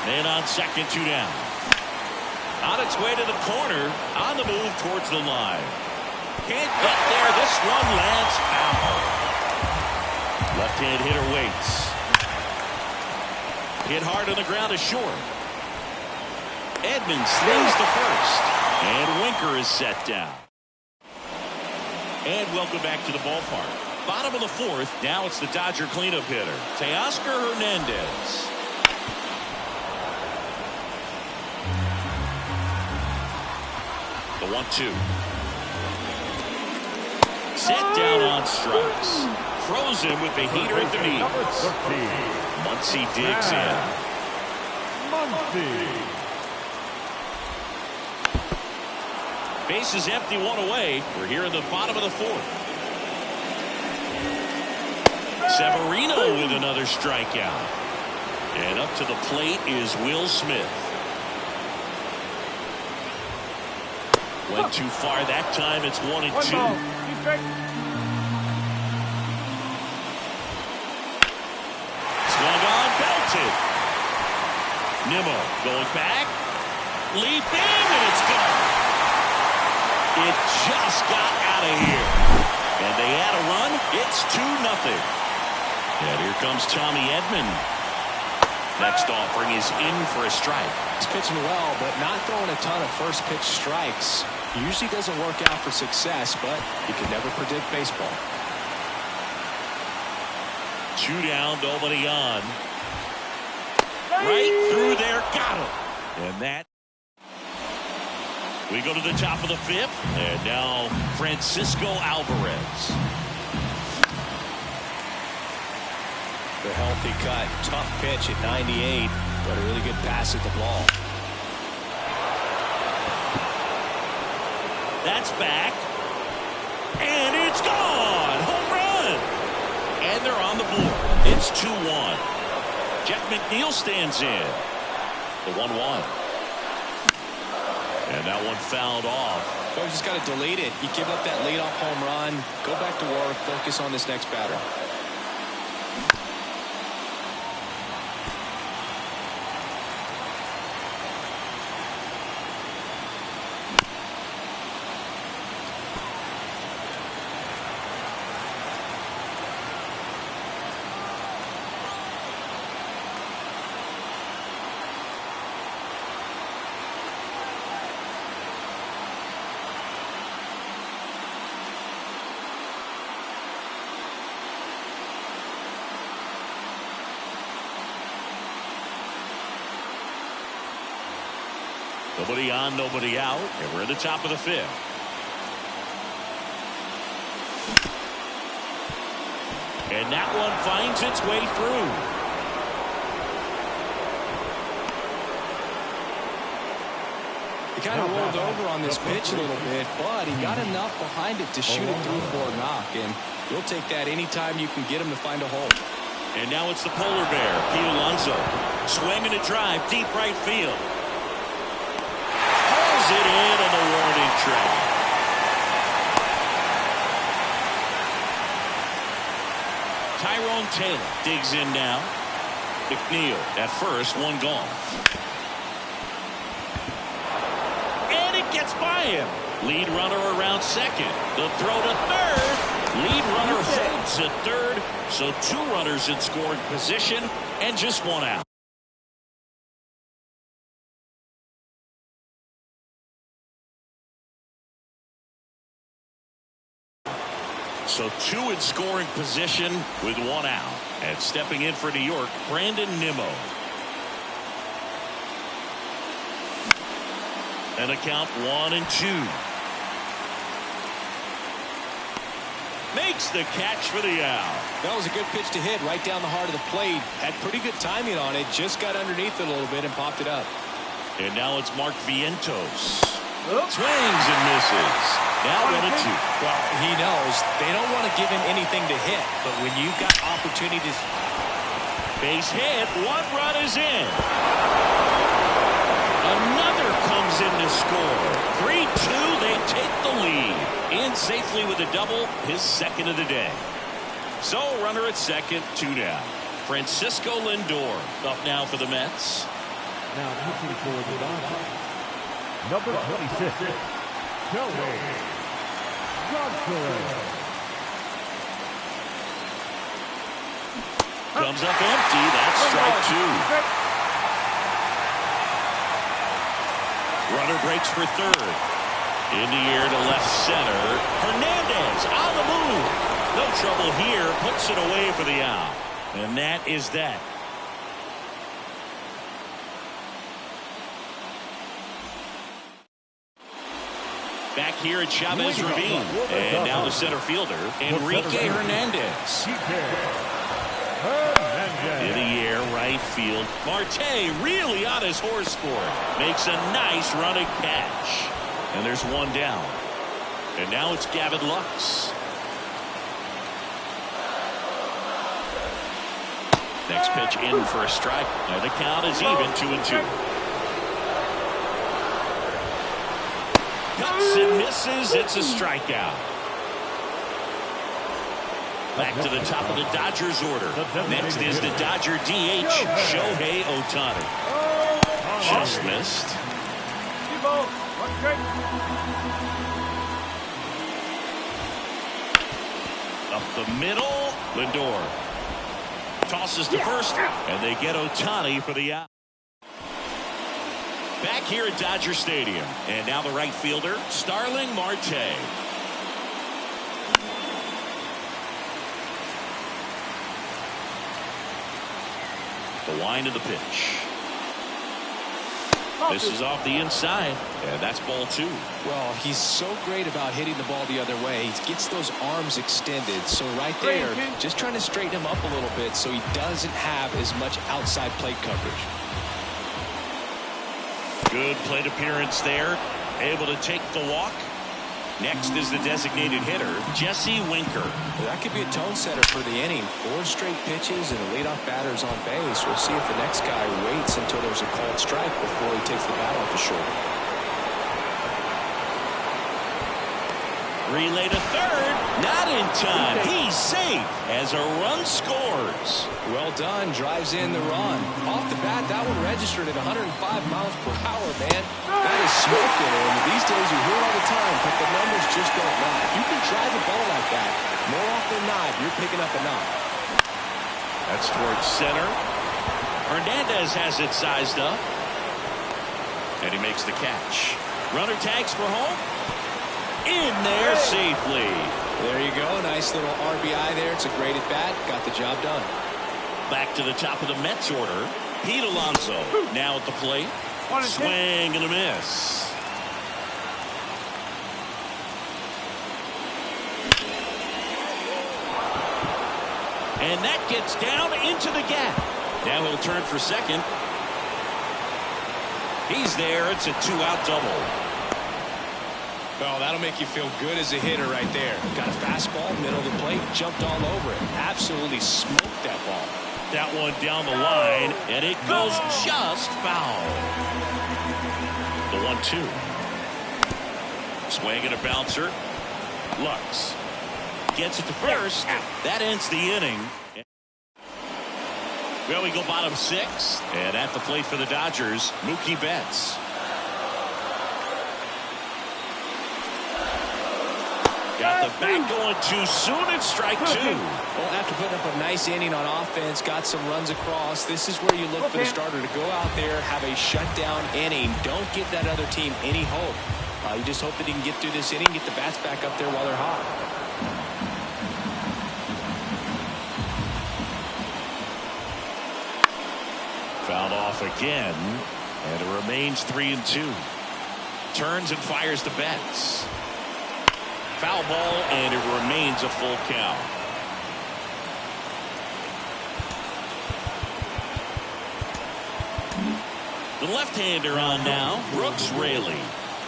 Man on second, 2 down. On its way to the corner, on the move towards the line. Can't get there. This one lands foul. Left-hand hitter waits. Hit hard on the ground is short. Edmonds slings to first. And Winker is set down. And welcome back to the ballpark. Bottom of the fourth. Now it's the Dodger cleanup hitter, Teoscar Hernandez. The 1-2. Set down on strikes. Frozen with the heater at the knees. Muncy digs in. Base is empty, 1 away. We're here in the bottom of the fourth. Severino with another strikeout. And up to the plate is Will Smith. Went too far that time. It's 1-2. Swung on, belted. Nimmo going back. Leaping, and it's gone. It just got out of here. And they had a run. It's 2-0. And here comes Tommy Edman. Next offering is in for a strike. He's pitching well, but not throwing a ton of first pitch strikes. He usually doesn't work out for success, but you can never predict baseball. 2 down, nobody on. Right through there, got him. And that. We go to the top of the 5th, and now Francisco Alvarez. The healthy cut, tough pitch at 98, but a really good pass at the ball. That's back, and it's gone. Home run, and they're on the board. It's 2-1. Jeff McNeil stands in. The 1-1. And that one fouled off. Coach just got to delete it. You give up that leadoff home run, go back to work, focus on this next batter. Nobody on, nobody out, and we're at the top of the 5th. And that one finds its way through. He kind of rolled over on this pitch a little bit, but he got enough behind it to shoot it through for a knock, and you'll take that anytime you can get him to find a hole. And now it's the polar bear, Pete Alonso. Swinging a drive, deep right field. It in on the warning track. Tyrone Taylor digs in now. McNeil at first, one gone. And it gets by him. Lead runner around second. The throw to third. Lead runner holds at third. So 2 runners in scoring position and just 1 out. So 2 in scoring position with 1 out. And stepping in for New York, Brandon Nimmo. And a count 1-2. Makes the catch for the out. That was a good pitch to hit right down the heart of the plate. Had pretty good timing on it. Just got underneath it a little bit and popped it up. And now it's Mark Vientos. Swings and misses. Now 1-2. Well, he knows they don't want to give him anything to hit, but when you've got opportunities. Base hit, 1 run is in. Another comes in to score. 3-2, they take the lead. In safely with a double, his second of the day. So runner at second, 2 down. Francisco Lindor up now for the Mets. Now pitching for the Dodgers, number 26, Kelly Johnson. Comes up empty. That's strike 2. Runner breaks for third. In the air to left center. Hernandez on the move. No trouble here. Puts it away for the out. And that is that. Back here at Chavez Ravine. And now the center fielder, Enrique Hernandez. In the air, right field. Marte really on his horse for it. Makes a nice running catch. And there's 1 down. And now it's Gavin Lux. Next pitch in for a strike. And the count is even, 2-2. Cuts and misses. It's a strikeout. Back to the top of the Dodgers order. Next is the Dodger DH, Shohei Ohtani. Just missed. Up the middle, Lindor. Tosses to first, and they get Ohtani for the out. Back here at Dodger Stadium, and now the right fielder, Starling Marte. The wind of the pitch. This is off the inside, and that's ball 2. Well, he's so great about hitting the ball the other way. He gets those arms extended. So right there, just trying to straighten him up a little bit so he doesn't have as much outside plate coverage. Good plate appearance there. Able to take the walk. Next is the designated hitter, Jesse Winker. That could be a tone setter for the inning. 4 straight pitches and the leadoff batter's on base. We'll see if the next guy waits until there's a called strike before he takes the bat off his shoulder. Relay to third. Not in time. He's safe as a run scores. Well done. Drives in the run. Off the bat, that one registered at 105 miles per hour, man. That is smoking. And these days you hear it all the time, but the numbers just don't lie. You can drive the ball like that. More often than not, you're picking up a knock. That's towards center. Hernandez has it sized up. And he makes the catch. Runner tags for home. In there safely. There you go. Nice little RBI there. It's a great at bat. Got the job done. Back to the top of the Mets order. Pete Alonso now at the plate. Swing and a miss. And that gets down into the gap. Now he'll turn for second. He's there. It's a 2-out double. Oh, that'll make you feel good as a hitter right there. Got a fastball, middle of the plate, jumped all over it. Absolutely smoked that ball. That one down the line, and it goes just foul. The 1-2. Swing and a bouncer. Lux gets it to first. That ends the inning. Well, we go bottom 6. And at the plate for the Dodgers, Mookie Betts. Got the bat going too soon. It's strike 2. Well, after putting up a nice inning on offense, got some runs across, this is where you look for the starter to go out there, have a shutdown inning. Don't give that other team any hope. You just hope that he can get through this inning, get the bats back up there while they're hot. Fouled off again, and it remains 3-2. Turns and fires the Betts. Foul ball, and it remains a full count. The left-hander on now, Brooks Raley.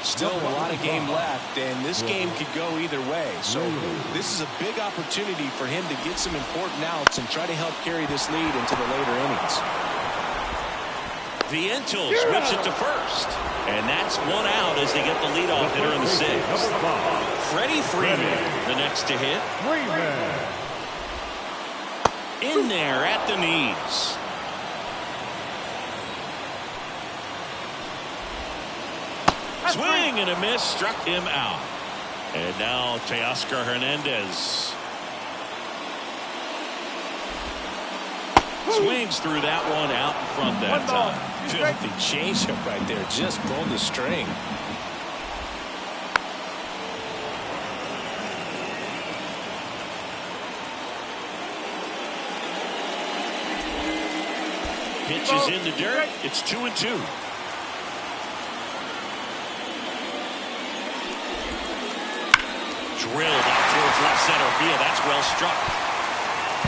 Still a lot of game left, and this game could go either way. So this is a big opportunity for him to get some important outs and try to help carry this lead into the later innings. Vientos whips it to first. And that's 1 out as they get the leadoff hitter in the 6th. Freddie Freeman, the next to hit. In there at the knees. Swing and a miss, struck him out. And now Teoscar Hernandez. Swings through that one out in front that time. Filthy changeup right there. Just pulled the string. Pitch is in the dirt. It's 2-2. Drilled out towards left center field. That's well struck.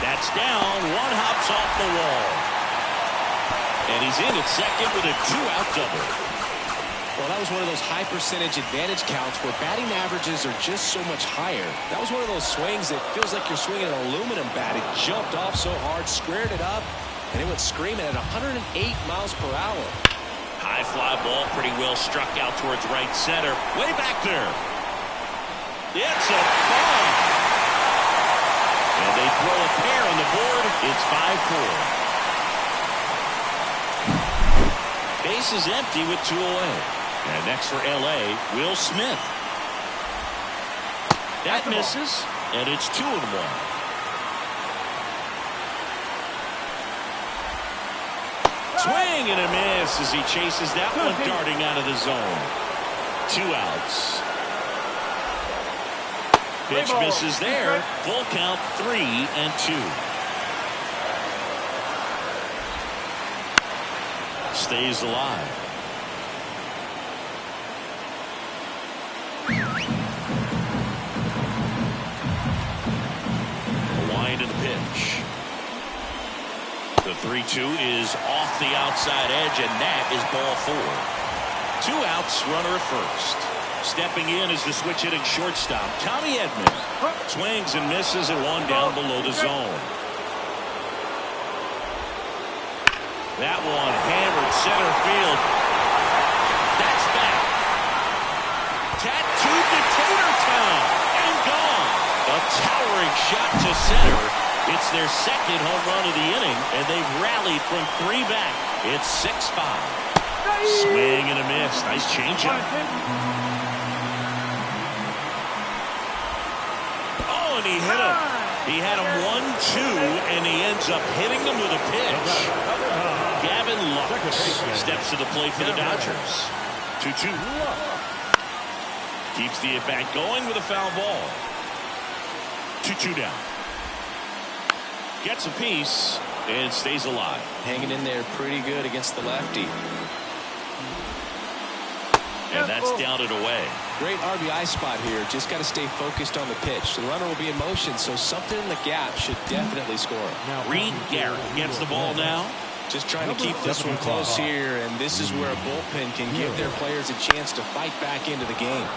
That's down. One hops off the wall. And he's in at second with a 2-out double. Well, that was one of those high percentage advantage counts where batting averages are just so much higher. That was one of those swings that feels like you're swinging an aluminum bat. It jumped off so hard, squared it up, and it went screaming at 108 miles per hour. High fly ball, pretty well struck out towards right center. Way back there. It's a bomb. And they throw a pair on the board. It's 5-4. Base is empty with 2 away. And next for L.A., Will Smith. That misses, and it's 2-1. Swing and a miss as he chases that one darting out of the zone. 2 outs. Pitch misses there. Full count, 3-2. Stays alive. The wind of the pitch. The 3-2 is off the outside edge, and that is ball 4. 2 outs, runner at first. Stepping in is the switch hitting shortstop, Tommy Edman. Swings and misses at one down below the zone. That one hammered center field. That's back. Tattooed to Tatertown and gone. A towering shot to center. It's their second home run of the inning, and they've rallied from 3 back. It's 6-5. Swing and a miss. Nice changeup. Oh, and he hit him. He had him 1-2, and he ends up hitting him with a pitch. Gavin Lux steps to the plate for the Dodgers. 2-2. Keeps the at-bat going with a foul ball. 2-2 down. Gets a piece and stays alive. Hanging in there pretty good against the lefty. And that's down and away. Great RBI spot here. Just got to stay focused on the pitch. The runner will be in motion, so something in the gap should definitely score. Reed Garrett gets the ball now. Just trying to keep this one close here, and this is where a bullpen can give their players a chance to fight back into the game.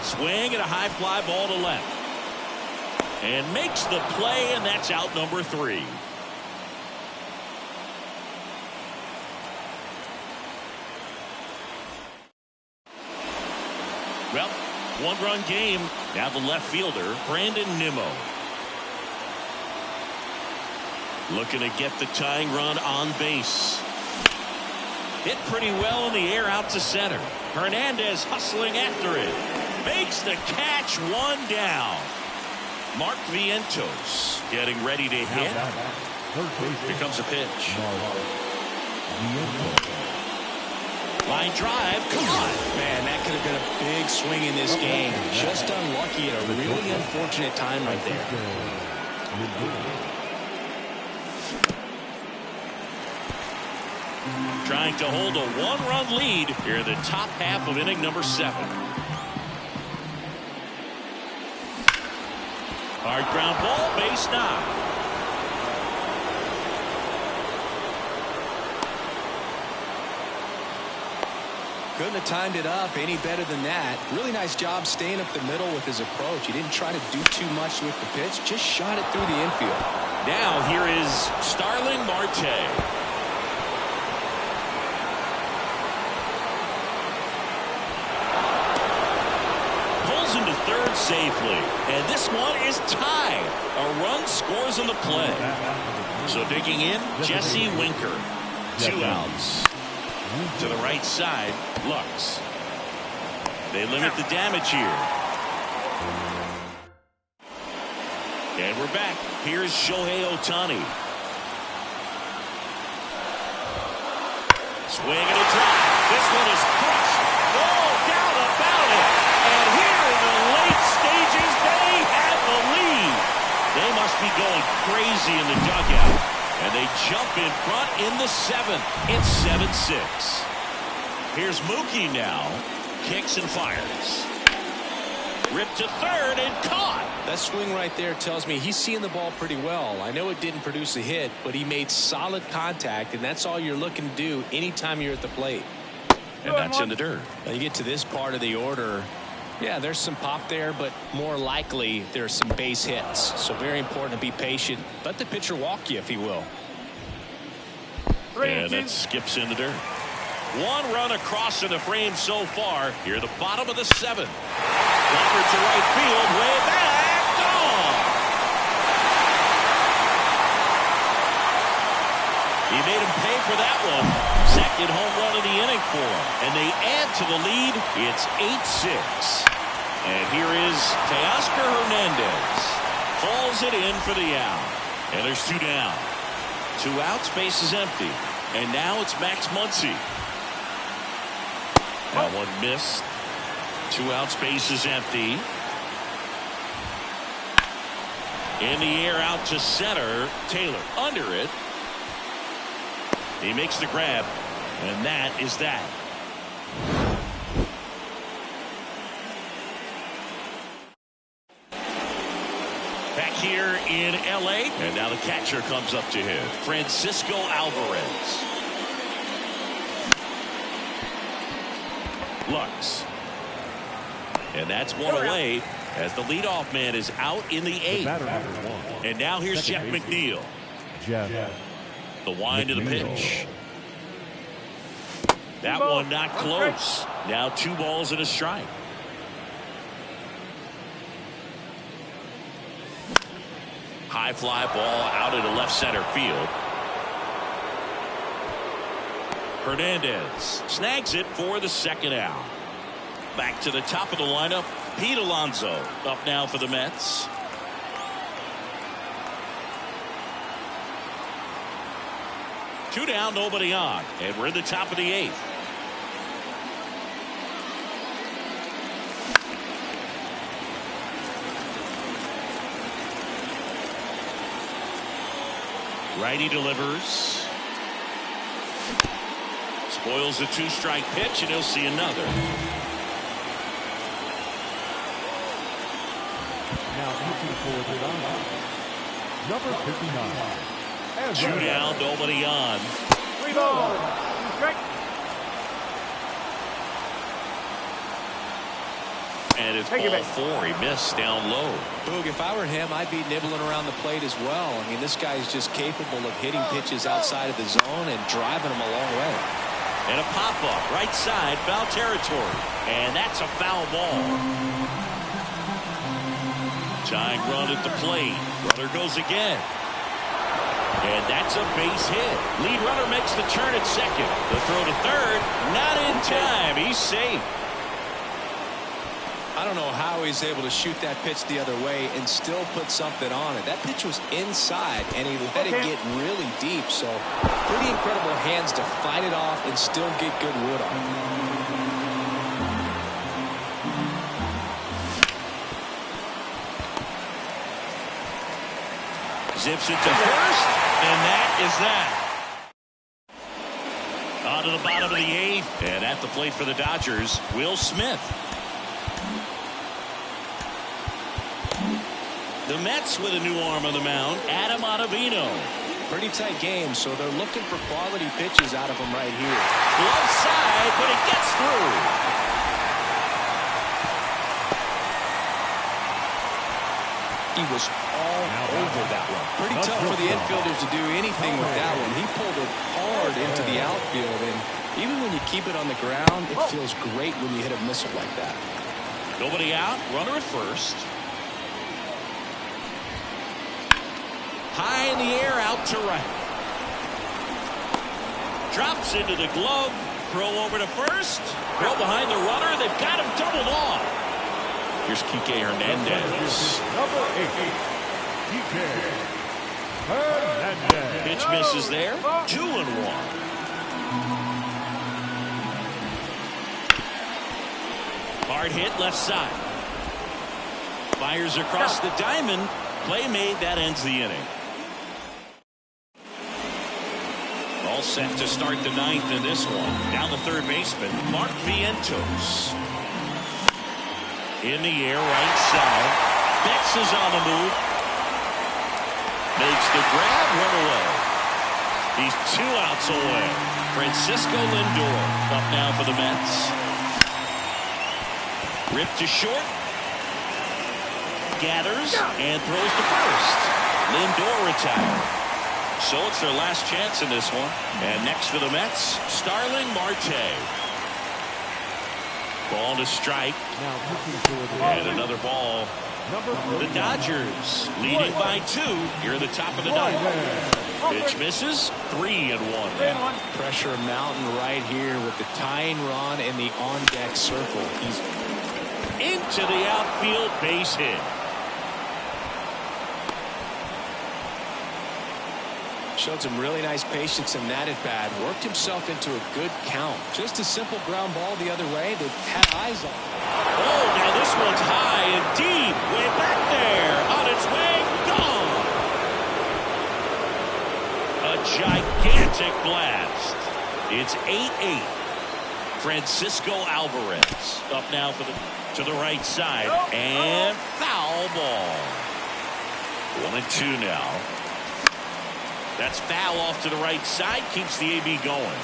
Swing and a high fly ball to left. And makes the play, and that's out number 3. Well, 1-run game. Now the left fielder, Brandon Nimmo. Looking to get the tying run on base. Hit pretty well in the air out to center. Hernandez hustling after it. Makes the catch, 1 down. Mark Vientos getting ready to hit. Here comes a pitch. Line drive, come on. Man, that could have been a big swing in this game. Just unlucky at a really unfortunate time right there. Trying to hold a 1-run lead here in the top half of inning number 7. Hard ground ball, base knock. Couldn't have timed it up any better than that. Really nice job staying up the middle with his approach. He didn't try to do too much with the pitch, just shot it through the infield. Now here is Starling Marte. Pulls into third safely, and this one is tied. A run scores on the play. So digging in, Jesse Winker. 2 outs. To the right side, Lux. They limit the damage here. And we're back. Here's Shohei Ohtani. Swing and a drive. This one is crushed. No doubt about it. And here in the late stages, they have the lead. They must be going crazy in the dugout. And they jump in front in the 7th. It's 7-6. Here's Mookie now. Kicks and fires. Ripped to third and caught. That swing right there tells me he's seeing the ball pretty well. I know it didn't produce a hit, but he made solid contact, and that's all you're looking to do anytime you're at the plate. And that's in the dirt. Now you get to this part of the order. Yeah, there's some pop there, but more likely there's some base hits. So very important to be patient. Let the pitcher walk you if he will. And that skips in the dirt. 1 run across in the frame so far. Here at the bottom of the 7th. Clever to right field, way back, gone. He made him pay for that one. Second home run of the inning for him. And they add to the lead. It's 8-6. And here is Teoscar Hernandez. Hauls it in for the out. And there's 2 down. 2 outs, base is empty. And now it's Max Muncy. That one missed. 2 outs, base is empty. In the air out to center. Taylor under it. He makes the grab. And that is that. Back here in L.A. And now the catcher comes up to him. Francisco Alvarez. Lux. And that's one away as the leadoff man is out in the 8th. And now here's Jeff McNeil. The wind of the pitch. That one not close. Now 2 balls and a strike. High fly ball out into left center field. Hernandez snags it for the 2nd out. Back to the top of the lineup. Pete Alonso up now for the Mets. Two down, nobody on, and we're in the top of the 8th. Righty delivers. Spoils a 2-strike pitch, and he'll see another. Now pitching for the Dodgers, number 59. 2 down, nobody on. 3 balls. 2 strikes. And it's ball 4. He missed down low. Boog, if I were him, I'd be nibbling around the plate as well. I mean, this guy is just capable of hitting pitches outside of the zone and driving them a long way. And a pop-up, right side, foul territory. And that's a foul ball. Tying run at the plate. Runner goes again. And that's a base hit. Lead runner makes the turn at second. The throw to third, not in time. He's safe. I don't know how he's able to shoot that pitch the other way and still put something on it. That pitch was inside, and he let it get really deep. So pretty incredible hands to fight it off and still get good wood on it. Zips it to first, and that is that. On to the bottom of the 8th, and at the plate for the Dodgers, Will Smith. The Mets with a new arm on the mound, Adam Ottavino. Pretty tight game, so they're looking for quality pitches out of him right here. Glove side, but it gets through. He was all over that one. Pretty tough for the infielders to do anything with that one. He pulled it hard into the outfield, and even when you keep it on the ground, it feels great when you hit a missile like that. Nobody out, runner at first. High in the air, out to right. Drops into the glove. Throw over to first. Throw behind the runner. They've got him doubled off. Here's Kike Hernandez. Number 8, Kike Hernandez. Pitch misses there. 2-1. Hard hit left side. Fires across the diamond. Play made. That ends the inning. All set to start the 9th in this one. Down the third baseman, Mark Vientos. In the air, right side. Betts is on the move. Makes the grab, run away. He's 2 outs away. Francisco Lindor up now for the Mets. Ripped to short. Gathers and throws to first. Lindor retired. So it's their last chance in this one. And next for the Mets, Starling Marte. Ball to strike. And another ball. The Dodgers leading by 2 here at the top of the 9th. Pitch misses. 3-1 now. Pressure mountain right here with the tying run in the on-deck circle. He's into the outfield, base hit. Showed some really nice patience in that at bat. Worked himself into a good count. Just a simple ground ball the other way. They had eyes on. Oh, now this one's high and deep. Way back there. On its way. Gone. A gigantic blast. It's 8-8. Francisco Alvarez up now to the right side. And foul ball. 1-2 now. That's foul off to the right side. Keeps the AB going.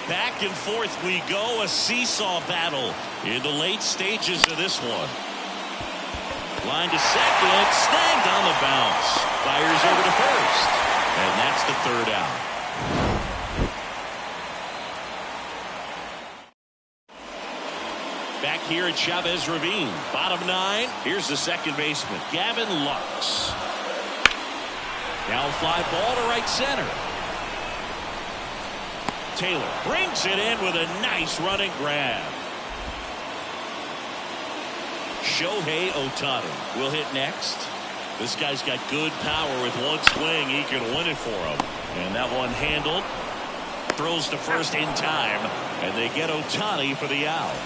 Back and forth we go. A seesaw battle in the late stages of this one. Line to second. Snagged on the bounce. Fires over to first. And that's the third out. Back here at Chavez Ravine. Bottom 9. Here's the second baseman, Gavin Lux. Now fly ball to right center. Taylor brings it in with a nice running grab. Shohei Ohtani will hit next. This guy's got good power. With one swing, he can win it for him. And that one handled. Throws to first in time. And they get Ohtani for the out.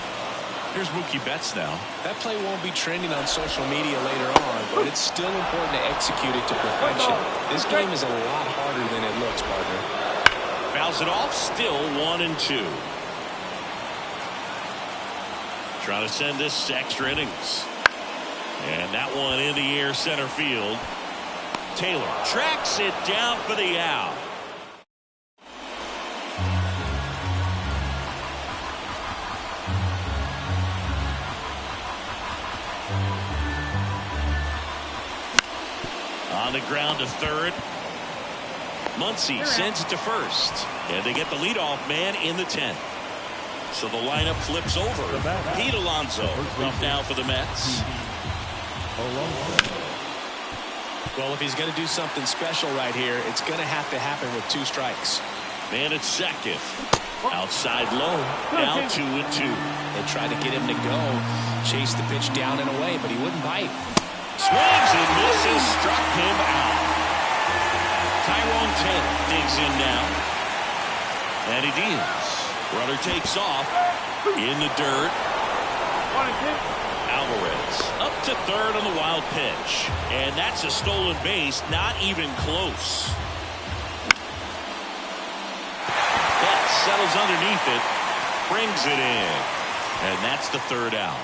Here's Mookie Betts now. That play won't be trending on social media later on, but it's still important to execute it to perfection. This game is a lot harder than it looks, partner. Fouls it off. Still 1-2. Trying to send this to extra innings. And that one in the air center field. Taylor tracks it down for the out. On the ground to third. Muncy sends it to first. And they get the leadoff man in the 10th. So the lineup flips over. Pete Alonso up now for the Mets. Well, if he's going to do something special right here, it's going to have to happen with 2 strikes. Man at second. Outside low. Now 2-2. They tried to get him to go. Chase the pitch down and away, but he wouldn't bite. Swings and misses. Struck him out. Tyrone Taylor digs in now. And he deals. Runner takes off. In the dirt. 1-2. Alvarez up to third on the wild pitch. And that's a stolen base. Not even close. Betts settles underneath it. Brings it in. And that's the third out.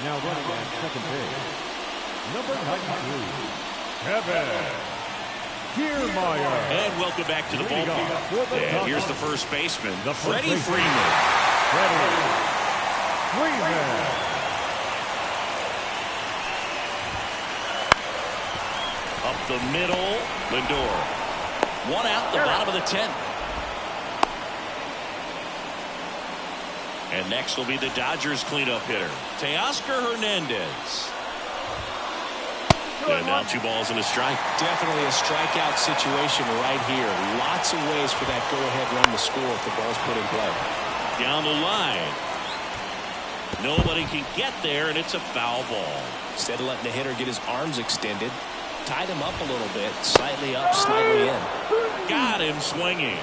Now running at second base, number 93, Kevin Kiermaier. And welcome back to the ballpark. And here's the first baseman, Freddie Freeman. Freddie Freeman. Up the middle, Lindor. One out, the bottom of the 10th. And next will be the Dodgers cleanup hitter, Teoscar Hernandez. And now 2 balls and a strike. Definitely a strikeout situation right here. Lots of ways for that go-ahead run to score if the ball's put in play. Down the line. Nobody can get there, and it's a foul ball. Instead of letting the hitter get his arms extended, tied him up a little bit, slightly up, slightly in. Got him swinging.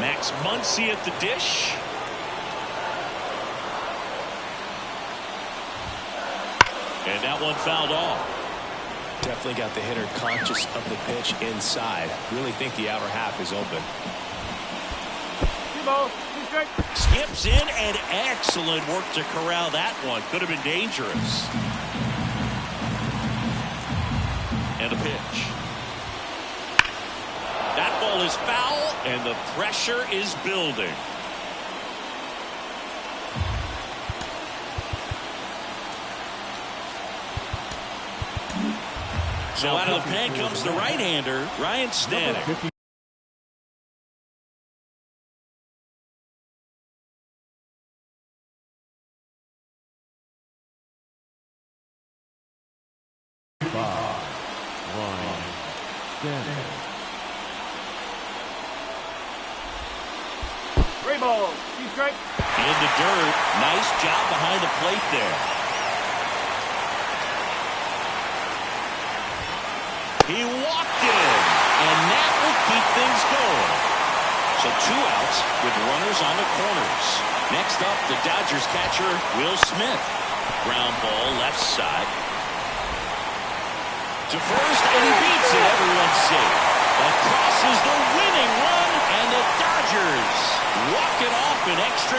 Max Muncy at the dish. And that one fouled off. Definitely got the hitter conscious of the pitch inside. Really think the outer half is open. Skips in, and excellent work to corral that one. Could have been dangerous. And a pitch. That ball is foul, and the pressure is building. So out of the pen comes the right-hander, Ryan Stanek. in. Three balls. Keep straight. In the dirt. Nice job behind the plate there. He walked in, and that will keep things going. So 2 outs with runners on the corners. Next up, the Dodgers catcher, Will Smith. Ground ball left side. To first, and he beats it. Everyone's safe. Across is the winning run, and the Dodgers walk it off in extra